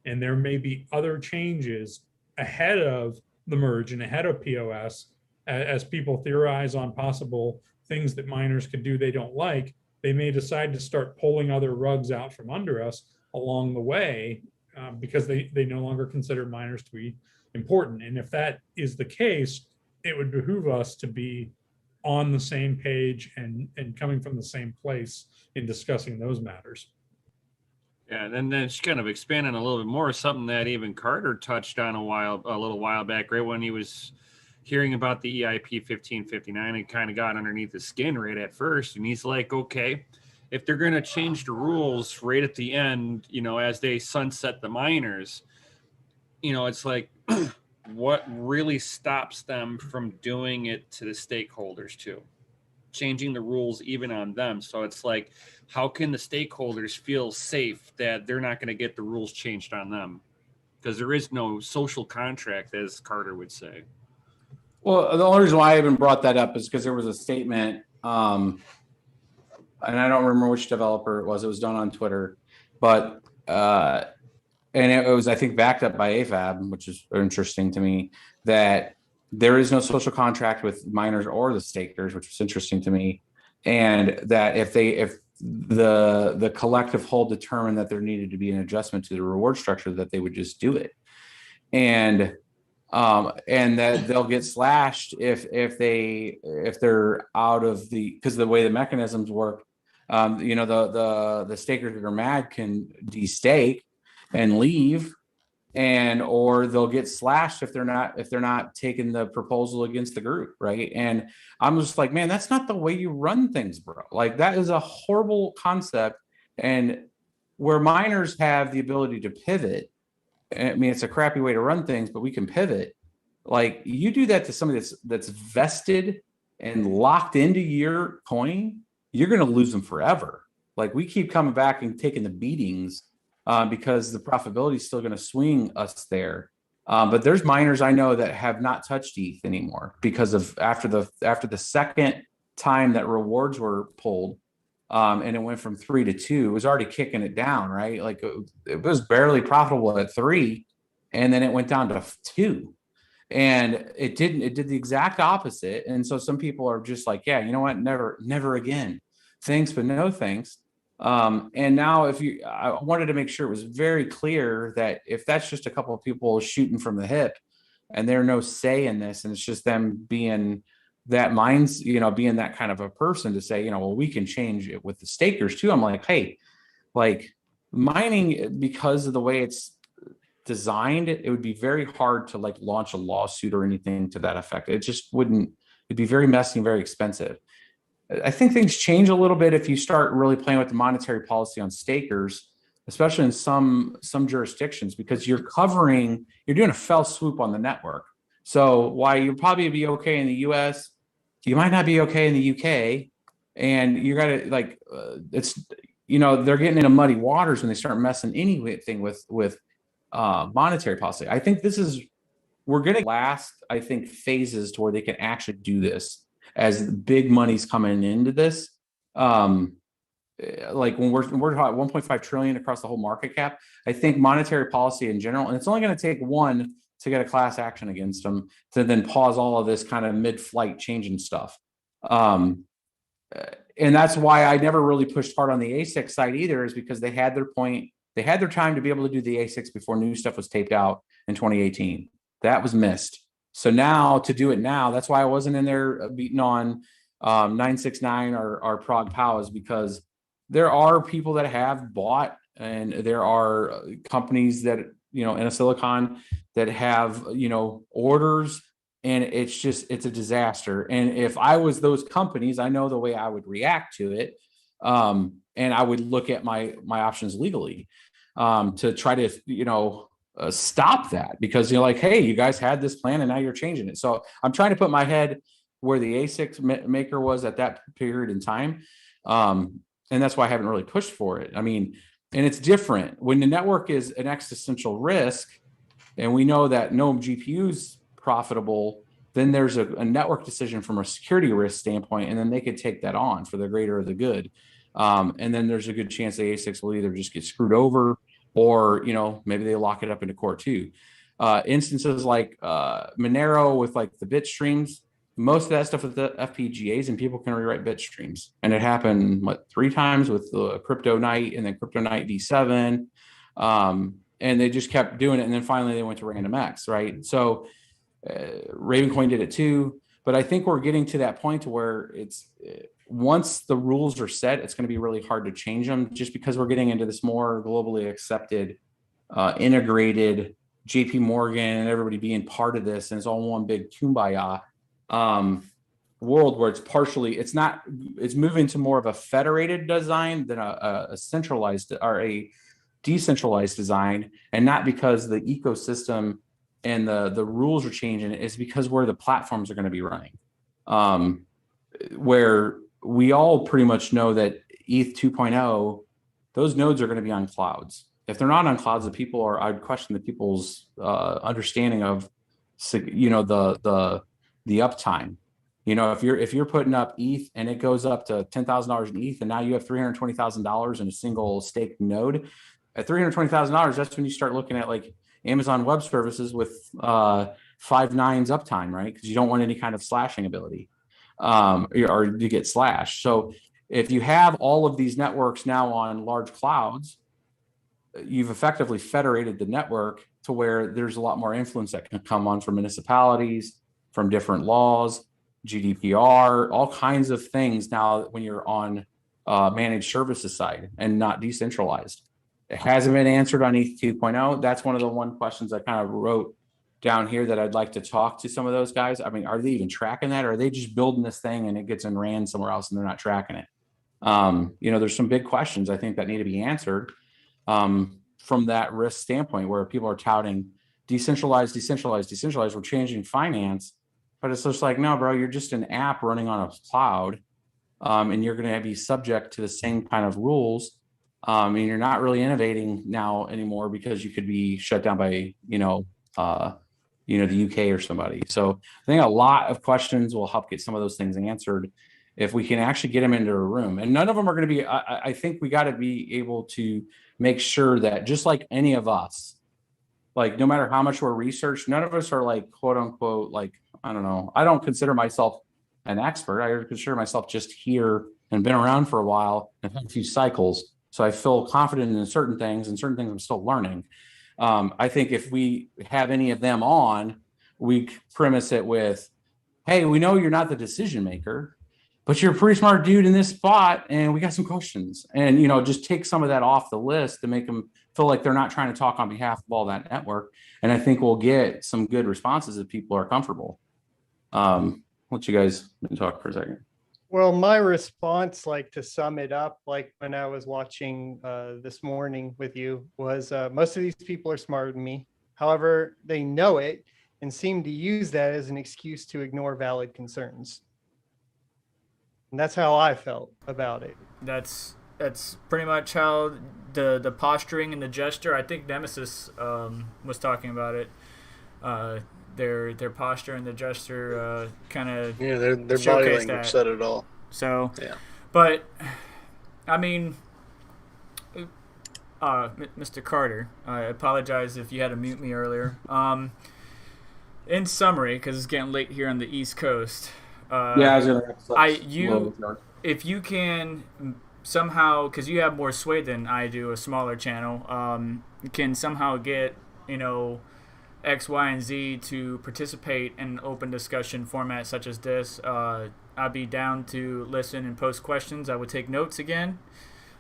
S6: and there may be other changes ahead of the merge and ahead of POS as people theorize on possible things that miners could do they don't like. They may decide to start pulling other rugs out from under us along the way because they no longer consider miners to be important. And if that is the case, it would behoove us to be on the same page and coming from the same place in discussing those matters.
S5: Yeah, and then just kind of expanding a little bit more, something that even Carter touched on a little while back, right when he was hearing about the EIP-1559, and kind of got underneath his skin right at first. And he's like, okay, if they're going to change the rules right at the end, as they sunset the miners, it's like, what really stops them from doing it to the stakeholders too? Changing the rules even on them. So it's like, how can the stakeholders feel safe that they're not going to get the rules changed on them? Because there is no social contract, as Carter would say.
S2: Well, the only reason why I even brought that up is because there was a statement, and I don't remember which developer it was. It was done on Twitter, but and it was, I think, backed up by AFAB, which is interesting to me, that there is no social contract with miners or the stakers, which was interesting to me, and that if the collective whole determined that there needed to be an adjustment to the reward structure, that they would just do it, and that they'll get slashed if they're out of because the way the mechanisms work, the stakers that are mad can destake and leave, or they'll get slashed if they're not taking the proposal against the group, right? And I'm just like, man, that's not the way you run things, bro. Like, that is a horrible concept. And where miners have the ability to pivot, I mean, it's a crappy way to run things, but we can pivot. Like, you do that to somebody that's vested and locked into your coin, you're going to lose them forever. Like, we keep coming back and taking the beatings because the profitability is still going to swing us there. But there's miners I know that have not touched ETH anymore because of after the second time that rewards were pulled, and it went from 3 to 2, it was already kicking it down, right? Like, it was barely profitable at 3, and then it went down to 2, and it did the exact opposite. And so some people are just like, yeah, you know what, never again, thanks but no thanks. And now I wanted to make sure it was very clear that if that's just a couple of people shooting from the hip and they're no say in this, and it's just them being that minds, being that kind of a person to say, well, we can change it with the stakers too. I'm like, hey, like, mining, because of the way it's designed, it would be very hard to like launch a lawsuit or anything to that effect. It just wouldn't, it'd be very messy and very expensive. I think things change a little bit if you start really playing with the monetary policy on stakers, especially in some jurisdictions, because you're doing a fell swoop on the network. So while you'll probably be okay in the US, you might not be okay in the UK, and you got to like, they're getting into muddy waters when they start messing anything with monetary policy. I think we're going to last, phases to where they can actually do this as the big money's coming into this. Like when we're talking 1.5 trillion across the whole market cap, I think monetary policy in general, and it's only going to take one to get a class action against them to then pause all of this kind of mid-flight changing stuff. And that's why I never really pushed hard on the ASIC side either, is because they had their point. They had their time to be able to do the ASICs before new stuff was taped out in 2018. That was missed. So now to do it now, that's why I wasn't in there beating on 969 or Prague POW, is because there are people that have bought, and there are companies that, in a silicon that have, orders, and it's a disaster. And if I was those companies, I know the way I would react to it. And I would look at my options legally to try to, stop that, because you're like, hey, you guys had this plan and now you're changing it. So I'm trying to put my head where the ASIC maker was at that period in time. And that's why I haven't really pushed for it. I mean, and it's different when the network is an existential risk. and we know that no GPU's profitable, then there's a network decision from a security risk standpoint, and then they could take that on for the greater of the good. And then there's a good chance the ASICs will either just get screwed over, or maybe they lock it up into core two. Instances like Monero with like the bit streams, most of that stuff with the FPGAs, and people can rewrite bit streams. And it happened 3 times with the Crypto Night and then Crypto Night V7. And they just kept doing it. And then finally they went to RandomX, right? So Ravencoin did it too. But I think we're getting to that point to where it's once the rules are set, it's going to be really hard to change them, just because we're getting into this more globally accepted, integrated JP Morgan and everybody being part of this, and it's all one big kumbaya world where it's moving to more of a federated design than a centralized or a decentralized design. And not because the ecosystem and the rules are changing, it's because where the platforms are going to be running, where we all pretty much know that ETH 2.0, those nodes are going to be on clouds. If they're not on clouds, I'd question the people's understanding of, the uptime. If you're putting up ETH and it goes up to $10,000 in ETH, and now you have $320,000 in a single stake node, at $320,000, that's when you start looking at like Amazon Web Services with 5 nines uptime, right? Because you don't want any kind of slashing ability, or you get slashed. So if you have all of these networks now on large clouds, you've effectively federated the network to where there's a lot more influence that can come on from municipalities, from different laws, GDPR, all kinds of things now when you're on managed services side and not decentralized. It hasn't been answered on ETH 2.0. That's one of the questions I kind of wrote down here that I'd like to talk to some of those guys. I mean, are they even tracking that, or are they just building this thing and it gets ran somewhere else and they're not tracking it? There's some big questions I think that need to be answered from that risk standpoint, where people are touting decentralized. We're changing finance, but it's just like, no, bro, you're just an app running on a cloud, and you're going to be subject to the same kind of rules. And you're not really innovating now anymore because you could be shut down by, the UK or somebody. So I think a lot of questions will help get some of those things answered if we can actually get them into a room. And none of them are going to be, I think we got to be able to make sure that, just like any of us, like no matter how much we're researched, none of us are like, quote unquote, like, I don't know. I don't consider myself an expert. I consider myself just here and been around for a while and had a few cycles. So I feel confident in certain things, and certain things I'm still learning. I think if we have any of them on, we premise it with, hey, we know you're not the decision maker, but you're a pretty smart dude in this spot, and we got some questions. And, just take some of that off the list to make them feel like they're not trying to talk on behalf of all that network. And I think we'll get some good responses if people are comfortable. I'll let you guys talk for a second.
S3: Well, my response, to sum it up, when I was watching this morning with you, was most of these people are smarter than me. However, they know it and seem to use that as an excuse to ignore valid concerns. And that's how I felt about it.
S1: That's pretty much how the posturing and the gesture. I think Nemesis was talking about it. Their posture and the gesture kind of
S8: their body language said it all.
S1: So
S8: yeah,
S1: but I mean, Mr. Carter, I apologize if you had to mute me earlier. In summary, because it's getting late here on the East Coast.
S2: I was gonna.
S1: If you can somehow, because you have more sway than I do, a smaller channel, can somehow get X, Y, and Z to participate in an open discussion format such as this, I'd be down to listen and post questions. I would take notes again,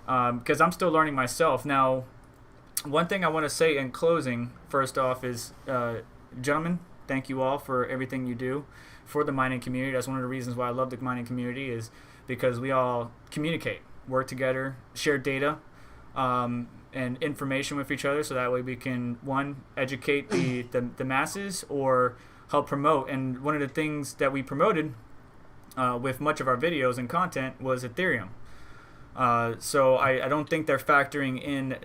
S1: because I'm still learning myself. Now, one thing I want to say in closing, first off, is, gentlemen, thank you all for everything you do for the mining community. That's one of the reasons why I love the mining community, is because we all communicate, work together, share data, and information with each other, so that way we can, one, educate the masses, or help promote. And one of the things that we promoted with much of our videos and content was Ethereum. So I don't think they're factoring in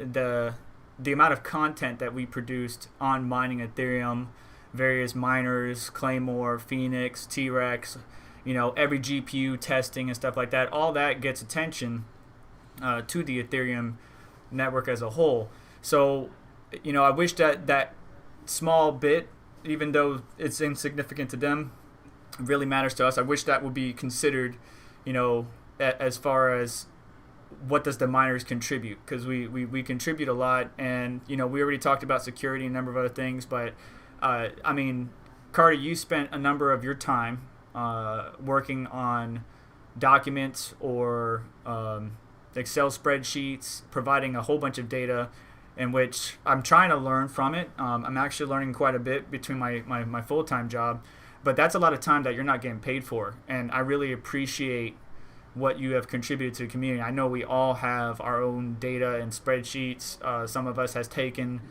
S1: the amount of content that we produced on mining Ethereum, various miners, Claymore, Phoenix, T-Rex, every GPU testing and stuff like that, all that gets attention to the Ethereum network as a whole. So, I wish that small bit, even though it's insignificant to them, really matters to us. I wish that would be considered, as far as what does the miners contribute, because we contribute a lot, and we already talked about security and a number of other things, but Carter, you spent a number of your time working on documents or Excel spreadsheets, providing a whole bunch of data, in which I'm trying to learn from it. I'm actually learning quite a bit between my full-time job, but that's a lot of time that you're not getting paid for, and I really appreciate what you have contributed to the community. I know we all have our own data and spreadsheets. Some of us has taken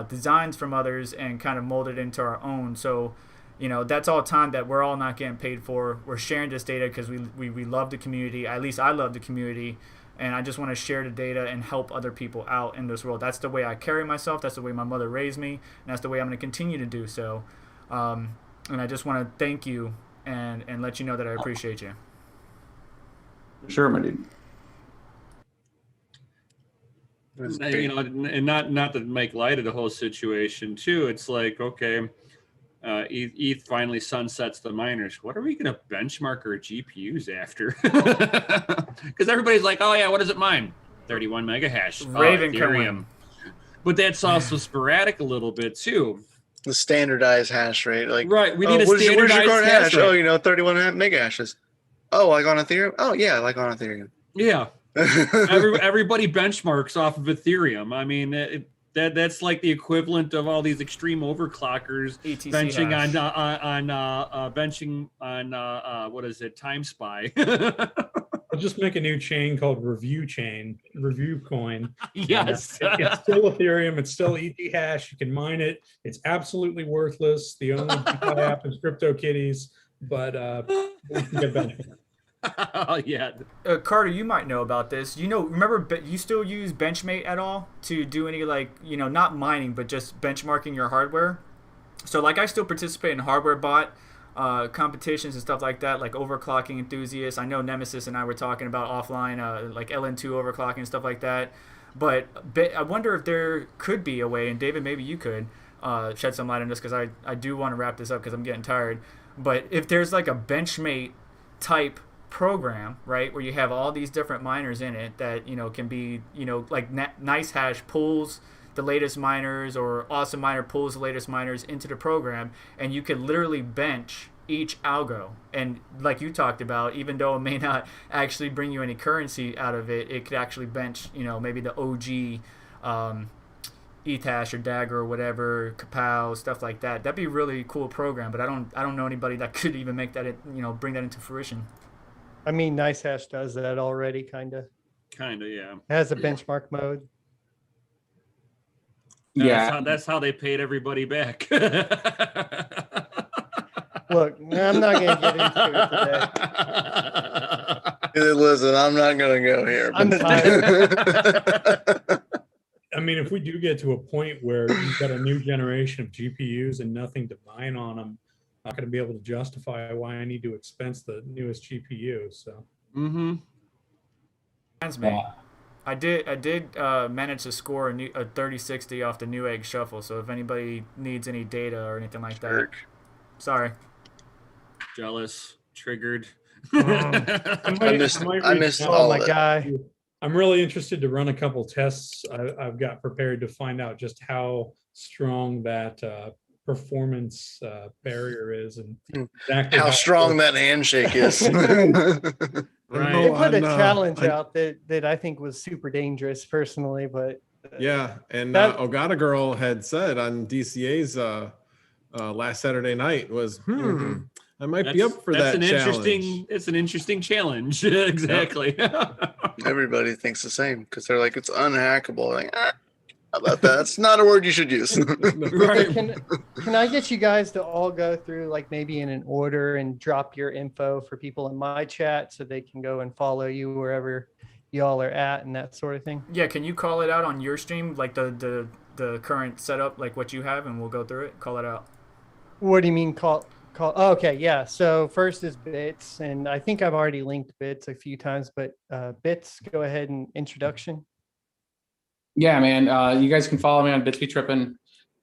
S1: designs from others and kind of molded into our own. So, that's all time that we're all not getting paid for. We're sharing this data because we love the community. At least I love the community, and I just want to share the data and help other people out in this world. That's the way I carry myself. That's the way my mother raised me, and that's the way I'm going to continue to do so. And I just want to thank you and let you know that I appreciate you.
S2: Sure, my dude.
S5: And not to make light of the whole situation too. It's like, okay, ETH finally sunsets the miners. What are we going to benchmark our GPUs after? Because everybody's like, oh yeah, what does it mine? 31 mega hash.
S1: Raven
S5: Ethereum. But that's also sporadic a little bit too.
S8: The standardized hash rate, like
S5: right. We need a
S8: where's your
S5: standardized
S8: current
S5: hash rate.
S8: 31 mega hashes. Oh, like on Ethereum? Oh yeah, like on Ethereum.
S5: Yeah. Everybody benchmarks off of Ethereum. I mean, that's like the equivalent of all these extreme overclockers
S1: ETC
S5: benching
S1: hash.
S5: benching on what is it, Time Spy.
S6: I'll just make a new chain called Review Coin.
S5: Yes.
S6: It's still Ethereum. It's still ETH hash. You can mine it. It's absolutely worthless. The only DeFi app is CryptoKitties, but we can get benchmark.
S5: Oh yeah.
S1: Carter, you might know about this. Remember, you still use Benchmate at all to do any not mining, but just benchmarking your hardware? So I still participate in hardware bot competitions and stuff like that, like overclocking enthusiasts. I know Nemesis and I were talking about offline, like LN2 overclocking and stuff like that. But I wonder if there could be a way, and David, maybe you could shed some light on this, because I do want to wrap this up because I'm getting tired. But if there's like a Benchmate type program, right, where you have all these different miners in it that can be nice hash pulls the latest miners, or awesome miner pulls the latest miners into the program, and you could literally bench each algo. And like you talked about, even though it may not actually bring you any currency out of it, it could actually bench maybe the OG ETH hash or Dagger or whatever, Kapow, stuff like that. That'd be a really cool program, but I don't know anybody that could even make that bring that into fruition.
S3: I mean, Nice Hash does that already, kind of.
S5: Yeah.
S3: It has a benchmark mode.
S2: Yeah,
S5: That's how they paid everybody back.
S3: Look, I'm not going to get into it today.
S8: Listen, I'm not going to go here.
S3: I'm tired.
S6: I mean, if we do get to a point where you've got a new generation of GPUs and nothing to mine on them, I'm not going to be able to justify why I need to expense the newest GPU. So,
S1: Reminds me, I did manage to score a 3060 off the Newegg Shuffle. So if anybody needs any data or anything like that, sorry.
S5: Jealous, triggered.
S8: I missed all
S3: my
S8: of it.
S3: guy.
S6: I'm really interested to run a couple tests. I've got prepared to find out just how strong that performance barrier is, and exactly
S8: How strong that handshake is.
S3: They put a
S7: on,
S3: challenge out that I think was super dangerous personally, but
S7: Yeah, and
S3: That-
S7: Ogata Girl had said on DCA's last Saturday night was, I might be up for that challenge.
S5: It's an interesting challenge. Exactly.
S8: Everybody thinks the same because they're like, it's unhackable. Like, how about that? That's not a word you should use.
S5: Right.
S3: Can I get you guys to all go through, like, maybe in an order, and drop your info for people in my chat so they can go and follow you wherever y'all are at and that sort of thing?
S1: Yeah, can you call it out on your stream, like the current setup, like what you have, and we'll go through it. Call it out.
S3: What do you mean call? Oh, okay, yeah. So first is Bits, and I think I've already linked Bits a few times, but Bits, go ahead and introduction.
S2: Yeah, man. You guys can follow me on BitsBeTrippin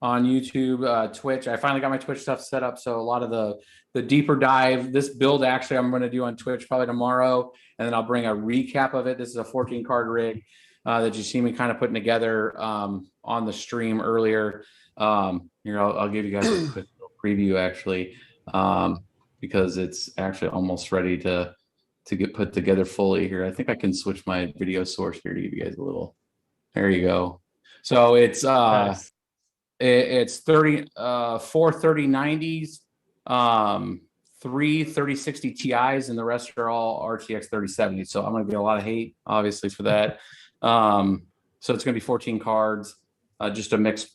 S2: on YouTube, Twitch. I finally got my Twitch stuff set up, so a lot of the deeper dive, this build actually I'm going to do on Twitch probably tomorrow, and then I'll bring a recap of it. This is a 14 card rig that you see me kind of putting together on the stream earlier. Here, I'll give you guys a quick preview actually, because it's actually almost ready to get put together fully here. I think I can switch my video source here to give you guys a little. There you go. So it's
S3: Nice.
S2: it's 4 3090s, 3 3060 Ti's, and the rest are all RTX 3070. So I'm going to get a lot of hate, obviously, for that. So it's going to be 14 cards, just a mixed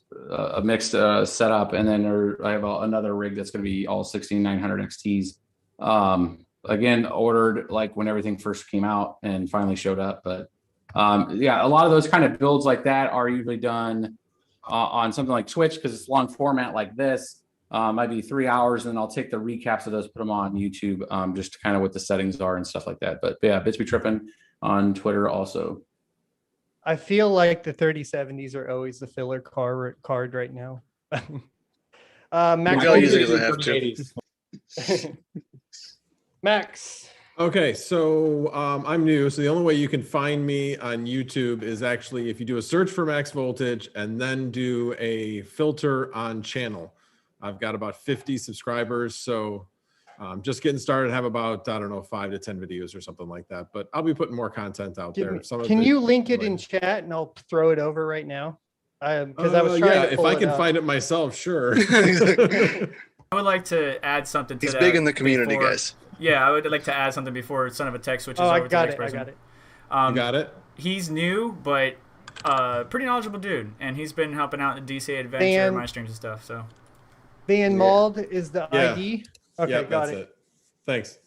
S2: setup, and then I have another rig that's going to be all 6900 XTs. Again, ordered like when everything first came out and finally showed up, but yeah, a lot of those kind of builds like that are usually done on something like Twitch because it's long format like this. Might be 3 hours, and then I'll take the recaps of those, put them on YouTube, just to kind of what the settings are and stuff like that. But yeah, BitsBeTrippin on Twitter also.
S3: I feel like the 3070s are always the filler card right now. Max,
S8: I'll use it because I have to.
S3: Max.
S7: Okay, so I'm new. So the only way you can find me on YouTube is actually if you do a search for Max Voltage and then do a filter on channel. I've got about 50 subscribers, so I'm just getting started. I have about, I don't know, 5 to 10 videos or something like that. But I'll be putting more content out there.
S3: Can you link it in chat and I'll throw it over right now? Because I was trying
S7: yeah,
S3: to
S7: if
S3: pull
S7: I
S3: it
S7: can
S3: up.
S7: find it myself, sure.
S1: I would like to add something to
S8: He's
S1: that.
S8: big in the community,
S1: before-
S8: guys.
S1: Yeah, I would like to add something before Son of a Tech switches
S3: Oh,
S1: over
S3: I
S1: to the
S3: got
S1: next
S3: it. I
S1: person.
S3: got it.
S7: You got it?
S1: He's new, but pretty knowledgeable dude, and he's been helping out in DCA Adventure, my streams and stuff. So
S3: Van Mauld is the
S7: Yeah.
S3: ID. Okay,
S7: Yep,
S3: got
S7: that's
S3: it.
S7: Thanks.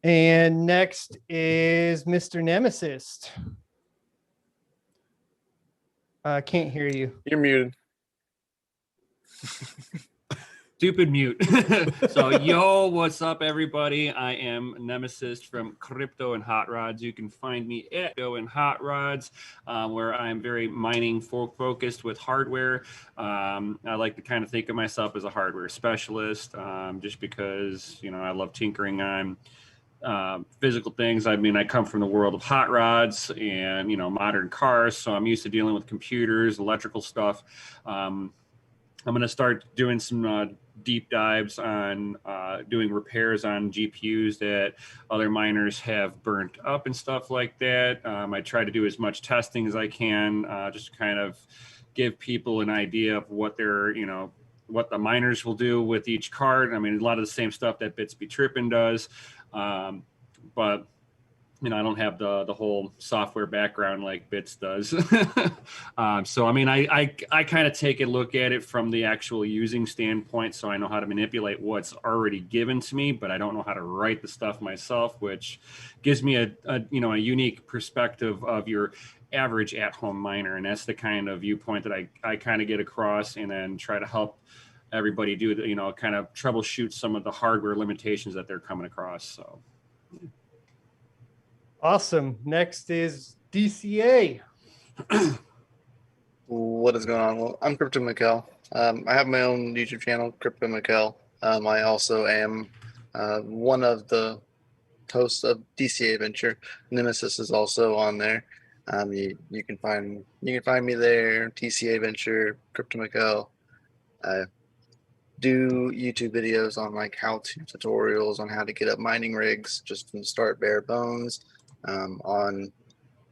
S3: And next is Mr. Nemesis. Can't hear you.
S8: You're muted.
S5: Stupid mute. So, yo, what's up, everybody? I am Nemesis from Crypto and Hot Rods. You can find me at Crypto and Hot Rods, where I'm very mining focused with hardware. I like to kind of think of myself as a hardware specialist, just because, you know, I love tinkering on physical things. I mean, I come from the world of hot rods and, you know, modern cars, so I'm used to dealing with computers, electrical stuff. I'm going to start doing some deep dives on doing repairs on GPUs that other miners have burnt up and stuff like that. I try to do as much testing as I can, just to kind of give people an idea of what they're, you know, what the miners will do with each card. I mean, a lot of the same stuff that BitsBeTrippin does, but you know, I don't have the whole software background like Bits does. So, I mean, I kind of take a look at it from the actual using standpoint. So I know how to manipulate what's already given to me, but I don't know how to write the stuff myself, which gives me a unique perspective of your average at-home miner. And that's the kind of viewpoint that I kind of get across, and then try to help everybody do, you know, kind of troubleshoot some of the hardware limitations that they're coming across. So.
S3: Awesome. Next is DCA.
S8: What is going on? Well, I'm Crypto Mikkel. I have my own YouTube channel, Crypto Mikkel. I also am one of the hosts of DCA Adventure. Nemesis is also on there. You can find me there. DCA Adventure, Crypto Mikkel. I do YouTube videos on like how-to tutorials on how to get up mining rigs just from the start, bare bones. On,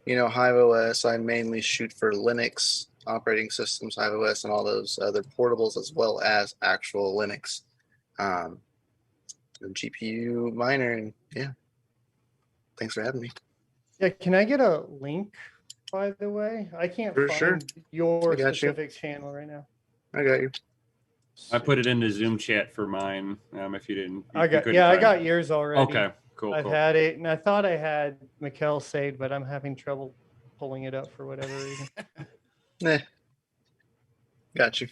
S8: you know, Hive OS, I mainly shoot for Linux operating systems, Hive OS, and all those other portables, as well as actual Linux. The GPU miner, and yeah, thanks for having me.
S3: Yeah, can I get a link, by the way? I can't
S8: For
S3: find
S8: sure.
S3: your
S8: I got you.
S3: specific channel right now.
S8: I got you.
S5: I put it in the Zoom chat for mine. If you didn't,
S3: I got yours already.
S5: Okay, Cool.
S3: I've had it, and I thought I had Mikkel saved, but I'm having trouble pulling it up for whatever reason.
S8: Got you.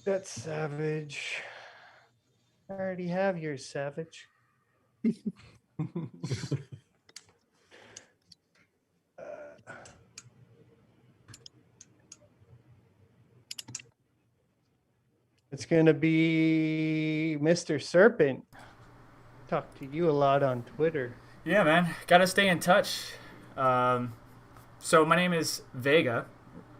S3: That's Savage. I already have your Savage. It's going to be Mr. Serpent. Talk to you a lot on Twitter.
S1: Yeah, man. Got to stay in touch. So my name is Vega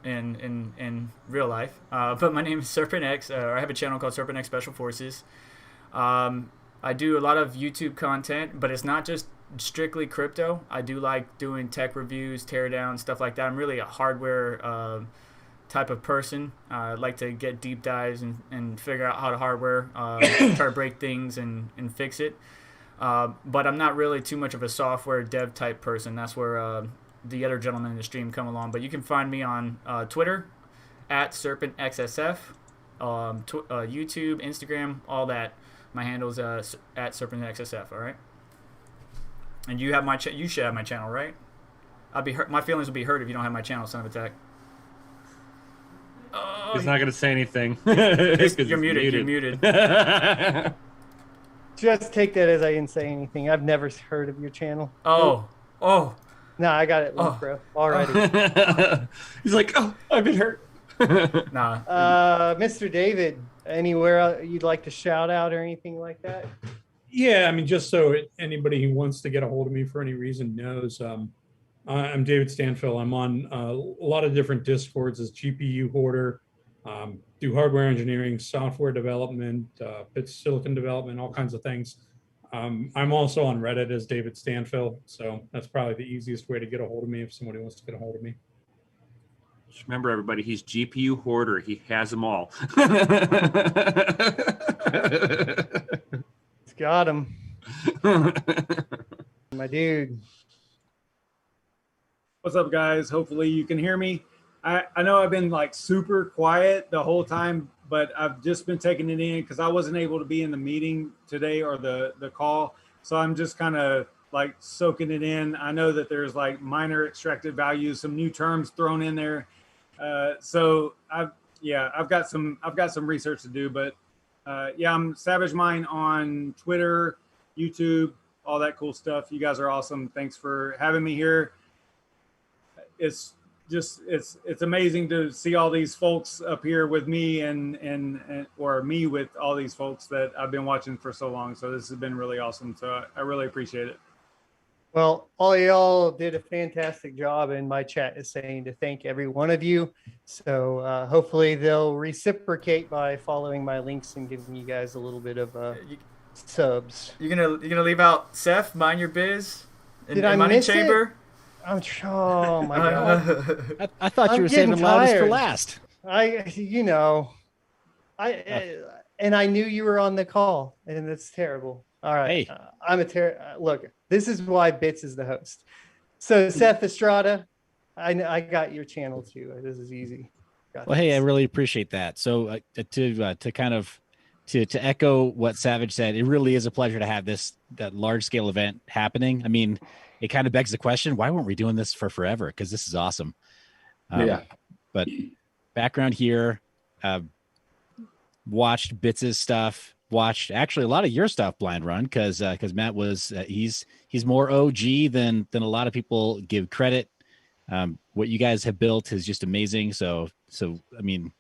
S1: in real life, but my name is SerpentX. I have a channel called SerpentX Special Forces. I do a lot of YouTube content, but it's not just strictly crypto. I do like doing tech reviews, teardown, stuff like that. I'm really a hardware type of person. I like to get deep dives and figure out how to hardware, try to break things and fix it. But I'm not really too much of a software dev type person. That's where the other gentlemen in the stream come along. But you can find me on Twitter at SerpentXSF, YouTube, Instagram, all that. My handle's at SerpentXSF. All right. And you have you should have my channel, right? I'll be hurt. My feelings will be hurt if you don't have my channel, son of a tech. Oh,
S5: He's not going to say anything.
S1: You're muted. You're muted.
S3: Just take that as I didn't say anything. I've never heard of your channel.
S1: Oh.
S3: No, I got it, bro. Already.
S5: He's like, oh, I've been hurt.
S1: Nah.
S3: Mr. David, anywhere you'd like to shout out or anything like that?
S6: Yeah, I mean, just so anybody who wants to get a hold of me for any reason knows, I'm David Stanfill. I'm on a lot of different Discords as GPU Hoarder, do hardware engineering, software development, silicon development, all kinds of things. I'm also on Reddit as David Stanfill, so that's probably the easiest way to get a hold of me if somebody wants to get a hold of me.
S5: Just remember, everybody, he's GPU Hoarder. He has them all.
S3: It's got him. My dude.
S9: What's up, guys? Hopefully you can hear me. I know I've been like super quiet the whole time, but I've just been taking it in because I wasn't able to be in the meeting today or the call. So I'm just kind of like soaking it in. I know that there's like miner extracted values, some new terms thrown in there. So I've got some research to do, but I'm Savage Mine on Twitter, YouTube, all that cool stuff. You guys are awesome. Thanks for having me here. It's amazing to see all these folks up here with me and me with all these folks that I've been watching for so long. So this has been really awesome. So I really appreciate it.
S3: Well, all y'all did a fantastic job, and my chat is saying to thank every one of you. So hopefully they'll reciprocate by following my links and giving you guys a little bit of subs.
S1: You're gonna leave out Seth, Mind Your Biz,
S3: Did I
S1: Money
S3: miss
S1: Chamber?
S3: it? Oh my god!
S4: I thought you were saving loudest for last.
S3: I knew you were on the call, and it's terrible. All right,
S4: hey.
S3: Look, this is why Bits is the host. So Seth Estrada, I got your channel too. This is easy.
S4: Hey, I really appreciate that. So to echo what Savage said, it really is a pleasure to have that large scale event happening. I mean, it kind of begs the question, why weren't we doing this for forever? Because this is awesome. But background here, watched Bits' stuff, watched actually a lot of your stuff, Blind Run, because Matt was he's more OG than a lot of people give credit. What you guys have built is just amazing. So I mean,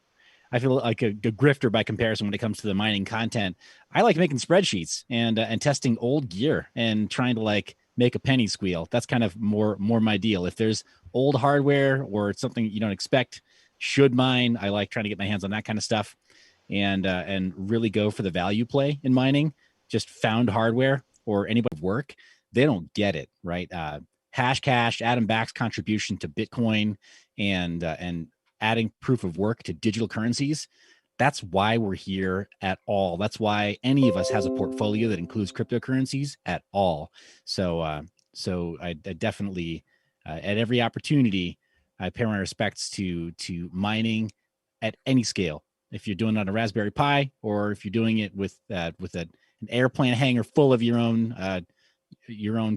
S4: I feel like a grifter by comparison when it comes to the mining content. I like making spreadsheets and testing old gear and trying to like make a penny squeal. That's kind of more my deal. If there's old hardware or it's something you don't expect should mine, I like trying to get my hands on that kind of stuff and really go for the value play in mining. Just found hardware or anybody work, they don't get it, right? Hashcash, Adam Back's contribution to Bitcoin and adding proof of work to digital currencies. That's why we're here at all. That's why any of us has a portfolio that includes cryptocurrencies at all. So I definitely, at every opportunity, I pay my respects to mining at any scale, if you're doing it on a Raspberry Pi, or if you're doing it with an airplane hanger full of your own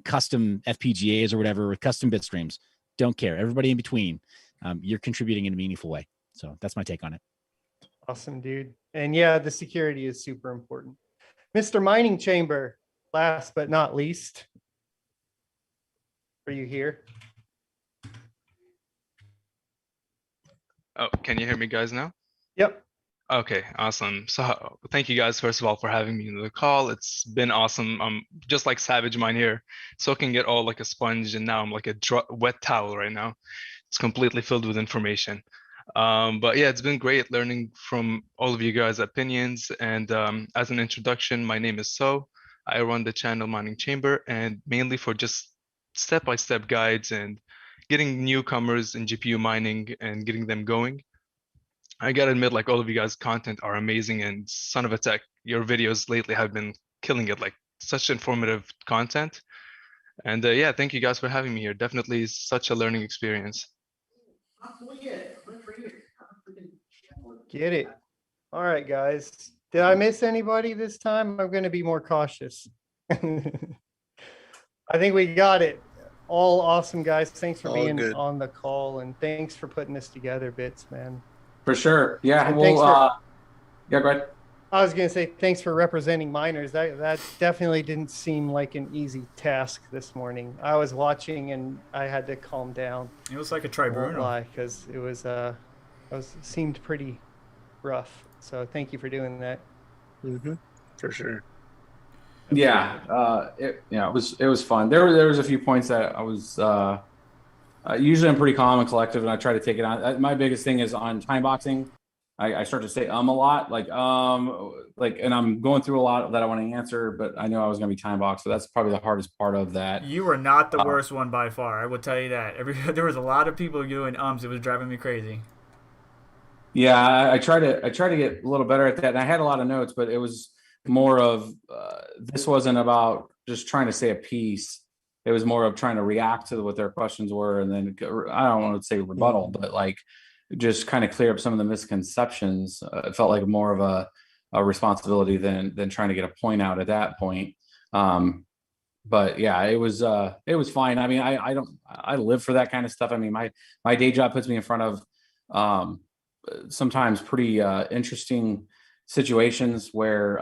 S4: custom FPGAs or whatever with custom bit streams. Don't care. Everybody in between, you're contributing in a meaningful way. So that's my take on it.
S3: Awesome, dude. And yeah, the security is super important. Mr. Mining Chamber, last but not least. Are you here?
S10: Oh, can you hear me guys now?
S3: Yep.
S10: Okay, awesome. So thank you guys, first of all, for having me in the call. It's been awesome. I'm just like Savage Mine here, soaking it all like a sponge, and now I'm like a wet towel right now. It's completely filled with information. But yeah, it's been great learning from all of you guys' opinions. And as an introduction, my name is So. I run the channel Mining Chamber, and mainly for just step-by-step guides and getting newcomers in GPU mining and getting them going. I gotta admit, like, all of you guys' content are amazing, and son of a tech, your videos lately have been killing it, like such informative content. And yeah, thank you guys for having me here. Definitely such a learning experience.
S3: Get it. All right, guys. Did I miss anybody this time? I'm going to be more cautious. I think we got it. All awesome, guys. Thanks for being on the call, and thanks for putting this together, Bits, man.
S2: For sure. Yeah.
S3: And
S2: Well, yeah, go ahead.
S3: I was going to say thanks for representing miners. That definitely didn't seem like an easy task this morning. I was watching and I had to calm down.
S1: It was like a tribunal.
S3: Because it was seemed pretty rough. So thank you for doing that.
S8: For sure.
S2: Yeah. It was fun. There was a few points that I was usually I'm pretty calm and collective, and I try to take it on. My biggest thing is on time boxing. I start to say a lot, and I'm going through a lot that I want to answer, but I know I was going to be time boxed, so that's probably the hardest part of that.
S1: You were not the worst one by far. I will tell you that. There was a lot of people doing It was driving me crazy.
S2: Yeah, I try to get a little better at that, and I had a lot of notes, but it was more of this wasn't about just trying to say a piece. It was more of trying to react to what their questions were, and then I don't want to say rebuttal, but like just kind of clear up some of the misconceptions. It felt like more of a responsibility than trying to get a point out at that point. But yeah, it was fine. I mean, I live for that kind of stuff. I mean, my day job puts me in front of sometimes pretty interesting situations where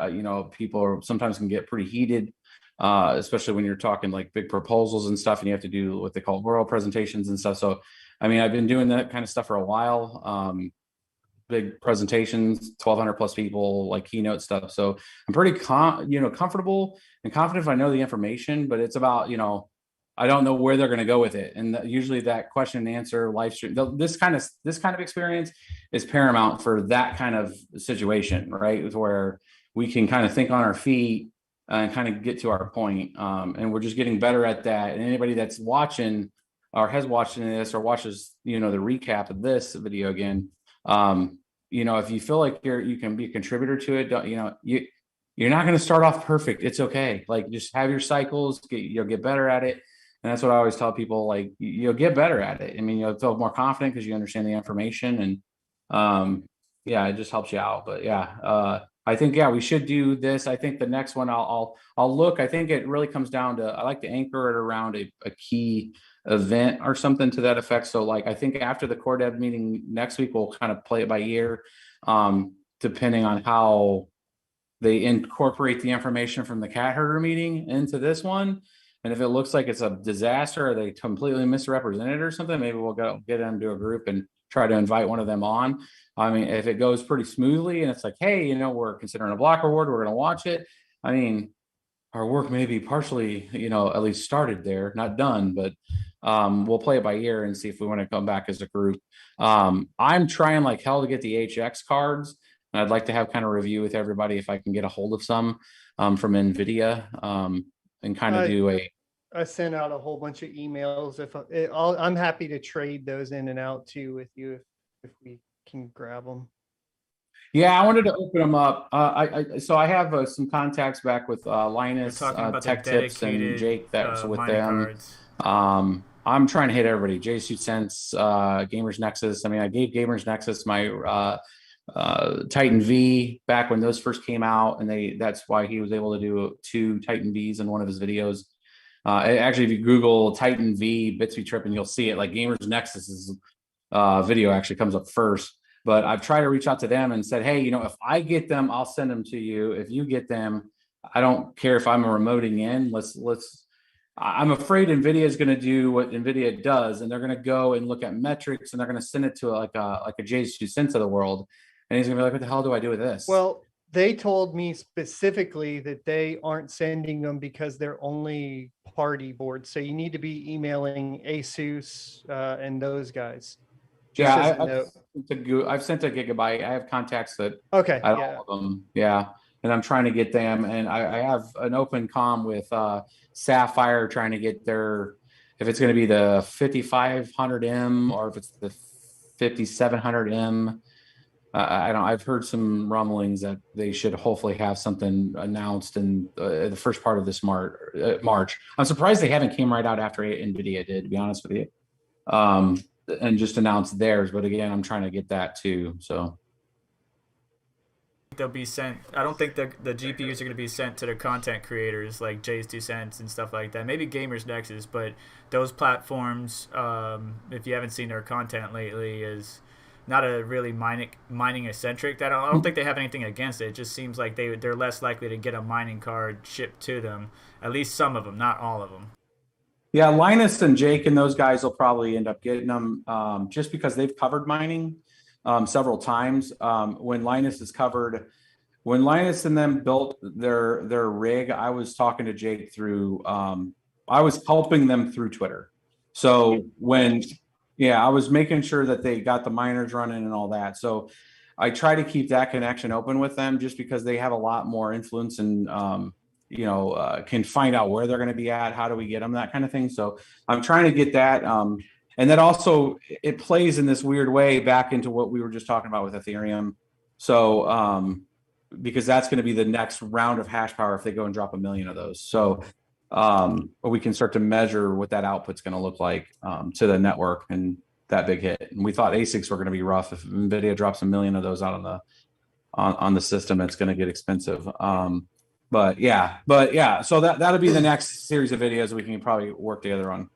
S2: people sometimes can get pretty heated, especially when you're talking like big proposals and stuff, and you have to do what they call oral presentations and stuff. So I mean, I've been doing that kind of stuff for a while. Big presentations, 1,200 plus people, like keynote stuff. So I'm pretty comfortable and confident if I know the information, but it's about, I don't know where they're going to go with it. And usually that question and answer live stream, this kind of experience is paramount for that kind of situation, right? It's where we can kind of think on our feet and kind of get to our point. And we're just getting better at that. And anybody that's watching or has watched this or watches, the recap of this video again, if you feel like you can be a contributor to it, you're not going to start off perfect. It's okay. Like, just have your cycles, you'll get better at it. And that's what I always tell people, like, you'll get better at it. I mean, you'll feel more confident because you understand the information, and it just helps you out. But I think, we should do this. I think the next one I'll look. I think it really comes down to, I like to anchor it around a key event or something to that effect. So like, I think after the core dev meeting next week, we'll kind of play it by ear, depending on how they incorporate the information from the Cat Herder meeting into this one. And if it looks like it's a disaster, or they completely misrepresented or something, maybe we'll get them to a group and try to invite one of them on. I mean, if it goes pretty smoothly and it's like, hey, we're considering a block reward, we're going to watch it. I mean, our work may be partially, at least started there, not done, but we'll play it by ear and see if we want to come back as a group. I'm trying like hell to get the HX cards. And I'd like to have kind of review with everybody if I can get a hold of some from Nvidia and kind of do
S3: I sent out a whole bunch of emails. I'm happy to trade those in and out too with you if we can grab them.
S2: Yeah, I wanted to open them up. So I have some contacts back with Linus, Tech Tips, and Jake that's with them. I'm trying to hit everybody. JSuitSense, Gamers Nexus. I mean, I gave Gamers Nexus my Titan V back when those first came out, and that's why he was able to do 2 Titan Vs in one of his videos. Actually, if you Google Titan V BitsBeTrippin, you'll see it. Like Gamers Nexus's video actually comes up first. But I've tried to reach out to them and said, hey, if I get them, I'll send them to you. If you get them, I don't care if I'm remoting in. I'm afraid Nvidia is going to do what Nvidia does, and they're going to go and look at metrics, and they're going to send it to like a Jay's 2 cents of the world, and he's going to be like, what the hell do I do with this?
S3: Well, they told me specifically that they aren't sending them because they're only party boards. So you need to be emailing Asus and those guys.
S2: Yeah, I've sent a Gigabyte. I have contacts that
S3: okay,
S2: at all of them. Yeah, and I'm trying to get them, and I have an open comm with Sapphire trying to get if it's going to be the 5500M or if it's the 5700M. I've heard some rumblings that they should hopefully have something announced in the first part of this March. I'm surprised they haven't came right out after Nvidia did, to be honest with you, and just announced theirs. But again, I'm trying to get that too. So
S1: they'll be sent. I don't think the GPUs are going to be sent to the content creators like Jay's 2 cents and stuff like that. Maybe Gamers Nexus, but those platforms, if you haven't seen their content lately, is not a really mining eccentric. I don't think they have anything against it. It just seems like they're less likely to get a mining card shipped to them. At least some of them, not all of them.
S2: Yeah, Linus and Jake and those guys will probably end up getting them just because they've covered mining several times. When Linus and them built their rig, I was talking to Jake through, I was helping them through Twitter. So I was making sure that they got the miners running and all that. So I try to keep that connection open with them just because they have a lot more influence and, can find out where they're going to be at. How do we get them? That kind of thing. So I'm trying to get that. And that also, it plays in this weird way back into what we were just talking about with Ethereum. So, because that's going to be the next round of hash power if they go and drop 1 million of those. So, we can start to measure what that output's going to look like to the network and that big hit. And we thought ASICs were going to be rough. If Nvidia drops 1 million of those out on the system, it's going to get expensive. But yeah. So that'll be the next series of videos we can probably work together on.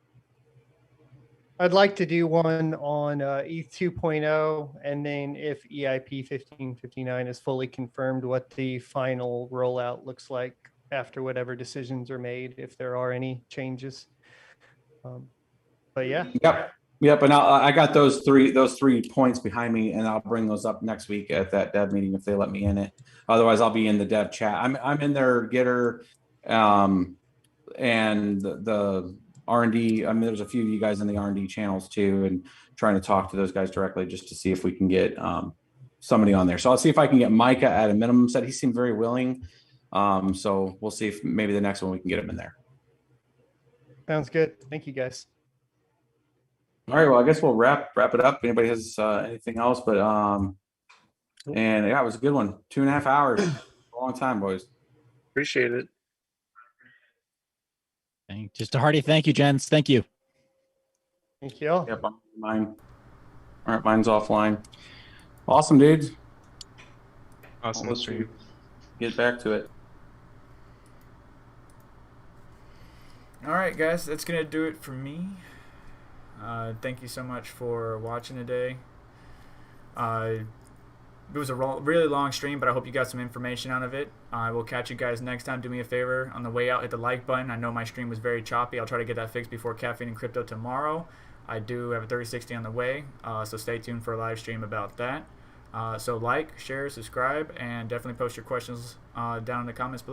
S3: I'd like to do one on ETH 2.0, and then if EIP 1559 is fully confirmed, what the final rollout looks like after whatever decisions are made, if there are any changes. But yeah.
S2: Yep. And I got those three points behind me, and I'll bring those up next week at that dev meeting if they let me in it. Otherwise, I'll be in the dev chat. I'm in their Getter, and the R&D. I mean, there's a few of you guys in the R&D channels too, and trying to talk to those guys directly just to see if we can get somebody on there. So I'll see if I can get Micah at a minimum set. He seemed very willing. So we'll see if maybe the next one we can get him in there.
S3: Sounds good. Thank you, guys.
S2: All right. Well, I guess we'll wrap it up. If anybody has anything else, but and yeah, it was a good one. 2.5 hours. A long time, boys.
S8: Appreciate it.
S4: Just a hearty thank you, gents. Thank you.
S3: Thank you.
S2: Yep, mine. All right, mine's offline. Awesome, dudes.
S10: Awesome stream.
S2: Get back to it.
S1: All right, guys, that's gonna do it for me. Thank you so much for watching today. It was a really long stream, but I hope you got some information out of it. I will catch you guys next time. Do me a favor, on the way out, hit the like button. I know my stream was very choppy. I'll try to get that fixed before Caffeine and Crypto tomorrow. I do have a 3060 on the way, so stay tuned for a live stream about that. So like, share, subscribe, and definitely post your questions down in the comments below.